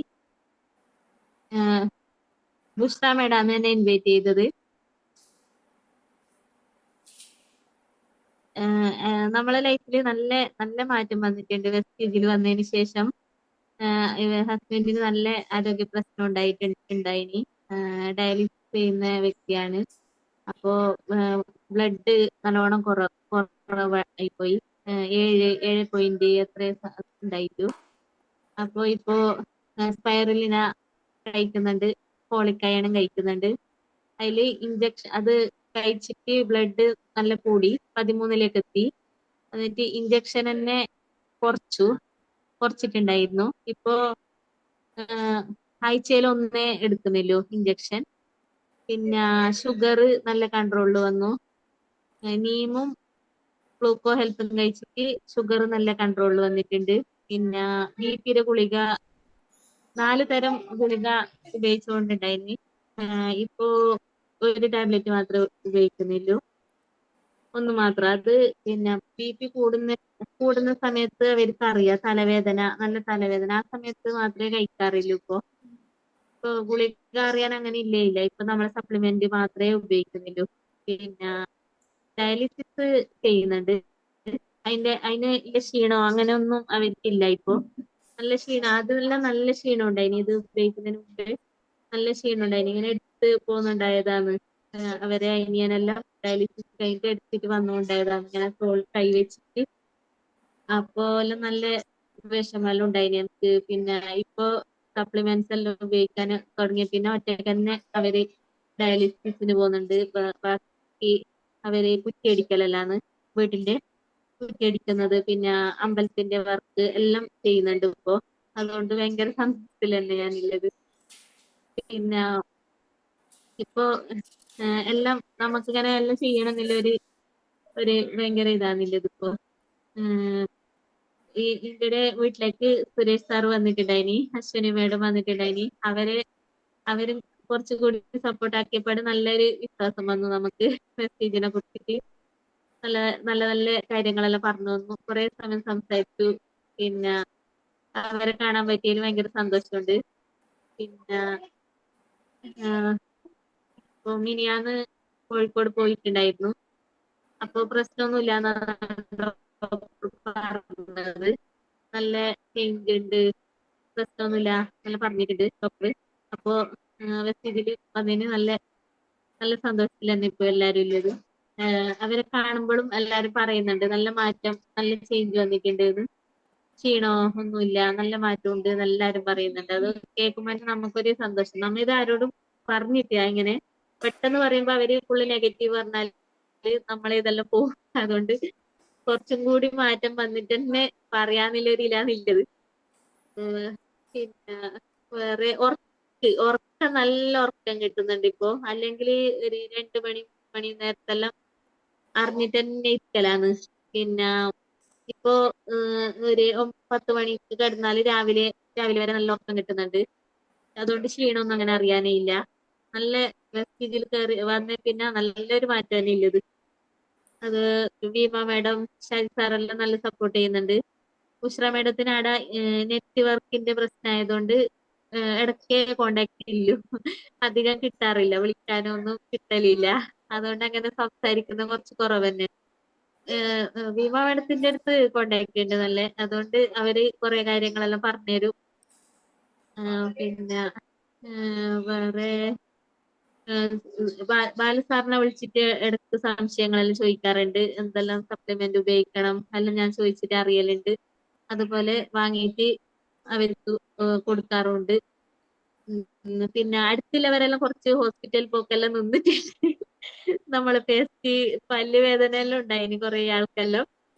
ബുഷ്ര മേഡാണ് എന്നെ ഇൻവൈറ്റ് ചെയ്തത്. നമ്മളെ ലൈഫിൽ നല്ല നല്ല മാറ്റം വന്നിട്ടുണ്ട് വെസ്റ്റീജിൽ വന്നതിന് ശേഷം. ഹസ്ബൻഡിന് നല്ല ആരോഗ്യ പ്രശ്നം ഉണ്ടായിനി. ഡയാലിസിസ് ചെയ്യുന്ന വ്യക്തിയാണ്. അപ്പോ ബ്ലഡ് നല്ലോണം കുറവായിപ്പോയി. 7 എത്ര ഉണ്ടായിട്ടു. അപ്പോ ഇപ്പോ സ്പൈറലിന കഴിക്കുന്നുണ്ട്, ഫോളിക് അയണും കഴിക്കുന്നുണ്ട്. അതില് ഇഞ്ചക്ഷൻ അത് കഴിച്ചിട്ട് ബ്ലഡ് നല്ല കൂടി 13ലേക്ക് എത്തി. എന്നിട്ട് ഇഞ്ചക്ഷൻ തന്നെ കുറച്ചിട്ടുണ്ടായിരുന്നു. ഇപ്പോ ആഴ്ചയിൽ 1 എടുക്കുന്നില്ലോ ഇഞ്ചക്ഷൻ. പിന്നെ ഷുഗർ നല്ല കൺട്രോളിൽ വന്നു. നീമും ഗ്ലൂക്കോ ഹെൽത്തും കഴിച്ചിട്ട് ഷുഗർ നല്ല കൺട്രോളിൽ വന്നിട്ടുണ്ട്. പിന്നെ ബിപിയുടെ ഗുളിക 4 തരം ഗുളിക ഉപയോഗിച്ചുകൊണ്ടുണ്ടായിരുന്നു. ഇപ്പോ ഒരു ടാബ്ലറ്റ് മാത്രമേ ഉപയോഗിക്കുന്നുള്ളൂ. ഒന്ന് മാത്രം. അത് പിന്നെ BP കൂടുന്ന സമയത്ത് അവർക്ക് അറിയാം തലവേദന, നല്ല തലവേദന. ആ സമയത്ത് മാത്രമേ കഴിക്കാറുള്ളൂ. ഇപ്പൊ ഗുളിക അറിയാൻ അങ്ങനെ ഇല്ല. ഇപ്പൊ നമ്മളെ സപ്ലിമെന്റ് മാത്രമേ ഉപയോഗിക്കുന്നുള്ളൂ. പിന്നെ ഡയാലിസിസ് ചെയ്യുന്നുണ്ട്. അതിന് ഇല്ല ക്ഷീണോ അങ്ങനെ ഒന്നും അവർക്കില്ല ഇപ്പൊ. നല്ല ക്ഷീണം, അതെല്ലാം നല്ല ക്ഷീണം ഉണ്ടായിനി. ഇത് ഉപയോഗിക്കുന്നതിന് മുമ്പ് നല്ല ക്ഷീണം ഉണ്ടായിനി. ഇങ്ങനെ എടുത്ത് പോകുന്നുണ്ടായതാണ്. അവരെ അനിയനെല്ലാം ഡയാലിസിസ് കഴിഞ്ഞിട്ട് എടുത്തിട്ട് വന്നുകൊണ്ടായതാണ്. ഇങ്ങനെ കൈ വെച്ചിട്ട് അപ്പൊ എല്ലാം നല്ല വിഷമെല്ലാം ഉണ്ടായിനി എനിക്ക്. പിന്നെ ഇപ്പൊ സപ്ലിമെന്റ്സ് എല്ലാം ഉപയോഗിക്കാൻ തുടങ്ങിയ പിന്നെ ഒറ്റയ്ക്ക് തന്നെ അവര് ഡയാലിസിസിന് പോകുന്നുണ്ട്. ബാക്കി അവര് കുറ്റിയടിക്കലെല്ലാന്ന് വീട്ടിന്റെ കുറ്റിയടിക്കുന്നത്, പിന്നെ അമ്പലത്തിന്റെ വർക്ക് എല്ലാം ചെയ്യുന്നുണ്ട് ഇപ്പൊ. അതുകൊണ്ട് ഭയങ്കര സന്തോഷത്തിൽ തന്നെ ഞാനുള്ളത്. പിന്നെ ഇപ്പൊ എല്ലാം നമുക്കിങ്ങനെ എല്ലാം ചെയ്യണമെന്നുള്ള ഒരു ഭയങ്കര ഇതാണുള്ളത് ഇപ്പൊ. ഇവിടെ വീട്ടിലേക്ക് സുരേഷ് സാർ വന്നിട്ടുണ്ടായിനി, അശ്വിനി മേഡം വന്നിട്ടുണ്ടായിനി. അവരും കുറച്ചുകൂടി സപ്പോർട്ട് ആക്കിയപ്പോൾ നല്ലൊരു വിശ്വാസം വന്നു നമുക്ക് മെസ്സേജിനെ കുറിച്ചിട്ട്. നല്ല നല്ല നല്ല കാര്യങ്ങളെല്ലാം പറഞ്ഞു തന്നു. കുറെ സമയം സംസാരിച്ചു. പിന്നെ അവരെ കാണാൻ പറ്റിയതിൽ ഭയങ്കര സന്തോഷമുണ്ട്. പിന്നെ ഇപ്പൊ മിനിയാന്ന് കോഴിക്കോട് പോയിട്ടുണ്ടായിരുന്നു. അപ്പൊ പ്രശ്നമൊന്നുമില്ലാന്നാണ് ഡോക്ടർ പറഞ്ഞത്. നല്ല ചേഞ്ച് ഉണ്ട്, പ്രശ്നമൊന്നുമില്ല നല്ല പറഞ്ഞിട്ടുണ്ട് ഡോക്ടർ. അപ്പൊ വെസ്റ്റേജിൽ വന്നതിന് നല്ല നല്ല സന്തോഷത്തിൽ തന്നെ ഇപ്പൊ എല്ലാരും ഉള്ളത്. അവരെ കാണുമ്പോഴും എല്ലാരും പറയുന്നുണ്ട് നല്ല മാറ്റം, നല്ല ചേഞ്ച് വന്നിട്ടുണ്ട് എന്ന്. ക്ഷീണോ ഒന്നുമില്ല, നല്ല മാറ്റമുണ്ട് എന്ന് എല്ലാരും പറയുന്നുണ്ട്. അത് കേൾക്കുമ്പോൾ നമുക്കൊരു സന്തോഷം. നമ്മ ഇത് ആരോടും പറഞ്ഞിട്ടില്ല ഇങ്ങനെ. പെട്ടെന്ന് പറയുമ്പോ അവര് ഫുള്ള് നെഗറ്റീവ് പറഞ്ഞാൽ നമ്മളെ ഇതെല്ലാം പോകും. അതുകൊണ്ട് കുറച്ചും കൂടി മാറ്റം വന്നിട്ട് തന്നെ പറയാന്നുള്ളൊരിലാന്നുള്ളത്. പിന്നെ വേറെ ഉറക്കം നല്ല ഉറക്കം കിട്ടുന്നുണ്ട് ഇപ്പൊ. അല്ലെങ്കിൽ ഒരു 2 മണി നേരത്തെല്ലാം അറിഞ്ഞിട്ട് തന്നെ ഇരിക്കലാന്ന്. പിന്നെ ഇപ്പൊ ഒരു 10 മണിക്ക് കിടന്നാല് രാവിലെ വരെ നല്ല ഉറക്കം കിട്ടുന്നുണ്ട്. അതുകൊണ്ട് ക്ഷീണമൊന്നും അങ്ങനെ അറിയാനേ ഇല്ല. നല്ല മെസ്സേജിൽ കയറി വന്ന പിന്നെ നല്ലൊരു മാറ്റം തന്നെ ഉള്ളത്. അത് ഭീമ മാഡം, ഷാജി സാറെല്ലാം നല്ല സപ്പോർട്ട് ചെയ്യുന്നുണ്ട്. ഉഷ്ര മാഡത്തിന് ആടെ നെറ്റ്വർക്കിന്റെ പ്രശ്നമായതുകൊണ്ട് ഇടയ്ക്ക് കോണ്ടാക്ട് ഇല്ലു, അധികം കിട്ടാറില്ല, വിളിക്കാനൊന്നും കിട്ടലില്ല. അതുകൊണ്ട് അങ്ങനെ സംസാരിക്കുന്ന കുറച്ച് കുറവ് തന്നെ. ഭീമ മാഡത്തിന്റെ അടുത്ത് കോണ്ടാക്ട് ഉണ്ട് നല്ല. അതുകൊണ്ട് അവര് കുറെ കാര്യങ്ങളെല്ലാം പറഞ്ഞുതരും. പിന്നെ വേറെ ബാലു സാറിനെ വിളിച്ചിട്ട് ഇടയ്ക്ക് സംശയങ്ങളെല്ലാം ചോദിക്കാറുണ്ട്. എന്തെല്ലാം സപ്ലിമെന്റ് ഉപയോഗിക്കണം എല്ലാം ഞാൻ ചോദിച്ചിട്ട് അറിയലുണ്ട്. അതുപോലെ വാങ്ങിയിട്ട് അവർക്ക് കൊടുക്കാറുണ്ട്. പിന്നെ അടുത്തുള്ളവരെല്ലാം കുറച്ച് ഹോസ്പിറ്റൽ പോക്കെല്ലാം നിന്നിട്ടുണ്ട്. നമ്മളെ പേസ്റ്റ് പല്ല് വേദന എല്ലാം ഉണ്ടായിന് കുറെ ആൾക്കെല്ലാം.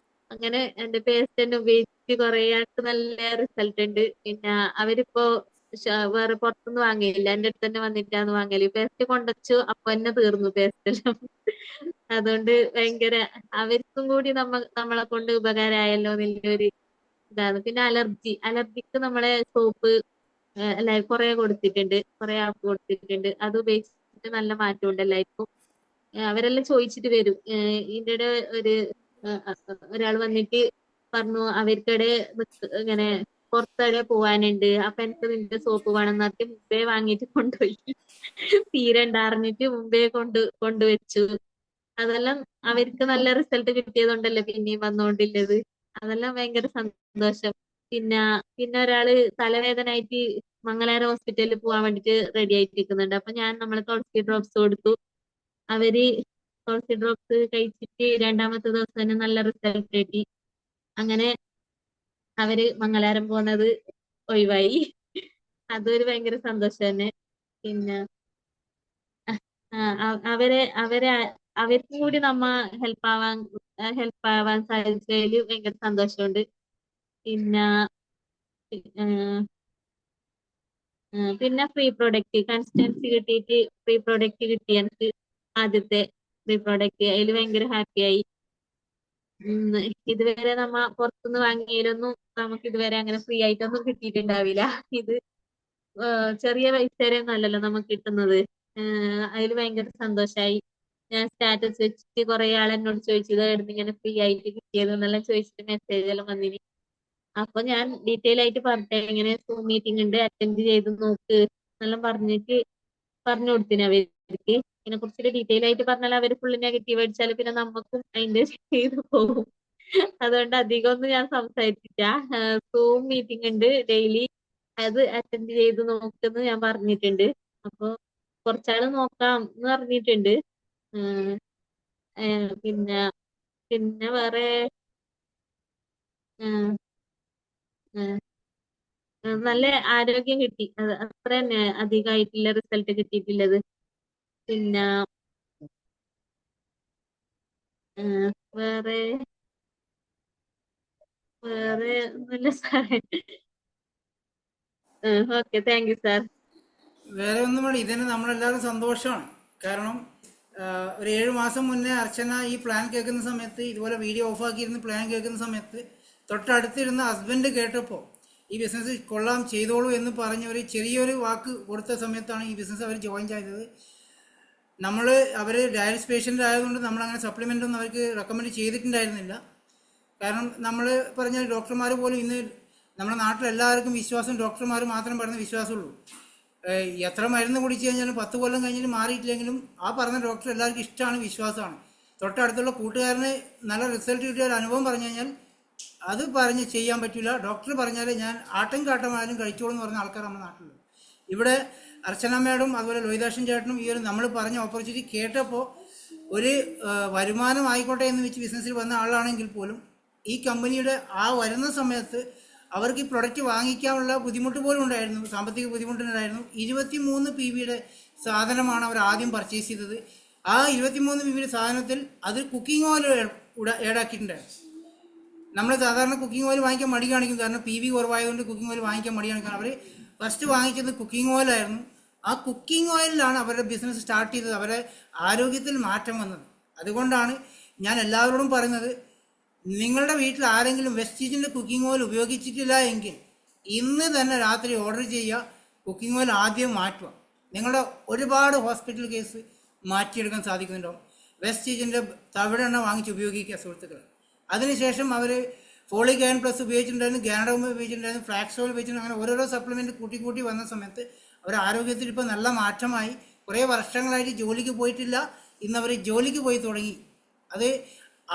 അങ്ങനെ എന്റെ പേസ്റ്റ് തന്നെ ഉപയോഗിച്ച് കുറെ ആൾക്ക് നല്ല റിസൾട്ട് ഉണ്ട്. പിന്നെ അവരിപ്പോ വേറെ പുറത്തുനിന്ന് വാങ്ങിയില്ല, എന്റെ അടുത്ത് തന്നെ വന്നിട്ടാണ് വാങ്ങല്. പേസ്റ്റ് കൊണ്ടുവച്ചു അപ്പൊ തന്നെ തീർന്നു പേസ്റ്റ് എല്ലാം. അതുകൊണ്ട് ഭയങ്കര അവർക്കും കൂടി നമ്മളെ കൊണ്ട് ഉപകാരമായല്ലോ എന്നുള്ളൊരു ഇതാണ്. പിന്നെ അലർജിക്ക് നമ്മളെ സോപ്പ് എല്ലാവരും കുറെ കൊടുത്തിട്ടുണ്ട്, കുറെ ആൾക്ക് കൊടുത്തിട്ടുണ്ട്. അത് ഉപയോഗിച്ചിട്ട് നല്ല മാറ്റമുണ്ട് എല്ലാവർക്കും. അവരെല്ലാം ചോദിച്ചിട്ട് വരും. ഇതിന്റെ ഒരു ഒരാൾ വന്നിട്ട് പറഞ്ഞു അവർക്കിടെ ഇങ്ങനെ പുറത്തെവിടെ പോവാനുണ്ട്, അപ്പൊ എനിക്ക് നിന്റെ സോപ്പ് വേണം എന്നറിഞ്ഞിട്ട് മുമ്പേ വാങ്ങിയിട്ട് കൊണ്ടുപോയി. തീരണ്ടറിഞ്ഞിട്ട് മുമ്പേ കൊണ്ടുവച്ചു. അതെല്ലാം അവർക്ക് നല്ല റിസൾട്ട് കിട്ടിയതുകൊണ്ടല്ലേ പിന്നെയും വന്നുകൊണ്ടില്ലത്. അതെല്ലാം ഭയങ്കര സന്തോഷം. പിന്നെ ഒരാള് തലവേദന ആയിട്ട് മംഗലാരം ഹോസ്പിറ്റലിൽ പോകാൻ വേണ്ടിട്ട് റെഡി ആയിട്ട് നിൽക്കുന്നുണ്ട്. അപ്പൊ ഞാൻ നമ്മള് തുളസി ഡ്രോപ്സ് കൊടുത്തു. അവര് തുളസി ഡ്രോപ്സ് കഴിച്ചിട്ട് 2-മത്തെ ദിവസം തന്നെ നല്ല റിസൾട്ട് കിട്ടി. അങ്ങനെ അവര് മംഗലാരം പോകുന്നത് ഒഴിവായി. അതൊരു ഭയങ്കര സന്തോഷം തന്നെ. പിന്നെ അവരെ അവർക്കും കൂടി ഹെൽപ്പ് ആവാൻ സാധിച്ചതിൽ ഭയങ്കര സന്തോഷമുണ്ട്. പിന്നെ പിന്നെ ഫ്രീ പ്രൊഡക്റ്റ് കൺസിസ്റ്റൻസി കിട്ടിയിട്ട് ഫ്രീ പ്രൊഡക്റ്റ് കിട്ടി എനിക്ക്. ആദ്യത്തെ ഫ്രീ പ്രൊഡക്റ്റ് അതിൽ ഭയങ്കര ഹാപ്പിയായി. ഇതുവരെ പുറത്തുനിന്ന് വാങ്ങിയതിലൊന്നും നമുക്ക് ഇതുവരെ അങ്ങനെ ഫ്രീ ആയിട്ടൊന്നും കിട്ടിയിട്ടുണ്ടാവില്ല. ഇത് ചെറിയ പൈസ ഒന്നും അല്ലല്ലോ നമുക്ക് കിട്ടുന്നത്. അതിൽ ഭയങ്കര സന്തോഷായി. ഞാൻ സ്റ്റാറ്റസ് വെച്ചിട്ട് കുറെ ആൾ എന്നോട് ചോദിച്ചത് എവിടുന്ന് ഇങ്ങനെ ഫ്രീ ആയിട്ട് കിട്ടിയത് എന്നെല്ലാം ചോദിച്ചിട്ട് മെസ്സേജ് എല്ലാം വന്നിന്. അപ്പൊ ഞാൻ ഡീറ്റെയിൽ ആയിട്ട് പറഞ്ഞേ ഇങ്ങനെ സൂം മീറ്റിംഗ് ഉണ്ട് അറ്റൻഡ് ചെയ്ത് നോക്ക് എന്നെല്ലാം പറഞ്ഞിട്ട് പറഞ്ഞു കൊടുത്തിന് അവർക്ക്. ഇതിനെ കുറിച്ചിട്ട് ഡീറ്റെയിൽ ആയിട്ട് പറഞ്ഞാൽ അവർ ഫുള്ള് നെഗറ്റീവ് അടിച്ചാൽ പിന്നെ നമുക്കും അതിന്റെ ചെയ്ത് പോകും. അതുകൊണ്ട് അധികം ഒന്നും ഞാൻ സംസാരിച്ചില്ല. സൂം മീറ്റിംഗ് ഉണ്ട് ഡെയിലി, അത് അറ്റൻഡ് ചെയ്ത് നോക്കെന്ന് ഞാൻ പറഞ്ഞിട്ടുണ്ട്. അപ്പൊ കുറച്ചാള് നോക്കാം എന്ന് പറഞ്ഞിട്ടുണ്ട്. ഉം, പിന്നെ പിന്നെ വേറെ ഉം, ഉം, നല്ല ആരോഗ്യം കിട്ടി. അത് അത്ര തന്നെ അധികമായിട്ടില്ല റിസൾട്ട് കിട്ടിയിട്ടുള്ളത്. പിന്നെ വേറെ വേറെ ഒന്നുമില്ല സാറേ. Okay, thank you sir. വേറെ ഒന്നും വേണ്ട, ഇതന്നെ നമ്മളെല്ലാവരും സന്തോഷമാണ്. കാരണം ഒരു 7 മാസം മുന്നേ അർച്ചന ഈ പ്ലാൻ കേൾക്കുന്ന സമയത്ത്, ഇതുപോലെ വീഡിയോ ഓഫാക്കിയിരുന്ന് പ്ലാൻ കേൾക്കുന്ന സമയത്ത് തൊട്ടടുത്തിരുന്ന ഹസ്ബൻഡ് കേട്ടപ്പോൾ ഈ ബിസിനസ് കൊള്ളാം ചെയ്തോളൂ എന്ന് പറഞ്ഞ ഒരു ചെറിയൊരു വാക്ക് കൊടുത്ത സമയത്താണ് ഈ ബിസിനസ് അവർ ജോയിൻ ചെയ്തത്. അവർ ഡയാലിസിസ് പേഷ്യൻ്റ് ആയതുകൊണ്ട് നമ്മളങ്ങനെ സപ്ലിമെൻ്റ് ഒന്നും അവർക്ക് റെക്കമെൻഡ് ചെയ്തിട്ടുണ്ടായിരുന്നില്ല. കാരണം നമ്മൾ പറഞ്ഞ ഡോക്ടർമാർ പോലും ഇന്ന് നമ്മുടെ നാട്ടിലെല്ലാവർക്കും വിശ്വാസം ഡോക്ടർമാർ മാത്രം പറയുന്ന വിശ്വാസമുള്ളൂ. എത്ര മരുന്ന് കുടിച്ചു കഴിഞ്ഞാലും 10 കൊല്ലം കഴിഞ്ഞാലും മാറിയിട്ടില്ലെങ്കിലും ആ പറഞ്ഞ ഡോക്ടർ എല്ലാവർക്കും ഇഷ്ടമാണ്, വിശ്വാസമാണ്. തൊട്ടടുത്തുള്ള കൂട്ടുകാരന് നല്ല റിസൾട്ട് കിട്ടിയ ഒരു അനുഭവം പറഞ്ഞു കഴിഞ്ഞാൽ അത് പറഞ്ഞ് ചെയ്യാൻ പറ്റില്ല. ഡോക്ടർ പറഞ്ഞാൽ ഞാൻ ആട്ടും കാട്ടമായാലും കഴിച്ചോളൂ എന്ന് പറഞ്ഞ ആൾക്കാർ നമ്മുടെ നാട്ടിലുണ്ട്. ഇവിടെ അർച്ചന മേഡും അതുപോലെ ലോഹിതാക്ഷൻ ചേട്ടനും ഈ ഒരു നമ്മൾ പറഞ്ഞ ഓപ്പർച്യൂണിറ്റി കേട്ടപ്പോൾ ഒരു വരുമാനം ആയിക്കോട്ടെ എന്ന് വെച്ച് ബിസിനസ്സിൽ വന്ന ആളാണെങ്കിൽ പോലും ഈ കമ്പനിയുടെ ആ വരുന്ന സമയത്ത് അവർക്ക് ഈ പ്രൊഡക്റ്റ് വാങ്ങിക്കാനുള്ള ബുദ്ധിമുട്ട് പോലും ഉണ്ടായിരുന്നു, സാമ്പത്തിക ബുദ്ധിമുട്ടുണ്ടായിരുന്നു. 23 PBയുടെ സാധനമാണ് അവർ ആദ്യം പർച്ചേസ് ചെയ്തത്. ആ 23 PBയുടെ സാധനത്തിൽ അത് കുക്കിംഗ് ഓയിൽ ഏടാക്കിയിട്ടുണ്ടായിരുന്നു. നമ്മൾ സാധാരണ കുക്കിംഗ് ഓയിൽ വാങ്ങിക്കാൻ മടി കാണിക്കും, കാരണം PB കുറവായതുകൊണ്ട് കുക്കിംഗ് ഓയിൽ വാങ്ങിക്കാൻ മടി കാണിക്കാൻ. അവർ ഫസ്റ്റ് വാങ്ങിച്ചത് കുക്കിംഗ് ഓയിലായിരുന്നു. ആ കുക്കിംഗ് ഓയിലാണ് അവരുടെ ബിസിനസ് സ്റ്റാർട്ട് ചെയ്തത്, അവരുടെ ആരോഗ്യത്തിൽ മാറ്റം വന്നത്. അതുകൊണ്ടാണ് ഞാൻ എല്ലാവരോടും പറയുന്നത്, നിങ്ങളുടെ വീട്ടിൽ ആരെങ്കിലും വെസ്റ്റീജിൻ്റെ കുക്കിംഗ് ഓയിൽ ഉപയോഗിച്ചിട്ടില്ല എങ്കിൽ ഇന്ന് തന്നെ രാത്രി ഓർഡർ ചെയ്യുക, കുക്കിംഗ് ഓയിൽ ആദ്യം മാറ്റുക. നിങ്ങളുടെ ഒരുപാട് ഹോസ്പിറ്റൽ കേസ് മാറ്റിയെടുക്കാൻ സാധിക്കുന്നുണ്ടാവും. വെസ്റ്റീജിൻ്റെ തവിടെണ്ണ വാങ്ങിച്ച് ഉപയോഗിക്കുക സുഹൃത്തുക്കൾ. അതിനുശേഷം അവർ ഫോളിക് അയൺ പ്ലസ് ഉപയോഗിച്ചിട്ടുണ്ടായിരുന്നു, ഗാനഡോം ഉപയോഗിച്ചിട്ടുണ്ടായിരുന്നു, ഫ്ലാക്സ് ഓയിൽ ഉപയോഗിച്ചിട്ടുണ്ട്. അങ്ങനെ ഓരോരോ സപ്ലിമെൻറ്റ് കൂട്ടി വന്ന സമയത്ത് അവരുടെ ആരോഗ്യത്തിൽ ഇപ്പോൾ നല്ല മാറ്റമായി. കുറേ വർഷങ്ങളായിട്ട് ജോലിക്ക് പോയിട്ടില്ല, ഇന്ന് അവർ ജോലിക്ക് പോയി തുടങ്ങി. അത്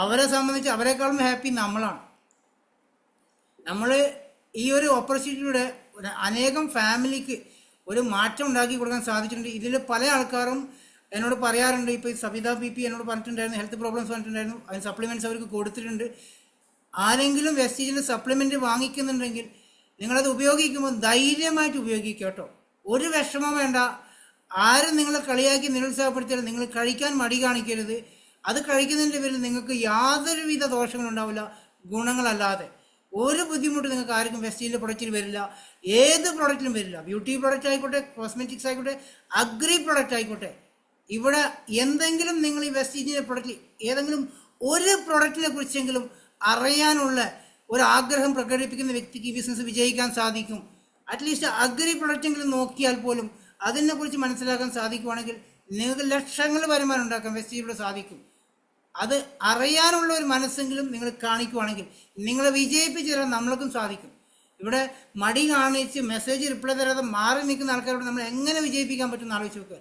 അവരെ സംബന്ധിച്ച് അവരെക്കാളും ഹാപ്പി നമ്മളാണ്. നമ്മൾ ഈ ഒരു ഓപ്പർച്യൂണിറ്റിയുടെ അനേകം ഫാമിലിക്ക് ഒരു മാറ്റം ഉണ്ടാക്കി കൊടുക്കാൻ സാധിച്ചിട്ടുണ്ട്. ഇതിൽ പല ആൾക്കാരും എന്നോട് പറയാറുണ്ട്. ഇപ്പോൾ സബിത PP എന്നോട് പറഞ്ഞിട്ടുണ്ടായിരുന്നു, ഹെൽത്ത് പ്രോബ്ലംസ് പറഞ്ഞിട്ടുണ്ടായിരുന്നു, അതിന് സപ്ലിമെൻറ്റ്സ് അവർക്ക് കൊടുത്തിട്ടുണ്ട്. ആരെങ്കിലും വെസ്റ്റീജിൻ്റെ സപ്ലിമെൻറ്റ് വാങ്ങിക്കുന്നുണ്ടെങ്കിൽ നിങ്ങളത് ഉപയോഗിക്കുമ്പോൾ ധൈര്യമായിട്ട് ഉപയോഗിക്കുക കേട്ടോ. ഒരു വിഷമം വേണ്ട. ആരും നിങ്ങളെ കളിയാക്കി നിരുത്സാഹപ്പെടുത്തിയാലും നിങ്ങൾ കഴിക്കാൻ മടി കാണിക്കരുത്. അത് കഴിക്കുന്നതിൻ്റെ പേരിൽ നിങ്ങൾക്ക് യാതൊരുവിധ ദോഷങ്ങളുണ്ടാവില്ല, ഗുണങ്ങളല്ലാതെ. ഒരു ബുദ്ധിമുട്ട് നിങ്ങൾക്ക് ആർക്കും വെസ്റ്റീജിൻ്റെ പ്രൊഡക്റ്റിൽ വരില്ല, ഏത് പ്രൊഡക്റ്റിലും വരില്ല. ബ്യൂട്ടി പ്രൊഡക്റ്റ് ആയിക്കോട്ടെ, കോസ്മെറ്റിക്സ് ആയിക്കോട്ടെ, അഗ്രി പ്രൊഡക്റ്റ് ആയിക്കോട്ടെ. ഇവിടെ എന്തെങ്കിലും നിങ്ങൾ ഈ വെസ്റ്റീജിൻ്റെ പ്രൊഡക്റ്റിൽ ഏതെങ്കിലും ഒരു പ്രൊഡക്റ്റിനെ കുറിച്ചെങ്കിലും അറിയാനുള്ള ഒരു ആഗ്രഹം പ്രകടിപ്പിക്കുന്ന വ്യക്തിക്ക് ഈ ബിസിനസ് വിജയിക്കാൻ സാധിക്കും. അറ്റ്ലീസ്റ്റ് അഗ്രി പ്രൊഡക്റ്റെങ്കിലും നോക്കിയാൽ പോലും അതിനെക്കുറിച്ച് മനസ്സിലാക്കാൻ സാധിക്കുവാണെങ്കിൽ നിങ്ങൾക്ക് ലക്ഷങ്ങൾ വരുമാനം ഉണ്ടാക്കാൻ വെസ്റ്റീജിലൂടെ സാധിക്കും. അത് അറിയാനുള്ള ഒരു മനസ്സെങ്കിലും നിങ്ങൾ കാണിക്കുവാണെങ്കിൽ നിങ്ങളെ വിജയിപ്പിച്ച് തരാൻ നമ്മൾക്കും സാധിക്കും. ഇവിടെ മടി കാണിച്ച് മെസ്സേജ് റിപ്ലൈ തരാതെ മാറി നിൽക്കുന്ന ആൾക്കാരോട് നമ്മൾ എങ്ങനെ വിജയിപ്പിക്കാൻ പറ്റുമെന്ന് ആലോചിച്ച് നോക്കുക.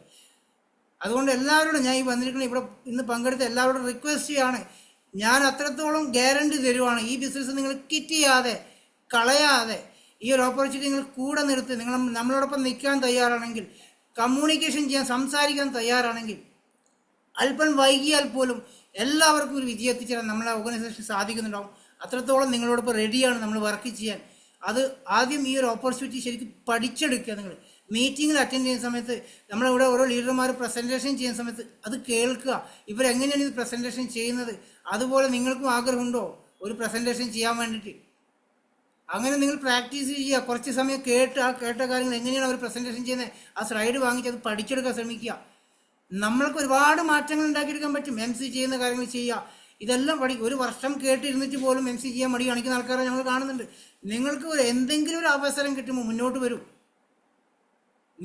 അതുകൊണ്ട് എല്ലാവരോടും ഞാൻ ഈ വന്നിരിക്കുന്ന ഇവിടെ ഇന്ന് പങ്കെടുത്ത എല്ലാവരോടും റിക്വസ്റ്റ് ചെയ്യാണ്, ഞാൻ അത്രത്തോളം ഗ്യാരണ്ടി തരുവാണ്, ഈ ബിസിനസ് നിങ്ങൾ കിറ്റ് ചെയ്യാതെ കളയാതെ ഈ ഒരു ഓപ്പർച്യൂണിറ്റി നിങ്ങൾ കൂടെ നിർത്തി നിങ്ങൾ നമ്മളോടൊപ്പം നിൽക്കാൻ തയ്യാറാണെങ്കിൽ, കമ്മ്യൂണിക്കേഷൻ ചെയ്യാൻ സംസാരിക്കാൻ തയ്യാറാണെങ്കിൽ, അല്പം വൈകിയാൽ പോലും എല്ലാവർക്കും ഒരു വിജയം എത്തിച്ചേരാൻ നമ്മളെ ഓർഗനൈസേഷൻ സാധിക്കുന്നുണ്ടാവും. അത്രത്തോളം നിങ്ങളോടൊപ്പം റെഡിയാണ് നമ്മൾ വർക്ക് ചെയ്യാൻ. അത് ആദ്യം ഈ ഒരു ഓപ്പർച്യൂണിറ്റി ശരിക്കും പഠിച്ചെടുക്കുക. നിങ്ങൾ മീറ്റിങ്ങിൽ അറ്റൻഡ് ചെയ്യുന്ന സമയത്ത് നമ്മളിവിടെ ഓരോ ലീഡർമാർ പ്രസൻറ്റേഷൻ ചെയ്യുന്ന സമയത്ത് അത് കേൾക്കുക. ഇവരെങ്ങനെയാണ് ഇത് പ്രസൻറ്റേഷൻ ചെയ്യുന്നത്, അതുപോലെ നിങ്ങൾക്കും ആഗ്രഹമുണ്ടോ ഒരു പ്രസൻറ്റേഷൻ ചെയ്യാൻ വേണ്ടിയിട്ട്? അങ്ങനെ നിങ്ങൾ പ്രാക്ടീസ് ചെയ്യുക. കുറച്ച് സമയം കേട്ട കാര്യങ്ങൾ എങ്ങനെയാണ് അവർ പ്രസൻറ്റേഷൻ ചെയ്യുന്നത്, ആ സ്ലൈഡ് വാങ്ങിച്ച് അത് പഠിച്ചെടുക്കാൻ ശ്രമിക്കുക. നമ്മൾക്ക് ഒരുപാട് മാറ്റങ്ങൾ ഉണ്ടാക്കിയെടുക്കാൻ പറ്റും. MC ചെയ്യുന്ന കാര്യങ്ങൾ ചെയ്യുക, ഇതെല്ലാം ഒരു വർഷം കേട്ടിരുന്നിട്ട് പോലും MC ചെയ്യാൻ മടി കാണിക്കുന്ന ആൾക്കാരെ ഞങ്ങൾ കാണുന്നുണ്ട്. നിങ്ങൾക്ക് എന്തെങ്കിലും ഒരു അവസരം കിട്ടുമ്പോൾ മുന്നോട്ട് വരൂ.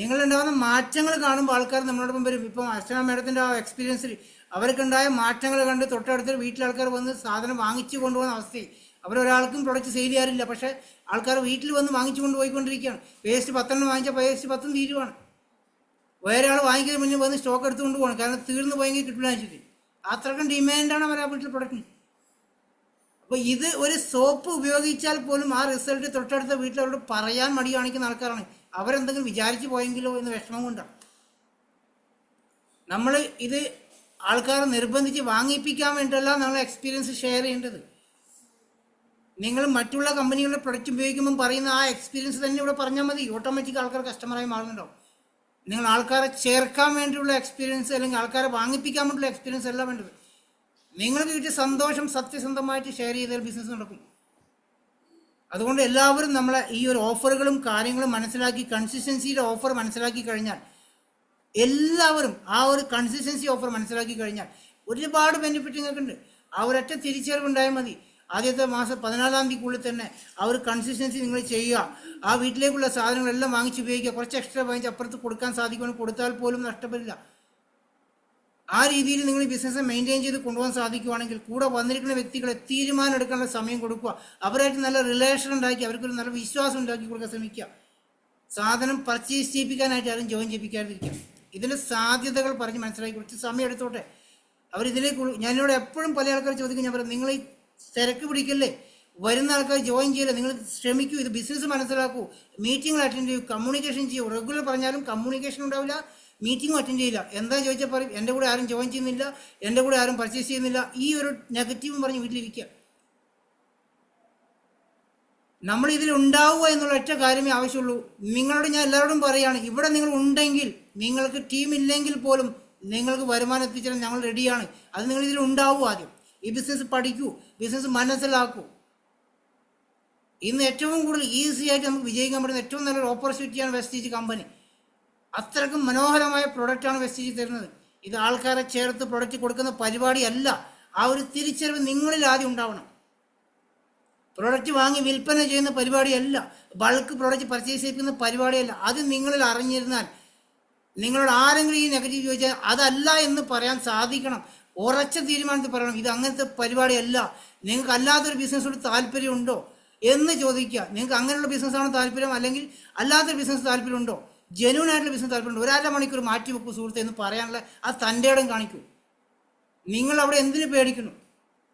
നിങ്ങളുണ്ടാകുന്ന മാറ്റങ്ങൾ കാണുമ്പോൾ ആൾക്കാർ നമ്മളോടൊപ്പം വരും. ഇപ്പം അർച്ചന മേഡത്തിൻ്റെ ആ എക്സ്പീരിയൻസിൽ അവർക്കുണ്ടായ മാറ്റങ്ങൾ കണ്ട് തൊട്ടടുത്ത് വീട്ടിലെ ആൾക്കാർ വന്ന് സാധനം വാങ്ങിച്ചു കൊണ്ടുപോകുന്ന അവസ്ഥയിൽ അവരൊരാൾക്കും പ്രൊഡക്റ്റ് സെയിൽ ചെയ്യാറില്ല. പക്ഷേ ആൾക്കാർ വീട്ടിൽ വന്ന് വാങ്ങിച്ചു കൊണ്ടുപോയിക്കൊണ്ടിരിക്കുകയാണ്. പേസ്റ്റ് 10 വാങ്ങിച്ചാൽ പേസ്റ്റ് 10 തീരുവാണ്. വേറെ ആൾ വാങ്ങിക്കുന്നതിന് മുന്നേ വന്ന് സ്റ്റോക്ക് എടുത്തുകൊണ്ട് പോകണം. കാരണം തീർന്നു പോയെങ്കിൽ കിട്ടില്ല വെച്ചിട്ട് അത്രക്കും ഡിമാൻഡാണ് അവർ ആ വീട്ടിൽ പ്രൊഡക്റ്റിന്. അപ്പോൾ ഇത് ഒരു സോപ്പ് ഉപയോഗിച്ചാൽ പോലും ആ റിസൾട്ട് തൊട്ടടുത്ത വീട്ടിലവരോട് പറയാൻ മടി കാണിക്കുന്ന ആൾക്കാരാണ്. അവരെന്തെങ്കിലും വിചാരിച്ചു പോയെങ്കിലോ എന്ന് വിഷമം കൊണ്ടാണ് നമ്മൾ ഇത് ആൾക്കാരെ നിർബന്ധിച്ച് വാങ്ങിപ്പിക്കാൻ വേണ്ടിയല്ല നമ്മൾ എക്സ്പീരിയൻസ് ഷെയർ ചെയ്യേണ്ടത്. നിങ്ങൾ മറ്റുള്ള കമ്പനികളുടെ പ്രൊഡക്റ്റ് ഉപയോഗിക്കുമ്പോൾ പറയുന്ന ആ എക്സ്പീരിയൻസ് തന്നെ ഇവിടെ പറഞ്ഞാൽ മതി. ഓട്ടോമാറ്റിക് ആൾക്കാർ കസ്റ്റമറായി മാറുന്നുണ്ടാവും. നിങ്ങൾ ആൾക്കാരെ ചേർക്കാൻ വേണ്ടിയുള്ള എക്സ്പീരിയൻസ് അല്ലെങ്കിൽ ആൾക്കാരെ വാങ്ങിപ്പിക്കാൻ വേണ്ടിയുള്ള എക്സ്പീരിയൻസ് അല്ല വേണ്ടത്. നിങ്ങൾക്ക് കിട്ടിയ സന്തോഷം സത്യസന്ധമായിട്ട് ഷെയർ ചെയ്താൽ ബിസിനസ് നടക്കും. അതുകൊണ്ട് എല്ലാവരും നമ്മളെ ഈ ഒരു ഓഫറുകളും കാര്യങ്ങളും മനസ്സിലാക്കി കൺസിസ്റ്റൻസിയുടെ ഓഫർ മനസ്സിലാക്കി കഴിഞ്ഞാൽ എല്ലാവരും ആ ഒരു കൺസിസ്റ്റൻസി ഓഫർ മനസ്സിലാക്കി കഴിഞ്ഞാൽ ഒരുപാട് ബെനിഫിറ്റ് നിങ്ങൾക്കുണ്ട്. ആ ഒരൊറ്റ തിരിച്ചറിവുണ്ടായാൽ മതി. ആദ്യത്തെ മാസം 14-ാം തീയതിക്കുള്ളിൽ തന്നെ ആ ഒരു കൺസിസ്റ്റൻസി നിങ്ങൾ ചെയ്യുക. ആ വീട്ടിലേക്കുള്ള സാധനങ്ങളെല്ലാം വാങ്ങിച്ച് ഉപയോഗിക്കുക. കുറച്ച് എക്സ്ട്രാ വാങ്ങിച്ച് അപ്പുറത്ത് കൊടുക്കാൻ സാധിക്കുമെന്ന് കൊടുത്താൽ പോലും നഷ്ടപ്പെടില്ല. ആ രീതിയിൽ നിങ്ങൾ ബിസിനസ് മെയിൻറ്റെയിൻ ചെയ്ത് കൊണ്ടുപോകാൻ സാധിക്കുവാണെങ്കിൽ കൂടെ വന്നിരിക്കുന്ന വ്യക്തികളെ തീരുമാനം എടുക്കാനുള്ള സമയം കൊടുക്കുക. അവരായിട്ട് നല്ല റിലേഷൻ ഉണ്ടാക്കി അവർക്കൊരു നല്ല വിശ്വാസം ഉണ്ടാക്കി കൊടുക്കാൻ ശ്രമിക്കുക. സാധനം പർച്ചേസ് ചെയ്യിപ്പിക്കാനായിട്ട് ആരും ജോയിൻ ചെയ്യിപ്പിക്കാതിരിക്കുക. ഇതിൻ്റെ സാധ്യതകൾ പറഞ്ഞ് മനസ്സിലാക്കി കുറച്ച് സമയം എടുത്തോട്ടെ. അവരിതിലേക്ക് ഞാനിവിടെ എപ്പോഴും പല ആൾക്കാർ ചോദിക്കും, ഞാൻ പറയും നിങ്ങൾ ഈ തിരക്ക് പിടിക്കല്ലേ, വരുന്ന ആൾക്കാർ ജോയിൻ ചെയ്യില്ല, നിങ്ങൾ ശ്രമിക്കൂ, ഇത് ബിസിനസ് മനസ്സിലാക്കൂ, മീറ്റിംഗ് അറ്റൻഡ് ചെയ്യൂ, കമ്മ്യൂണിക്കേഷൻ ചെയ്യൂ. റെഗുലർ പറഞ്ഞാലും കമ്മ്യൂണിക്കേഷൻ ഉണ്ടാവില്ല, മീറ്റിംഗും അറ്റൻഡ് ചെയ്യില്ല. എന്താ ചോദിച്ചാൽ പറയും എൻ്റെ കൂടെ ആരും ജോയിൻ ചെയ്യുന്നില്ല, എൻ്റെ കൂടെ ആരും പർച്ചേസ് ചെയ്യുന്നില്ല. ഈ ഒരു നെഗറ്റീവും പറഞ്ഞ് വീട്ടിലിരിക്കുക. നമ്മൾ ഇതിൽ ഉണ്ടാവുക എന്നുള്ള ഒറ്റ കാര്യമേ ആവശ്യമുള്ളൂ. നിങ്ങളോട് ഞാൻ എല്ലാവരോടും പറയുകയാണ്, ഇവിടെ നിങ്ങൾ ഉണ്ടെങ്കിൽ, നിങ്ങൾക്ക് ടീം ഇല്ലെങ്കിൽ പോലും നിങ്ങൾക്ക് വരുമാനം എത്തിച്ചാൽ ഞങ്ങൾ റെഡിയാണ്. അത് നിങ്ങൾ ഇതിൽ ഉണ്ടാവൂ. ആദ്യം ഈ ബിസിനസ് പഠിക്കൂ, ബിസിനസ് മനസ്സിലാക്കൂ. ഇന്ന് ഏറ്റവും കൂടുതൽ ഈസി ആയിട്ട് നമുക്ക് വിജയിക്കാൻ പറ്റുന്ന ഏറ്റവും നല്ലൊരു ഓപ്പർച്യൂണിറ്റിയാണ് വെസ്റ്റീജ് കമ്പനി. അത്രക്കും മനോഹരമായ പ്രൊഡക്റ്റാണ് വെസ്റ്റീജ് തരുന്നത്. ഇത് ആൾക്കാരെ ചേർത്ത് പ്രൊഡക്റ്റ് കൊടുക്കുന്ന പരിപാടിയല്ല. ആ ഒരു തിരിച്ചറിവ് നിങ്ങളിൽ ആദ്യം ഉണ്ടാവണം. പ്രൊഡക്റ്റ് വാങ്ങി വിൽപ്പന ചെയ്യുന്ന പരിപാടിയല്ല, ബൾക്ക് പ്രൊഡക്റ്റ് പർച്ചേസ് ചെയ്യുന്ന പരിപാടിയല്ല. അത് നിങ്ങളിൽ അറിഞ്ഞിരുന്നാൽ നിങ്ങളോട് ആരെങ്കിലും ഈ നെഗറ്റീവ് ചോദിച്ചാൽ അതല്ല എന്ന് പറയാൻ സാധിക്കണം. ഉറച്ച തീരുമാനത്തിൽ പറയണം, ഇത് അങ്ങനത്തെ പരിപാടിയല്ല, നിങ്ങൾക്ക് അല്ലാത്തൊരു ബിസിനസ്സോട് താല്പര്യമുണ്ടോ എന്ന് ചോദിക്കുക. നിങ്ങൾക്ക് അങ്ങനെയുള്ള ബിസിനസ്സാണ് താല്പര്യം, അല്ലെങ്കിൽ അല്ലാത്തൊരു ബിസിനസ് താല്പര്യമുണ്ടോ, ജെന്യൂൻ ആയിട്ടുള്ള ബിസിനസ് താല്പര്യമുണ്ടോ, ഒരര മണിക്കൂർ മാറ്റി വെക്കൂ സുഹൃത്തെ എന്ന് പറയാനുള്ള ആ തൻ്റെ ഇടം കാണിക്കൂ. നിങ്ങൾ അവിടെ എന്തിനു പേടിക്കുന്നു?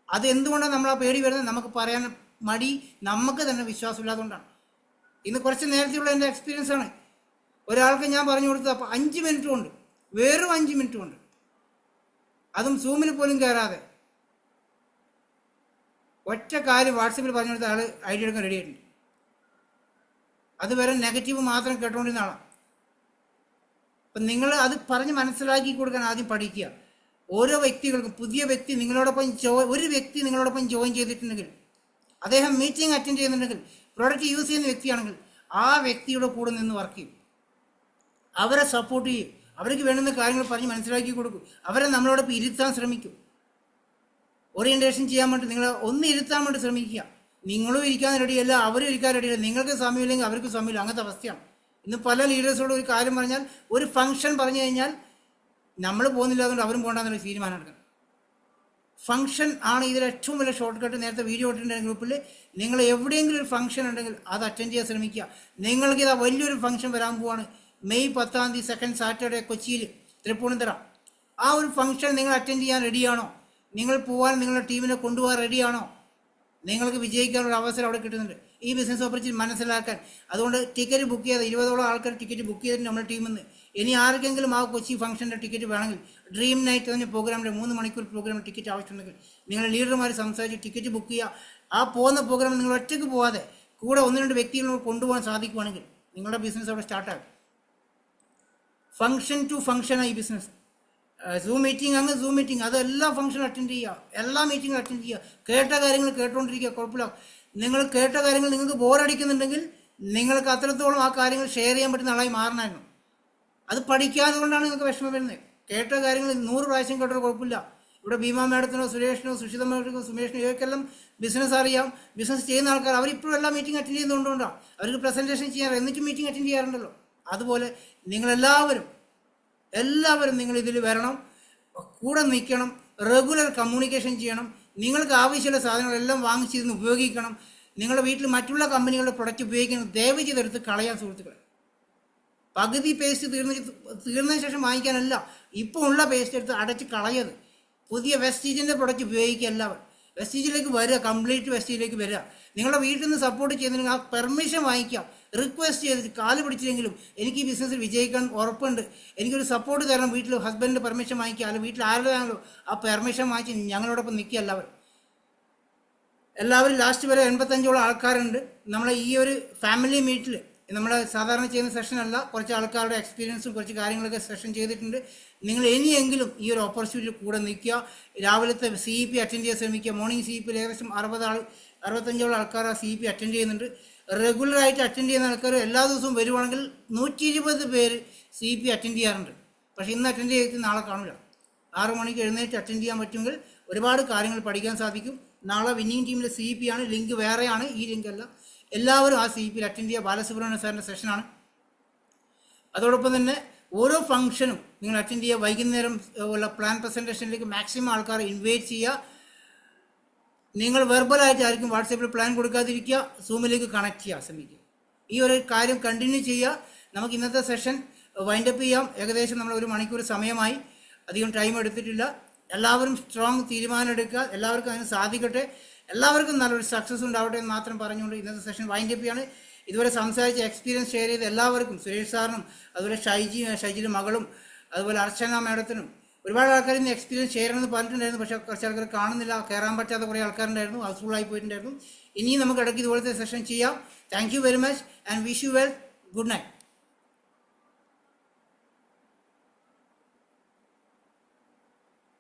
അത് എന്തുകൊണ്ടാണ് നമ്മൾ ആ പേടി വരുന്നത്? നമുക്ക് പറയാൻ മടി, നമുക്ക് തന്നെ വിശ്വാസമില്ലാത്തതുകൊണ്ടാണ്. ഇന്ന് കുറച്ച് നേരത്തെയുള്ള എൻ്റെ എക്സ്പീരിയൻസ് ആണ്. ഒരാൾക്ക് ഞാൻ പറഞ്ഞു കൊടുത്തത് അപ്പോൾ 5 മിനിറ്റ് കൊണ്ട്, വെറും 5 മിനിറ്റ് കൊണ്ട്, അതും സൂമിൽ പോലും കയറാതെ ഒറ്റ കാര്യം വാട്സപ്പിൽ പറഞ്ഞു കൊടുത്ത ആൾ ഐഡിയ എടുക്കാൻ റെഡി ആയിട്ടുണ്ട്. അതുവരെ നെഗറ്റീവ് മാത്രം കേട്ടുകൊണ്ടിരുന്ന ആളാണ്. അപ്പം നിങ്ങൾ അത് പറഞ്ഞ് മനസ്സിലാക്കി കൊടുക്കാൻ ആദ്യം പഠിക്കുക. ഓരോ വ്യക്തികൾക്കും പുതിയ വ്യക്തി നിങ്ങളോടൊപ്പം ഒരു വ്യക്തി നിങ്ങളോടൊപ്പം ജോയിൻ ചെയ്തിട്ടുണ്ടെങ്കിൽ, അദ്ദേഹം മീറ്റിംഗ് അറ്റൻഡ് ചെയ്യുന്നുണ്ടെങ്കിൽ, പ്രോഡക്റ്റ് യൂസ് ചെയ്യുന്ന വ്യക്തിയാണെങ്കിൽ ആ വ്യക്തിയുടെ കൂടെ നിന്ന് വർക്ക് ചെയ്യും, അവരെ സപ്പോർട്ട് ചെയ്യും, അവർക്ക് വേണ്ടുന്ന കാര്യങ്ങൾ പറഞ്ഞ് മനസ്സിലാക്കി കൊടുക്കും, അവരെ നമ്മളോടൊപ്പം ഇരുത്താൻ ശ്രമിക്കും. ഓറിയൻറ്റേഷൻ ചെയ്യാൻ വേണ്ടി നിങ്ങളെ ഒന്ന് ഇരുത്താൻ വേണ്ടി ശ്രമിക്കുക. നിങ്ങളും ഇരിക്കാൻ റെഡിയല്ല, അവരും ഇരിക്കാൻ റെഡിയല്ല, നിങ്ങൾക്ക് സമയമില്ലെങ്കിൽ അവർക്ക് സമയമില്ല, അങ്ങനത്തെ അവസ്ഥയാണ്. ഇന്ന് പല ലീഡേഴ്സോട് ഒരു കാര്യം പറഞ്ഞാൽ, ഒരു ഫംഗ്ഷൻ പറഞ്ഞു കഴിഞ്ഞാൽ നമ്മൾ പോകുന്നില്ല, അതുകൊണ്ട് അവരും പോകണ്ടെന്നുള്ള തീരുമാനം എടുക്കണം. ഫംഗ്ഷൻ ആണ് ഇതിൽ ഏറ്റവും വലിയ ഷോർട്ട് കട്ട്. നേരത്തെ വീഡിയോ ഇട്ടിട്ടുണ്ടെങ്കിൽ ഗ്രൂപ്പിൽ, നിങ്ങൾ എവിടെയെങ്കിലും ഒരു ഫംഗ്ഷൻ ഉണ്ടെങ്കിൽ അത് അറ്റൻഡ് ചെയ്യാൻ ശ്രമിക്കുക. നിങ്ങൾക്ക് ഇതാ വലിയൊരു ഫംഗ്ഷൻ വരാൻ പോവാണ്, മെയ് 10-ാം തീയതി സെക്കൻഡ് സാറ്റർഡേ കൊച്ചിയിൽ തൃപ്പൂണിത്തുറ. ആ ഒരു ഫംഗ്ഷൻ നിങ്ങൾ അറ്റൻഡ് ചെയ്യാൻ റെഡിയാണോ? നിങ്ങൾ പോകാൻ നിങ്ങളുടെ ടീമിനെ കൊണ്ടുപോകാൻ റെഡിയാണോ? നിങ്ങൾക്ക് വിജയിക്കാനുള്ള അവസരം അവിടെ കിട്ടുന്നുണ്ട് ഈ ബിസിനസ് ഓപ്പർച്യൂണിറ്റി മനസ്സിലാക്കാൻ. അതുകൊണ്ട് ടിക്കറ്റ് ബുക്ക് ചെയ്ത് 20ഓളം ആൾക്കാർ ടിക്കറ്റ് ബുക്ക് ചെയ്തിട്ട് നമ്മുടെ ടീമിൽ നിന്ന്. ഇനി ആർക്കെങ്കിലും ആ കൊച്ചി ഫംഗ്ഷൻ്റെ ടിക്കറ്റ് വേണമെങ്കിൽ, ഡ്രീം നൈറ്റ് എന്ന പ്രോഗ്രാമിൻ്റെ 3 മണിക്കൂർ പ്രോഗ്രാമിൽ ടിക്കറ്റ് ആവശ്യമുണ്ടെങ്കിൽ നിങ്ങൾ ലീഡർമാർ സംസാരിച്ച് ടിക്കറ്റ് ബുക്ക് ചെയ്യുക. ആ പോകുന്ന പ്രോഗ്രാം നിങ്ങൾ ഒറ്റയ്ക്ക് പോകാതെ കൂടെ 1-2 വ്യക്തികളോട് കൊണ്ടുപോകാൻ സാധിക്കുവാണെങ്കിൽ നിങ്ങളുടെ ബിസിനസ് അവിടെ സ്റ്റാർട്ടാകും. ഫംഗ്ഷൻ ടു ഫംഗ്ഷനാണ് ഈ ബിസിനസ്. സൂം മീറ്റിംഗ് അങ്ങ് സൂം മീറ്റിംഗ്, അത് എല്ലാ ഫംഗ്ഷനും അറ്റൻഡ് ചെയ്യുക, എല്ലാ മീറ്റിംഗും അറ്റൻഡ് ചെയ്യുക. കേട്ട കാര്യങ്ങൾ കേട്ടുകൊണ്ടിരിക്കുക, കുഴപ്പമില്ല. നിങ്ങൾ കേട്ട കാര്യങ്ങൾ നിങ്ങൾക്ക് ബോറടിക്കുന്നുണ്ടെങ്കിൽ നിങ്ങൾക്ക് അത്രത്തോളം ആ കാര്യങ്ങൾ ഷെയർ ചെയ്യാൻ പറ്റുന്ന ആളായി മാറണമായിരുന്നു. അത് പഠിക്കാതെ കൊണ്ടാണ് നിങ്ങൾക്ക് വിഷമം വരുന്നത്. കേട്ട കാര്യങ്ങൾ 100 പ്രാവശ്യം കേട്ടോ കുഴപ്പമില്ല. ഇവിടെ ഭീമ മാഡത്തിനോ സുരേഷിനോ സുഷിത മാഡത്തിനോ സുമേഷിനോ ഇവർക്കെല്ലാം ബിസിനസ് അറിയാം, ബിസിനസ് ചെയ്യുന്ന ആൾക്കാർ അവരിപ്പോഴും എല്ലാ മീറ്റിംഗ് അറ്റൻഡ് ചെയ്യുന്നതുകൊണ്ടാണ്. അവർക്ക് പ്രസൻറ്റേഷൻ ചെയ്യാറ്, എന്നിട്ട് മീറ്റിംഗ് അറ്റൻഡ് ചെയ്യാറുണ്ടല്ലോ. അതുപോലെ നിങ്ങളെല്ലാവരും നിങ്ങൾ ഇതിൽ വരണം, കൂടെ നിൽക്കണം, റെഗുലർ കമ്മ്യൂണിക്കേഷൻ ചെയ്യണം. നിങ്ങൾക്ക് ആവശ്യമുള്ള സാധനങ്ങളെല്ലാം വാങ്ങിച്ചിരുന്ന് ഉപയോഗിക്കണം. നിങ്ങളുടെ വീട്ടിൽ മറ്റുള്ള കമ്പനികളുടെ പ്രൊഡക്റ്റ് ഉപയോഗിക്കണം. ദയവ് ചെയ്തെടുത്ത് കളയാൻ സുഹൃത്തുക്കളെ. പകുതി പേസ്റ്റ് തീർന്നതിന് ശേഷം വാങ്ങിക്കാനല്ല, ഇപ്പോൾ ഉള്ള പേസ്റ്റ് എടുത്ത് അടച്ച് കളയത്. പുതിയ വെസ്റ്റീജിൻ്റെ പ്രൊഡക്റ്റ് ഉപയോഗിക്കുക. എല്ലാവരും വെസ്റ്റീജിലേക്ക് വരിക, കംപ്ലീറ്റ് വെസ്റ്റീജിലേക്ക് വരിക. നിങ്ങളുടെ വീട്ടിൽ നിന്ന് സപ്പോർട്ട് ചെയ്യുന്നതിന് ആ പെർമിഷൻ വാങ്ങിക്കാം, റിക്വസ്റ്റ് ചെയ്ത് കാല് പിടിച്ചില്ലെങ്കിലും എനിക്ക് ഈ ബിസിനസ്സിൽ വിജയിക്കാൻ ഉറപ്പുണ്ട്, എനിക്കൊരു സപ്പോർട്ട് തരണം, വീട്ടിൽ ഹസ്ബൻഡിൻ്റെ പെർമിഷൻ വാങ്ങിക്കുക, അല്ലെങ്കിൽ വീട്ടിൽ ആരുടെയാണല്ലോ ആ പെർമിഷൻ വാങ്ങിച്ച് ഞങ്ങളോടൊപ്പം നിൽക്കുക. എല്ലാവരും ലാസ്റ്റ് വരെ 85ഓളം ആൾക്കാരുണ്ട്. നമ്മളെ ഈ ഒരു ഫാമിലി മീറ്റിൽ നമ്മൾ സാധാരണ ചെയ്യുന്ന സെഷനല്ല, കുറച്ച് ആൾക്കാരുടെ എക്സ്പീരിയൻസും കുറച്ച് കാര്യങ്ങളൊക്കെ സെഷൻ ചെയ്തിട്ടുണ്ട്. നിങ്ങൾ ഇനിയെങ്കിലും ഈ ഒരു ഓപ്പർച്യൂണിറ്റി കൂടെ നിൽക്കുക. രാവിലത്തെ CEP അറ്റൻഡ് ചെയ്യാൻ ശ്രമിക്കുക. മോർണിംഗ് CEP ഏകദേശം 65ഓളം ആൾക്കാർ ആ CEP അറ്റൻഡ് ചെയ്യുന്നുണ്ട്. റെഗുലറായിട്ട് അറ്റൻഡ് ചെയ്യുന്ന ആൾക്കാർ എല്ലാ ദിവസവും വരുവാണെങ്കിൽ 120 പേര് CEP അറ്റൻഡ് ചെയ്യാറുണ്ട്. പക്ഷേ ഇന്ന് അറ്റൻഡ് ചെയ്തിട്ട് നാളെ കാണില്ല. 6 മണിക്ക് എഴുന്നേറ്റ് അറ്റൻഡ് ചെയ്യാൻ പറ്റുമെങ്കിൽ ഒരുപാട് കാര്യങ്ങൾ പഠിക്കാൻ സാധിക്കും. നാളെ വിന്നിങ് ടീമിലെ CEP ആണ്, ലിങ്ക് വേറെയാണ്, ഈ ലിങ്ക് അല്ല. എല്ലാവരും ആ CEP അറ്റൻഡ് ചെയ്യുക. ബാലസുബ്രഹ്മണ്യ സാറിൻ്റെ സെഷനാണ്. അതോടൊപ്പം തന്നെ ഓരോ ഫംഗ്ഷനും നിങ്ങൾ അറ്റൻഡ് ചെയ്യുക. വൈകുന്നേരം ഉള്ള പ്ലാൻ പ്രസൻറ്റേഷനിലേക്ക് മാക്സിമം ആൾക്കാരെ ഇൻവൈറ്റ് ചെയ്യുക. നിങ്ങൾ വെർബലായിട്ടായിരിക്കും വാട്സാപ്പിൽ പ്ലാൻ കൊടുക്കാതിരിക്കുക, സൂമിലേക്ക് കണക്ട് ചെയ്യുക, ശ്രമിക്കുക. ഈ ഒരു കാര്യം കണ്ടിന്യൂ ചെയ്യുക. നമുക്ക് ഇന്നത്തെ സെഷൻ വൈൻഡപ്പ് ചെയ്യാം. ഏകദേശം നമ്മൾ 1 മണിക്കൂർ സമയമായി, അധികം ടൈം എടുത്തിട്ടില്ല. എല്ലാവരും സ്ട്രോങ് തീരുമാനം എടുക്കുക. എല്ലാവർക്കും അതിന് സാധിക്കട്ടെ. എല്ലാവർക്കും നല്ലൊരു സക്സസ് ഉണ്ടാവട്ടെ എന്ന് മാത്രം പറഞ്ഞുകൊണ്ട് ഇന്നത്തെ സെഷൻ വൈൻഡപ്പ് ചെയ്യാണ്. ഇതുവരെ സംസാരിച്ച എക്സ്പീരിയൻസ് ഷെയർ ചെയ്ത എല്ലാവർക്കും, സുരേഷ് സാറിനും അതുപോലെ ഷൈജിയുടെ മകളും അതുപോലെ അർച്ചന മാഡത്തിനും, ഒരുപാട് ആൾക്കാർ ഇന്ന് എക്സ്പീരിയൻസ് ഷെയർ ചെയ്യണമെന്ന് പറഞ്ഞിട്ടുണ്ടായിരുന്നു. പക്ഷേ കുറച്ച് ആൾക്കാർ കാണുന്നില്ല, കയറാൻ പറ്റാത്ത കുറേ ആൾക്കാരുണ്ടായിരുന്നു, ഹൗസ്ഫുള്ളായി പോയിട്ടുണ്ടായിരുന്നു. ഇനിയും നമുക്ക് ഇടയ്ക്ക് ഇതുപോലത്തെ സെഷൻ ചെയ്യാം. Thank you very much and wish you well. Good night.